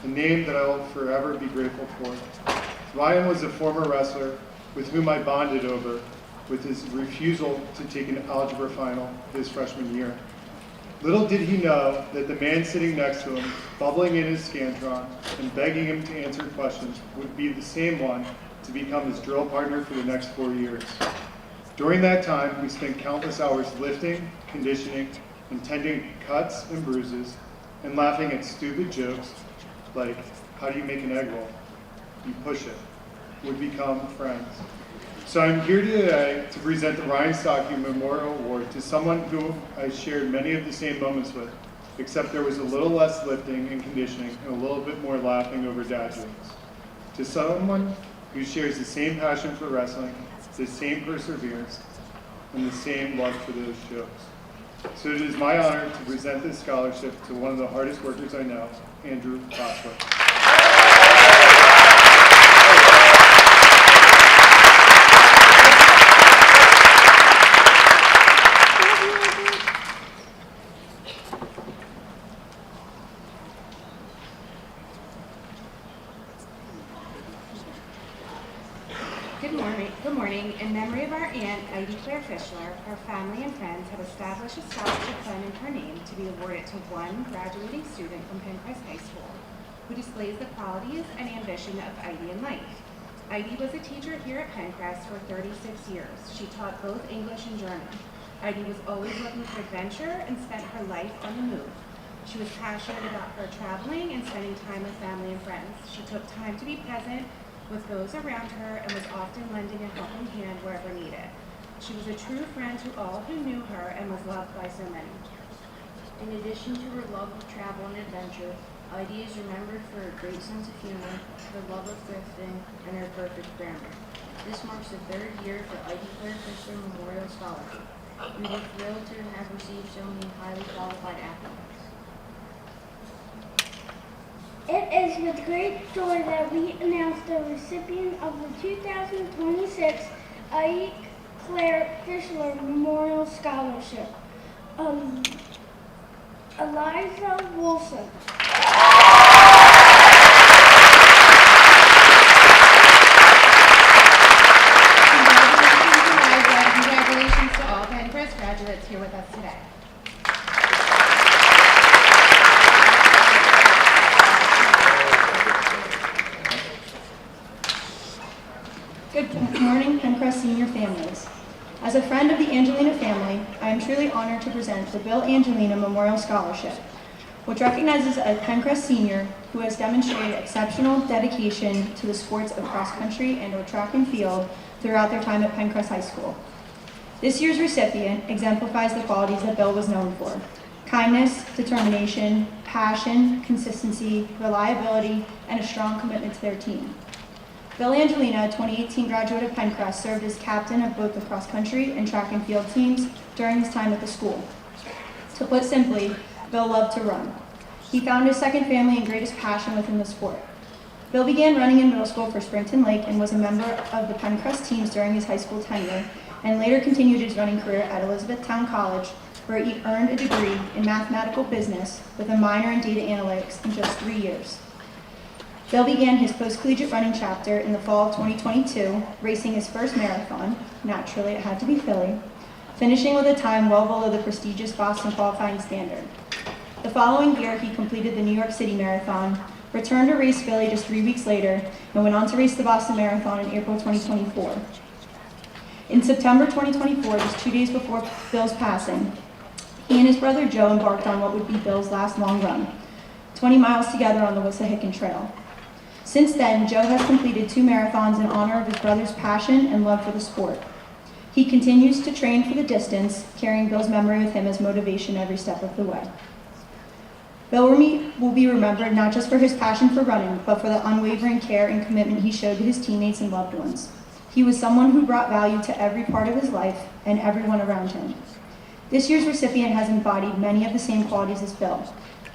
R: a name that I will forever be grateful for. Ryan was a former wrestler with whom I bonded over with his refusal to take an algebra final his freshman year. Little did he know that the man sitting next to him, bubbling in his Scantron and begging him to answer questions, would be the same one to become his drill partner for the next 4 years. During that time, we spent countless hours lifting, conditioning, and tending cuts and bruises, and laughing at stupid jokes like, how do you make an egg roll? You push it. Would become friends. So I'm here today to present the Ryan Stockey Memorial Award to someone who I shared many of the same moments with, except there was a little less lifting and conditioning and a little bit more laughing over dad jokes. To someone who shares the same passion for wrestling, the same perseverance, and the same love for those jokes. So it is my honor to present this scholarship to one of the hardest workers I know, Andrew Bosworth.
S: Good
A: Good morning. In memory of our aunt, Heidi Claire Fischler, our family and friends have established a scholarship fund in her name to be awarded to one graduating student from Penncrest High School who displays the qualities and ambition of Heidi in life. Heidi was a teacher here at Penncrest for 36 years. She taught both English and German. Heidi was always looking for adventure and spent her life on the move. She was passionate about her traveling and spending time with family and friends. She took time to be present with those around her and was often lending a helping hand wherever needed. She was a true friend to all who knew her and was loved by so many.
K: In addition to her love of travel and adventure, Heidi is remembered for her great sense of humor, her love of thrifting, and her perfect grammar. This marks the third year for Heidi Claire Fischler Memorial Scholarship. We were thrilled to have received so many highly qualified applicants.
S: It is with great joy that we announce the recipient of the 2026 Heidi Claire Fischler Memorial Scholarship, Eliza Wilson.
D: Congratulations to all Penncrest graduates here with us today.
X: Good morning, Penncrest senior families. As a friend of the Angelina family, I am truly honored to present the Bill Angelina Memorial Scholarship, which recognizes a Penncrest senior who has demonstrated exceptional dedication to the sports of cross country and/or track and field throughout their time at Penncrest High School. This year's recipient exemplifies the qualities that Bill was known for: kindness, determination, passion, consistency, reliability, and a strong commitment to their team. Bill Angelina, a 2018 graduate of Penncrest, served as captain of both the cross country and track and field teams during his time at the school. To put simply, Bill loved to run. He found his second family and greatest passion within the sport. Bill began running in middle school for Springton Lake and was a member of the Penncrest teams during his high school tenure, and later continued his running career at Elizabethtown College, where he earned a degree in mathematical business with a minor in data analytics in just 3 years. Bill began his post-collegiate running chapter in the fall of 2022, racing his first marathon, naturally it had to be Philly, finishing with a time well below the prestigious Boston qualifying standard. The following year, he completed the New York City Marathon, returned to race Philly just 3 weeks later, and went on to race the Boston Marathon in April 2024. In September 2024, just 2 days before Bill's passing, he and his brother Joe embarked on what would be Bill's last long run, 20 miles together on the Wissahickon Trail. Since then, Joe has completed 2 marathons in honor of his brother's passion and love for the sport. He continues to train for the distance, carrying Bill's memory with him as motivation every step of the way. Bill will be remembered not just for his passion for running, but for the unwavering care and commitment he showed to his teammates and loved ones. He was someone who brought value to every part of his life and everyone around him. This year's recipient has embodied many of the same qualities as Bill.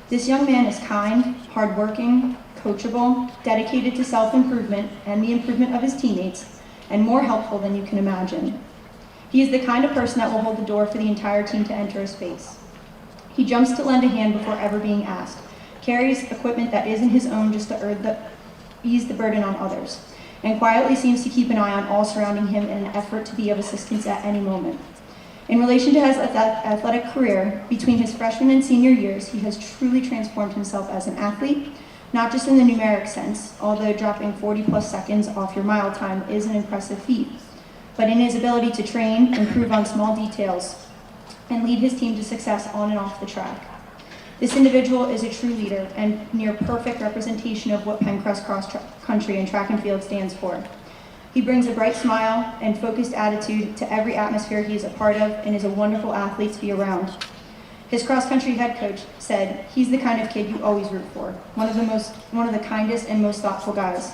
X: This young man is kind, hardworking, coachable, dedicated to self-improvement and the improvement of his teammates, and more helpful than you can imagine. He is the kind of person that will hold the door for the entire team to enter a space. He jumps to lend a hand before ever being asked, carries equipment that isn't his own just to ease the burden on others, and quietly seems to keep an eye on all surrounding him in an effort to be of assistance at any moment. In relation to his athletic career, between his freshman and senior years, he has truly transformed himself as an athlete, not just in the numeric sense, although dropping 40-plus seconds off your mile time is an impressive feat, but in his ability to train, improve on small details, and lead his team to success on and off the track. This individual is a true leader and near perfect representation of what Penncrest cross country and track and field stands for. He brings a bright smile and focused attitude to every atmosphere he is a part of and is a wonderful athlete to be around. His cross-country head coach said, "He's the kind of kid you always root for, one of the kindest and most thoughtful guys."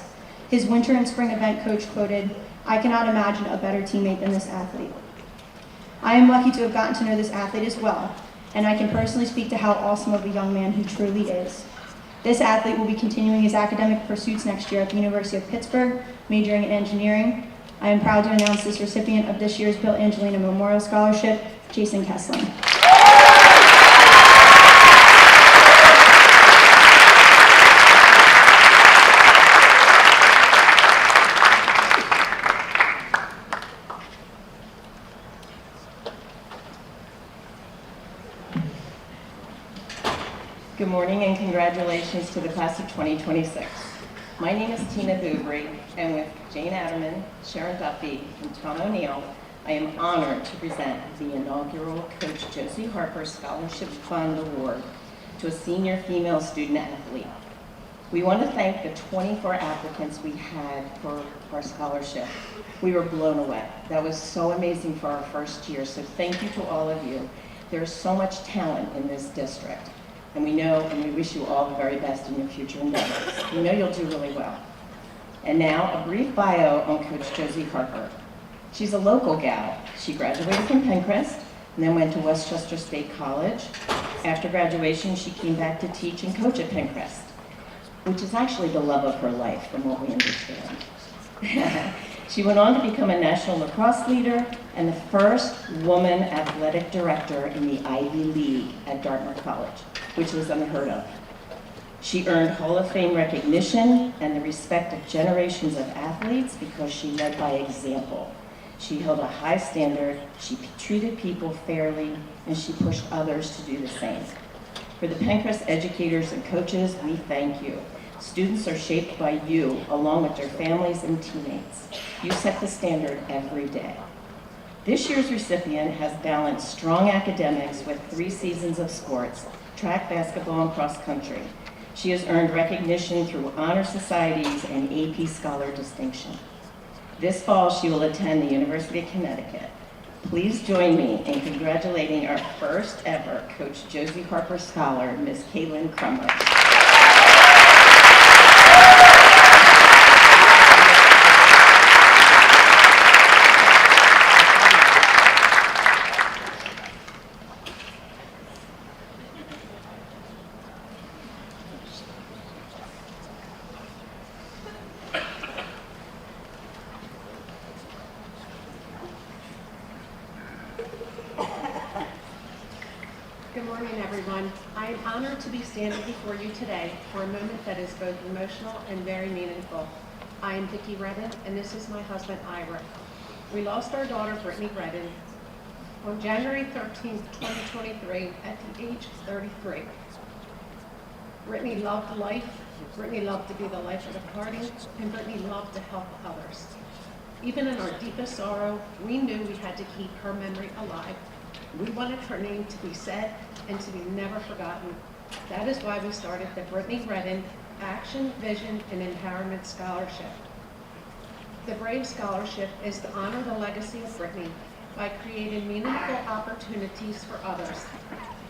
X: His winter and spring event coach quoted, "I cannot imagine a better teammate than this athlete." I am lucky to have gotten to know this athlete as well, and I can personally speak to how awesome of a young man he truly is. This athlete will be continuing his academic pursuits next year at the University of Pittsburgh, majoring in engineering. I am proud to announce this recipient of this year's Bill Angelina Memorial Scholarship, Jason Kessling.
E: Good morning and congratulations to the class of 2026. My name is Tina Boubry, and with Jane Adderman, Sharon Duffy, and Tom O'Neill, I am honored to present the inaugural Coach Josie Harper Scholarship Fund Award to a senior female student athlete. We want to thank the 24 applicants we had for our scholarship. We were blown away. That was so amazing for our first year, so thank you to all of you. There's so much talent in this district, and we know and we wish you all the very best in your future endeavors. We know you'll do really well. And now, a brief bio on Coach Josie Harper. She's a local gal. She graduated from Penncrest and then went to Westchester State College. After graduation, she came back to teach and coach at Penncrest, which is actually the love of her life, from what we understand. She went on to become a national lacrosse leader and the first woman athletic director in the Ivy League at Dartmouth College, which was unheard of. She earned Hall of Fame recognition and the respect of generations of athletes because she led by example. She held a high standard, she treated people fairly, and she pushed others to do the same. For the Penncrest educators and coaches, we thank you. Students are shaped by you, along with their families and teammates. You set the standard every day. This year's recipient has balanced strong academics with 3 seasons of sports, track, basketball, and cross country. She has earned recognition through honor societies and AP Scholar distinction. This fall, she will attend the University of Connecticut. Please join me in congratulating our first ever Coach Josie Harper Scholar, Ms. Caitlin Crummer.
I: Good morning, everyone. I am honored to be standing before you today for a moment that is both emotional and very meaningful. I am Vicki Redden, and this is my husband, Ira. We lost our daughter, Brittany Redden, on January 13th, 2023, at the age of 33. Brittany loved life, Brittany loved to be the life of the party, and Brittany loved to help others. Even in our deepest sorrow, we knew we had to keep her memory alive. We wanted her name to be said and to be never forgotten. That is why we started the Brittany Redden Action, Vision, and Empowerment Scholarship. The BRAVE Scholarship is to honor the legacy of Brittany by creating meaningful opportunities for others.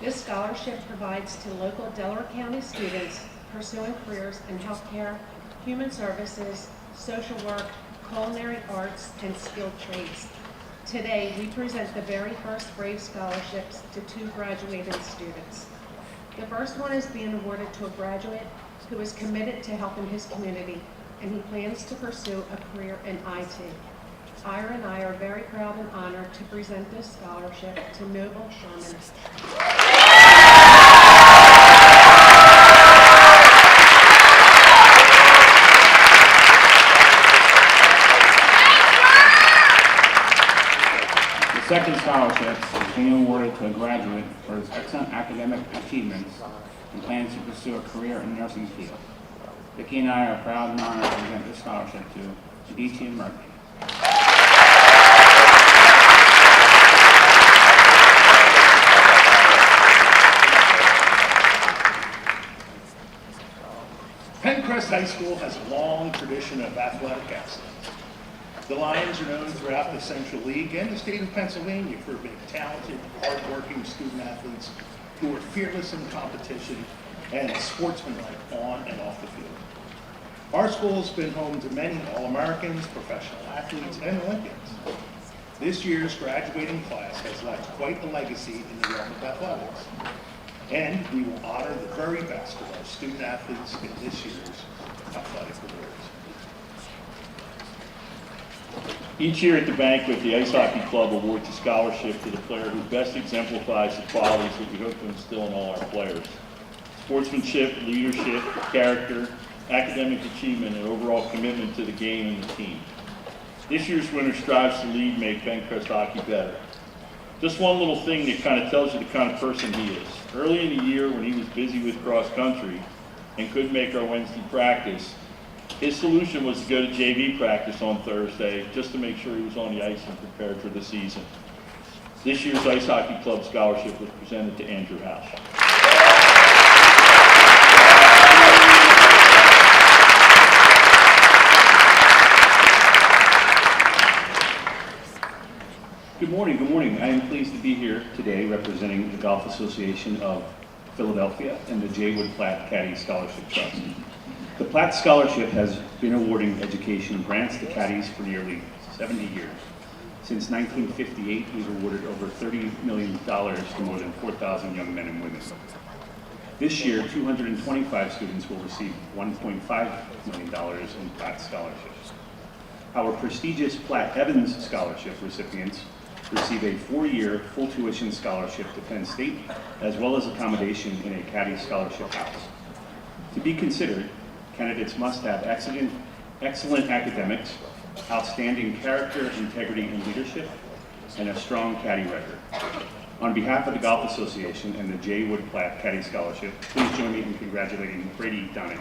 I: This scholarship provides to local Delaware County students pursuing careers in healthcare, human services, social work, culinary arts, and skilled trades. Today, we present the very first BRAVE scholarships to 2 graduating students. The first one is being awarded to a graduate who is committed to helping his community, and he plans to pursue a career in IT. Ira and I are very proud and honored to present this scholarship to Noble Sherman.
T: The second scholarship is being awarded to a graduate for his excellent academic achievements and plans to pursue a career in the nursing field. Vicki and I are proud and honored to present this scholarship to Adichie Murphy.
C: Penncrest High School has a long tradition of athletic excellence. The Lions are known throughout the Central League and the state of Pennsylvania for being talented, hardworking student athletes who are fearless in competition and sportsmanlike on and off the field. Our school has been home to many All-Americans, professional athletes, and Olympians. This year's graduating class has left quite a legacy in the realm of athletics. And we will honor the very best of our student athletes in this year's athletic awards.
L: Each year at the banquet, the Ice Hockey Club awards a scholarship to the player who best exemplifies the qualities that we hope to instill in all our players: sportsmanship, leadership, character, academic achievement, and overall commitment to the game and the team. This year's winner strives to lead, make Penncrest hockey better.
B: Just one little thing that kind of tells you the kind of person he is. Early in the year when he was busy with cross country and couldn't make our Wednesday practice, his solution was to go to JV practice on Thursday just to make sure he was on the ice and prepared for the season. This year's Ice Hockey Club scholarship was presented to Andrew House. Good morning, good morning. I am pleased to be here today representing the Golf Association of Philadelphia and the J. Wood Platt Caddy Scholarship Trust. The Platt Scholarship has been awarding education grants to caddies for nearly 70 years. Since 1958, we've awarded over $30 million to more than 4,000 young men and women. This year, 225 students will receive $1.5 million in Platt scholarships. Our prestigious Platt Evans Scholarship recipients receive a 4-year full tuition scholarship to Penn State, as well as accommodation in a caddy scholarship house. To be considered, candidates must have excellent academics, outstanding character, integrity, and leadership, and a strong caddy record. On behalf of the Golf Association and the J. Wood Platt Caddy Scholarship, please join me in congratulating Brady Donahue.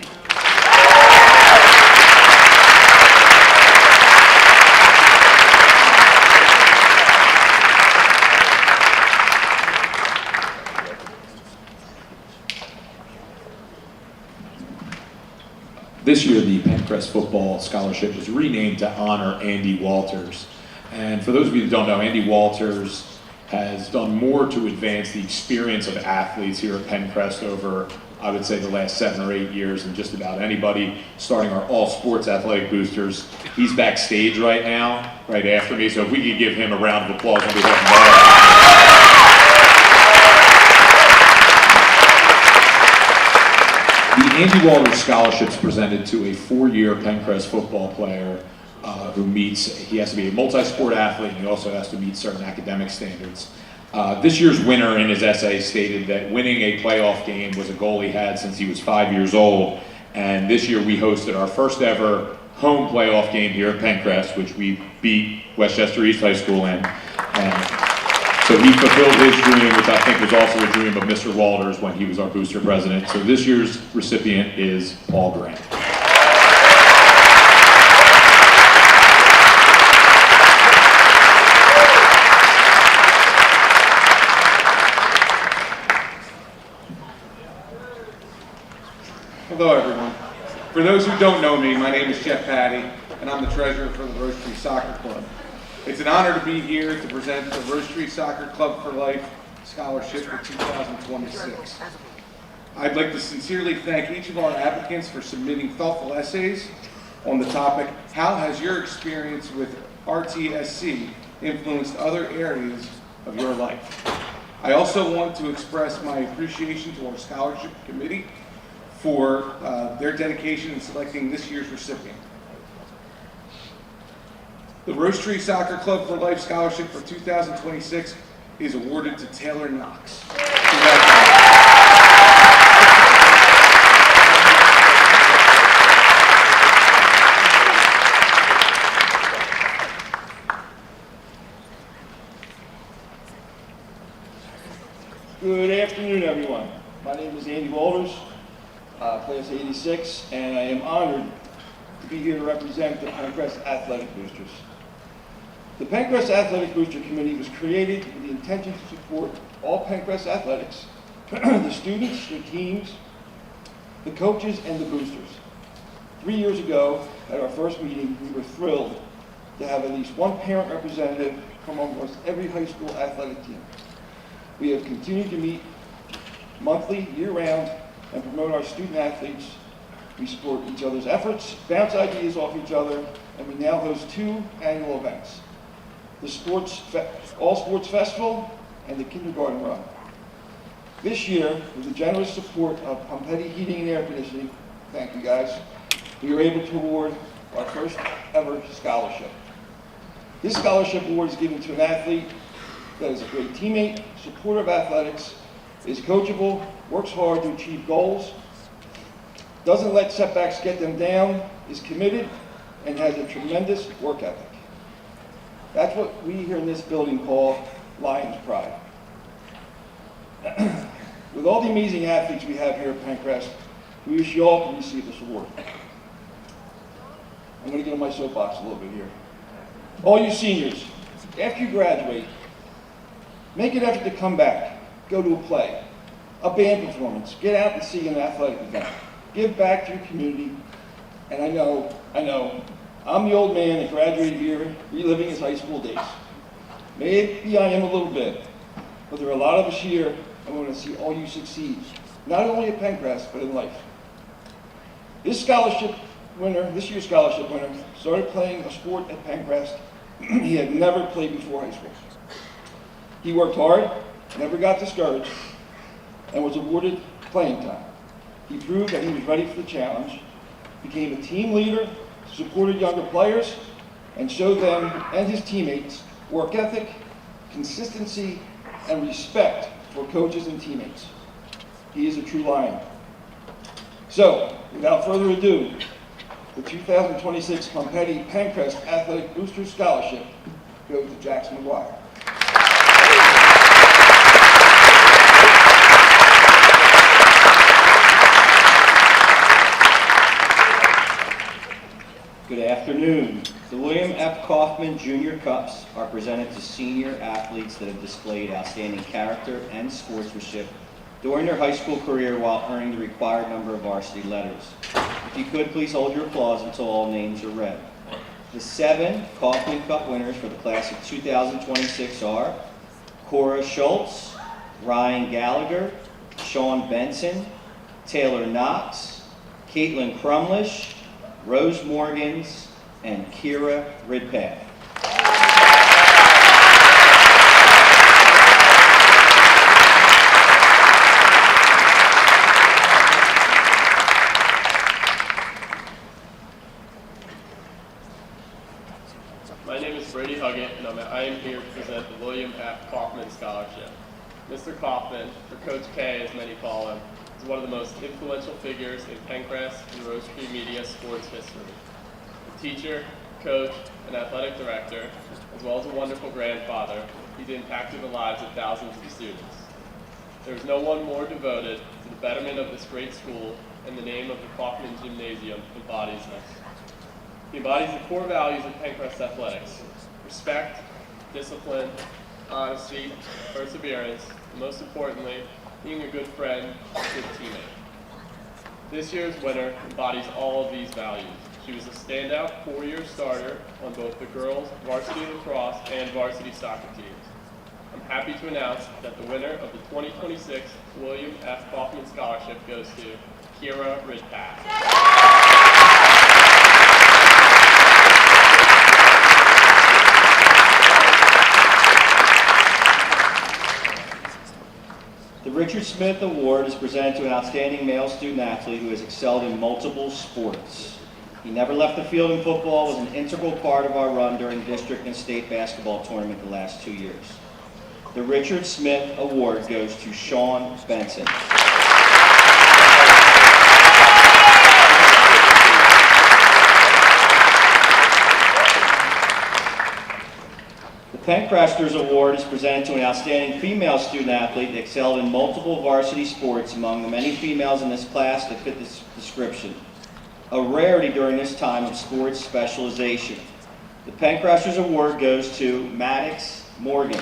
H: This year, the Penncrest Football Scholarship was renamed to honor Andy Walters. And for those of you that don't know, Andy Walters has done more to advance the experience of athletes here at Penncrest over, I would say, the last 7 or 8 years than just about anybody, starting our all sports athletic boosters. He's backstage right now, right after me, so if we could give him a round of applause on behalf of all. The Andy Walters Scholarship is presented to a 4-year Penncrest football player he has to be a multi-sport athlete, and he also has to meet certain academic standards. This year's winner in his essay stated that winning a playoff game was a goal he had since he was 5 years old, and this year we hosted our first ever home playoff game here at Penncrest, which we beat Westchester East High School in. So he fulfilled his dream, which I think was also a dream of Mr. Walters when he was our booster president. So this year's recipient is Paul Grant.
J: Hello everyone. For those who don't know me, my name is Jeff Patty, and I'm the treasurer for the Rose Tree Soccer Club. It's an honor to be here to present the Rose Tree Soccer Club for Life Scholarship for 2026. I'd like to sincerely thank each of our applicants for submitting thoughtful essays on the topic, how has your experience with RTSC influenced other areas of your life? I also want to express my appreciation to our scholarship committee for their dedication in selecting this year's recipient. The Rose Tree Soccer Club for Life Scholarship for 2026 is awarded to Taylor Knox.
U: Good afternoon, everyone. My name is Andy Walters, class 86, and I am honored to be here to represent the Penncrest Athletic Boosters. The Penncrest Athletic Booster Committee was created with the intention to support all Penncrest athletics, the students, their teams, the coaches, and the boosters. 3 years ago, at our first meeting, we were thrilled to have at least one parent representative from almost every high school athletic team. We have continued to meet monthly, year-round, and promote our student athletes. We support each other's efforts, bounce ideas off each other, and we now host 2 annual events: the All Sports Festival and the Kindergarten Run. This year, with the generous support of Pompetti Heating and Air Conditioning, thank you guys, we were able to award our first ever scholarship. This scholarship award is given to an athlete that is a great teammate, supporter of athletics, is coachable, works hard to achieve goals, doesn't let setbacks get them down, is committed, and has a tremendous work ethic. That's what we here in this building call Lions pride. With all the amazing athletes we have here at Penncrest, we wish you all to receive this award. I'm going to get on my soapbox a little bit here. All you seniors, after you graduate, make an effort to come back, go to a play, a band performance, get out and see an athletic event, give back to your community. And I know, I'm the old man that graduated here, reliving his high school days. Maybe I am a little bit, but there are a lot of us here and we want to see all you succeed, not only at Penncrest, but in life. This year's scholarship winner, started playing a sport at Penncrest he had never played before high school. He worked hard, never got discouraged, and was awarded playing time. He proved that he was ready for the challenge, became a team leader, supported younger players, and showed them and his teammates work ethic, consistency, and respect for coaches and teammates. He is a true Lion. So, without further ado, the 2026 Competti Penncrest Athletic Booster Scholarship goes to Jackson McGuire.
F: Good afternoon. The William F. Kaufman Junior Cups are presented to senior athletes that have displayed outstanding character and sportsmanship during their high school career while earning the required number of varsity letters. If you could, please hold your applause until all names are read. The 7 Kaufman Cup winners for the class of 2026 are Cora Schultz, Ryan Gallagher, Sean Benson, Taylor Knox, Caitlin Crumlish, Rose Morgans, and Kira Ridpath.
G: My name is Brady Huggett, and I am here to present the William F. Kaufman Scholarship. Mr. Kaufman, or Coach K as many call him, is one of the most influential figures in Penncrest and Rose Tree Media sports history. A teacher, coach, and athletic director, as well as a wonderful grandfather, he's impacted the lives of thousands of students. There is no one more devoted to the betterment of this great school, and the name of the Kaufman Gymnasium embodies this. He embodies the core values of Penncrest athletics: respect, discipline, honesty, perseverance, and most importantly, being a good friend, a good teammate. This year's winner embodies all of these values. She was a standout 4-year starter on both the girls' varsity lacrosse and varsity soccer teams. I'm happy to announce that the winner of the 2026 William F. Kaufman Scholarship goes to Kira Ridpath.
F: The Richard Smith Award is presented to an outstanding male student athlete who has excelled in multiple sports. He never left the field in football, was an integral part of our run during district and state basketball tournament the last 2 years. The Richard Smith Award goes to Sean Benson. The Penncresters Award is presented to an outstanding female student athlete that excelled in multiple varsity sports among the many females in this class that fit this description. A rarity during this time of sports specialization. The Penncresters Award goes to Maddox Morgan.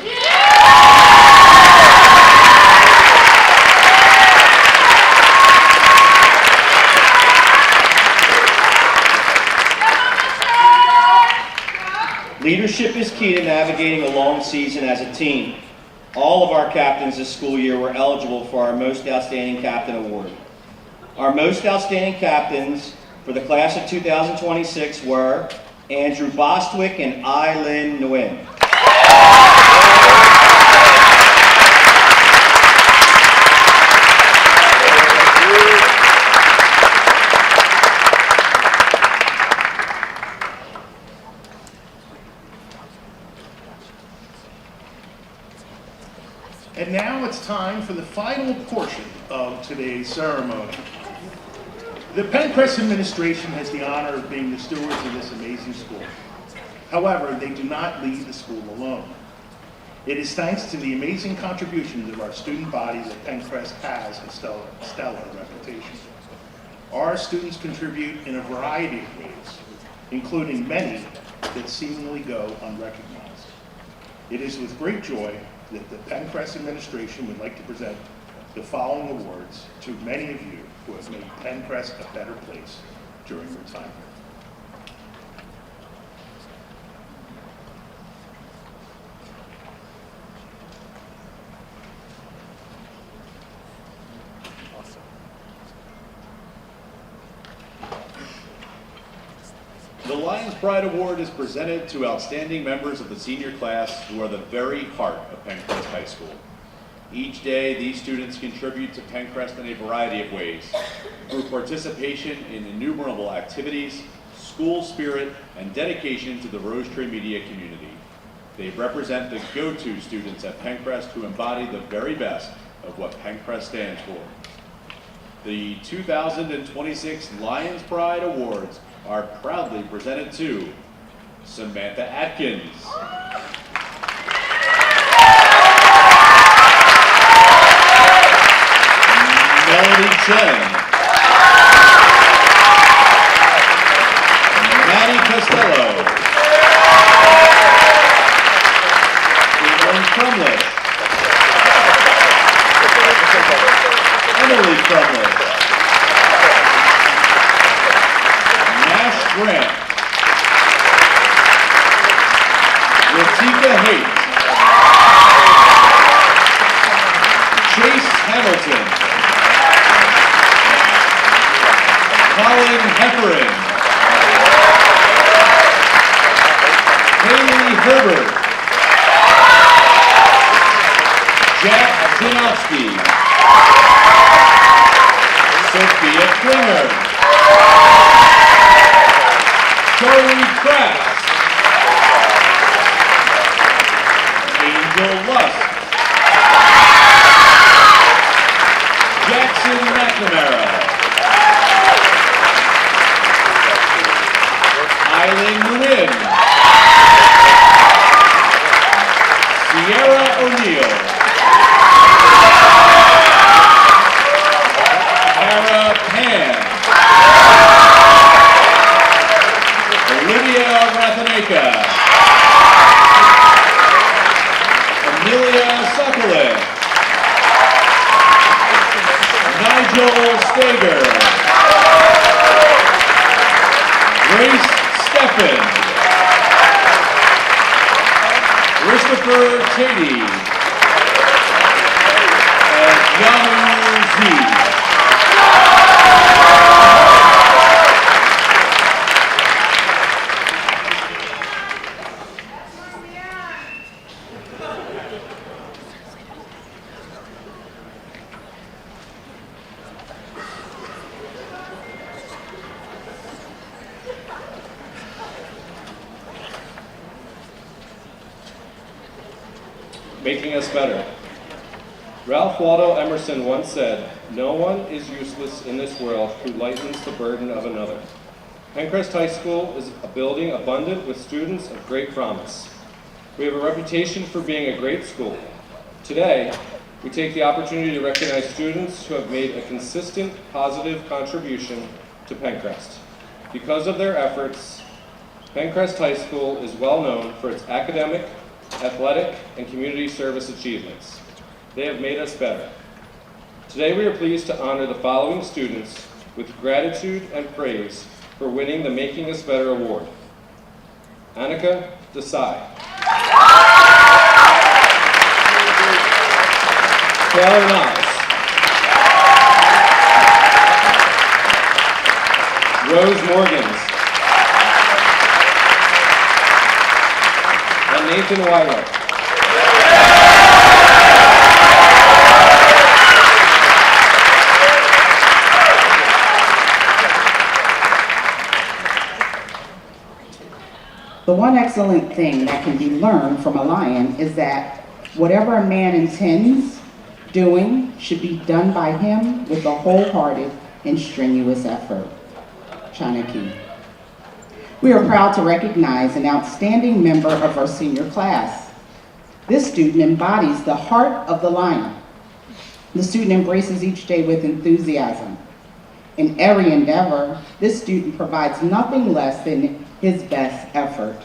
F: Leadership is key to navigating a long season as a team. All of our captains this school year were eligible for our Most Outstanding Captain Award. Our Most Outstanding Captains for the class of 2026 were Andrew Bostwick and Eileen Nguyen.
C: And now it's time for the final portion of today's ceremony. The Penncrest administration has the honor of being the stewards of this amazing school. However, they do not leave the school alone. It is thanks to the amazing contributions of our student body that Penncrest has a stellar reputation. Our students contribute in a variety of ways, including many that seemingly go unrecognized. It is with great joy that the Penncrest administration would like to present the following awards to many of you who have made Penncrest a better place during your time here.
W: The Lions Pride Award is presented to outstanding members of the senior class who are the very heart of Penncrest High School. Each day, these students contribute to Penncrest in a variety of ways, through participation in innumerable activities, school spirit, and dedication to the Rose Tree Media community. They represent the go-to students at Penncrest who embody the very best of what Penncrest stands for. The 2026 Lions Pride Awards are proudly presented to Samantha Atkins, Melody Chen, Maddie Costello, Caitlin Crumley, Emily Crumley, Nash Grant, Latika Haight, Chase Hamilton, Colin Hefferin, Haley Herbert, Jack Janowski, Sophia Klinger, Charlie Kratz, Angel Lusk, Jackson McNamara, Eileen Nguyen, Sierra O'Neill, Tara Pan, Olivia Rathaneka, Amelia Sokolin, Nigel Stager, Grace Steffen, Christopher Tatey, and Yanu Z.
G: Making us better. Ralph Waldo Emerson once said, "No one is useless in this world who lightens the burden of another." Penncrest High School is a building abundant with students of great promise. We have a reputation for being a great school. Today, we take the opportunity to recognize students who have made a consistent, positive contribution to Penncrest. Because of their efforts, Penncrest High School is well known for its academic, athletic, and community service achievements. They have made us better. Today we are pleased to honor the following students with gratitude and praise for winning the Making Us Better Award. Annika Desai. Taylor Knox. Rose Morgans. And Nathan Weiler.
M: The one excellent thing that can be learned from a lion is that whatever a man intends doing should be done by him with a wholehearted and strenuous effort. Chanaki. We are proud to recognize an outstanding member of our senior class. This student embodies the heart of the lion. The student embraces each day with enthusiasm. In every endeavor, this student provides nothing less than his best effort.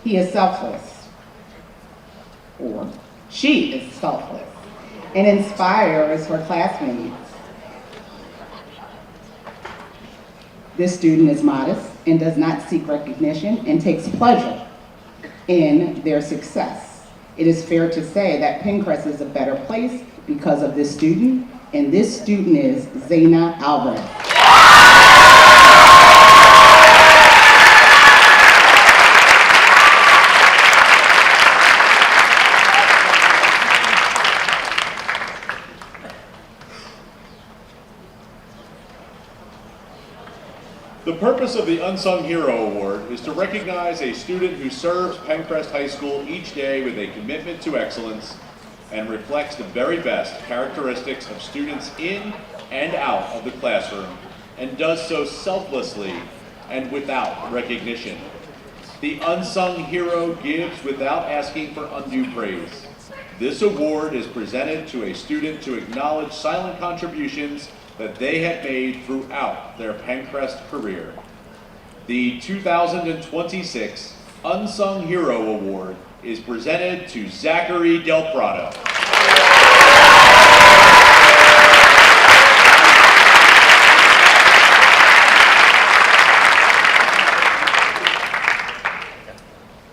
M: He is selfless, or she is selfless, and inspires her classmates. This student is modest and does not seek recognition and takes pleasure in their success. It is fair to say that Penncrest is a better place because of this student, and this student is Zaina Albrecht.
W: The purpose of the Unsung Hero Award is to recognize a student who serves Penncrest High School each day with a commitment to excellence and reflects the very best characteristics of students in and out of the classroom, and does so selflessly and without recognition. The Unsung Hero gives without asking for undue praise. This award is presented to a student to acknowledge silent contributions that they have made throughout their Penncrest career. The 2026 Unsung Hero Award is presented to Zachary Del Prado.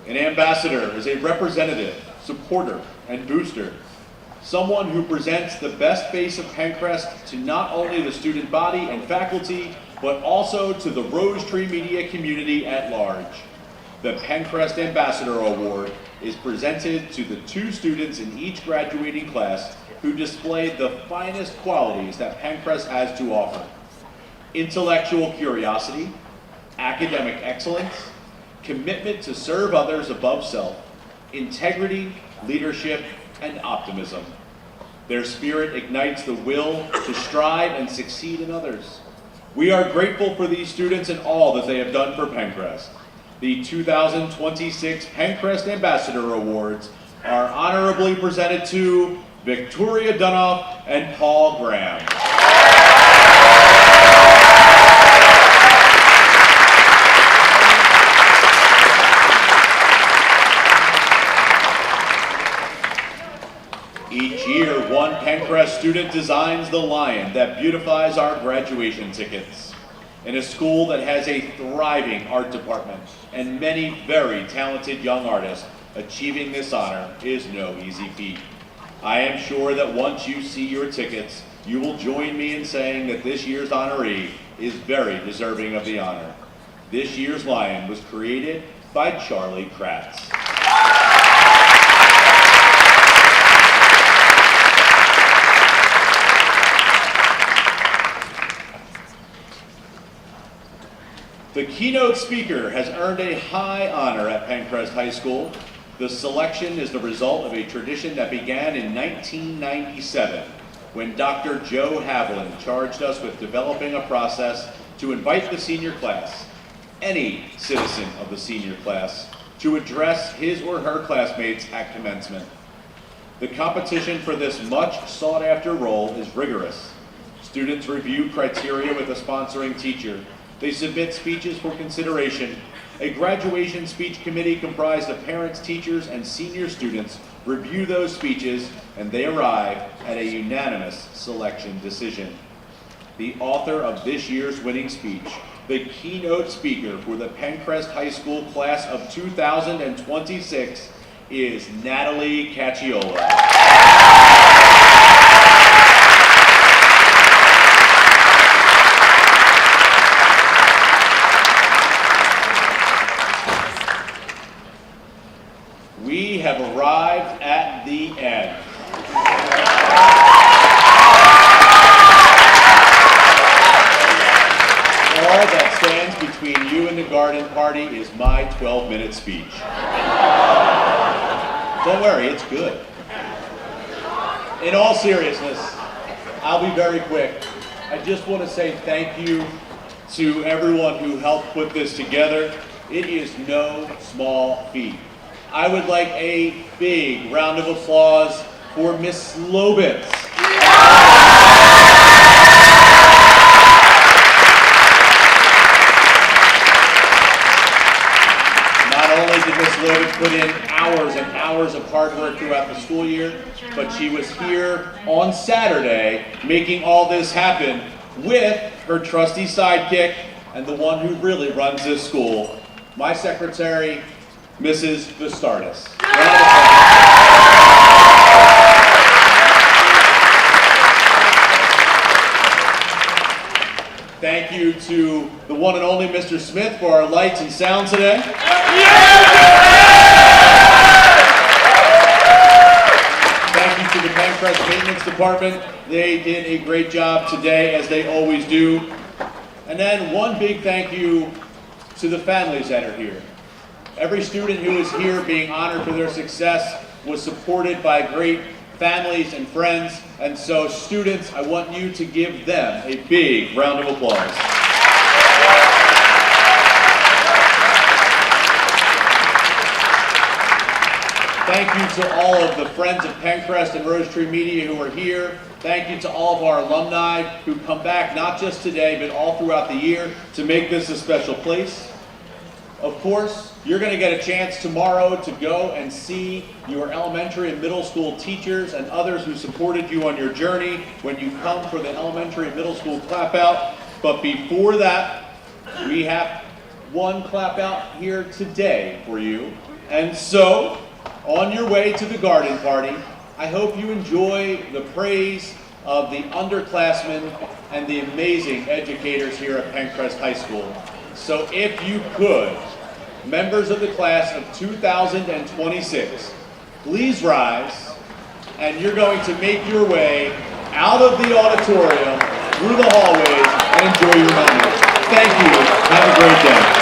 W: An ambassador is a representative, supporter, and booster. Someone who presents the best face of Penncrest to not only the student body and faculty, but also to the Rose Tree Media community at large. The Penncrest Ambassador Award is presented to the 2 students in each graduating class who displayed the finest qualities that Penncrest has to offer: intellectual curiosity, academic excellence, commitment to serve others above self, integrity, leadership, and optimism. Their spirit ignites the will to strive and succeed in others. We are grateful for these students and all that they have done for Penncrest. The 2026 Penncrest Ambassador Awards are honorably presented to Victoria Dunoff and Paul Graham. Each year, one Penncrest student designs the lion that beautifies our graduation tickets. In a school that has a thriving art department and many very talented young artists, achieving this honor is no easy feat. I am sure that once you see your tickets, you will join me in saying that this year's honoree is very deserving of the honor. This year's lion was created by Charlie Kratz. The keynote speaker has earned a high honor at Penncrest High School. The selection is the result of a tradition that began in 1997, when Dr. Joe Havlin charged us with developing a process to invite the senior class, any citizen of the senior class, to address his or her classmates at commencement. The competition for this much sought-after role is rigorous. Students review criteria with a sponsoring teacher. They submit speeches for consideration. A graduation speech committee comprised of parents, teachers, and senior students review those speeches, and they arrive at a unanimous selection decision. The author of this year's winning speech, the keynote speaker for the Penncrest High School class of 2026, is Natalie Cacciola. We have arrived at the end. All that stands between you and the garden party is my 12-minute speech. Don't worry, it's good. In all seriousness, I'll be very quick. I just want to say thank you to everyone who helped put this together. It is no small feat. I would like a big round of applause for Miss Slobitz. Not only did Miss Slobitz put in hours and hours of hard work throughout the school year, but she was here on Saturday making all this happen with her trusty sidekick and the one who really runs this school, my secretary, Mrs. Vistardis. Thank you to the one and only Mr. Smith for our lights and sound today. Thank you to the Penncrest Maintenance Department. They did a great job today, as they always do. And then one big thank you to the families that are here. Every student who is here being honored for their success was supported by great families and friends. And so students, I want you to give them a big round of applause. Thank you to all of the friends of Penncrest and Rose Tree Media who are here. Thank you to all of our alumni who come back not just today, but all throughout the year to make this a special place. Of course, you're going to get a chance tomorrow to go and see your elementary and middle school teachers and others who supported you on your journey when you come for the elementary and middle school clap out. But before that, we have one clap out here today for you. And so, on your way to the garden party, I hope you enjoy the praise of the underclassmen and the amazing educators here at Penncrest High School. So if you could, members of the class of 2026, please rise, and you're going to make your way out of the auditorium, through the hallways, and enjoy your moment. Thank you. Have a great day.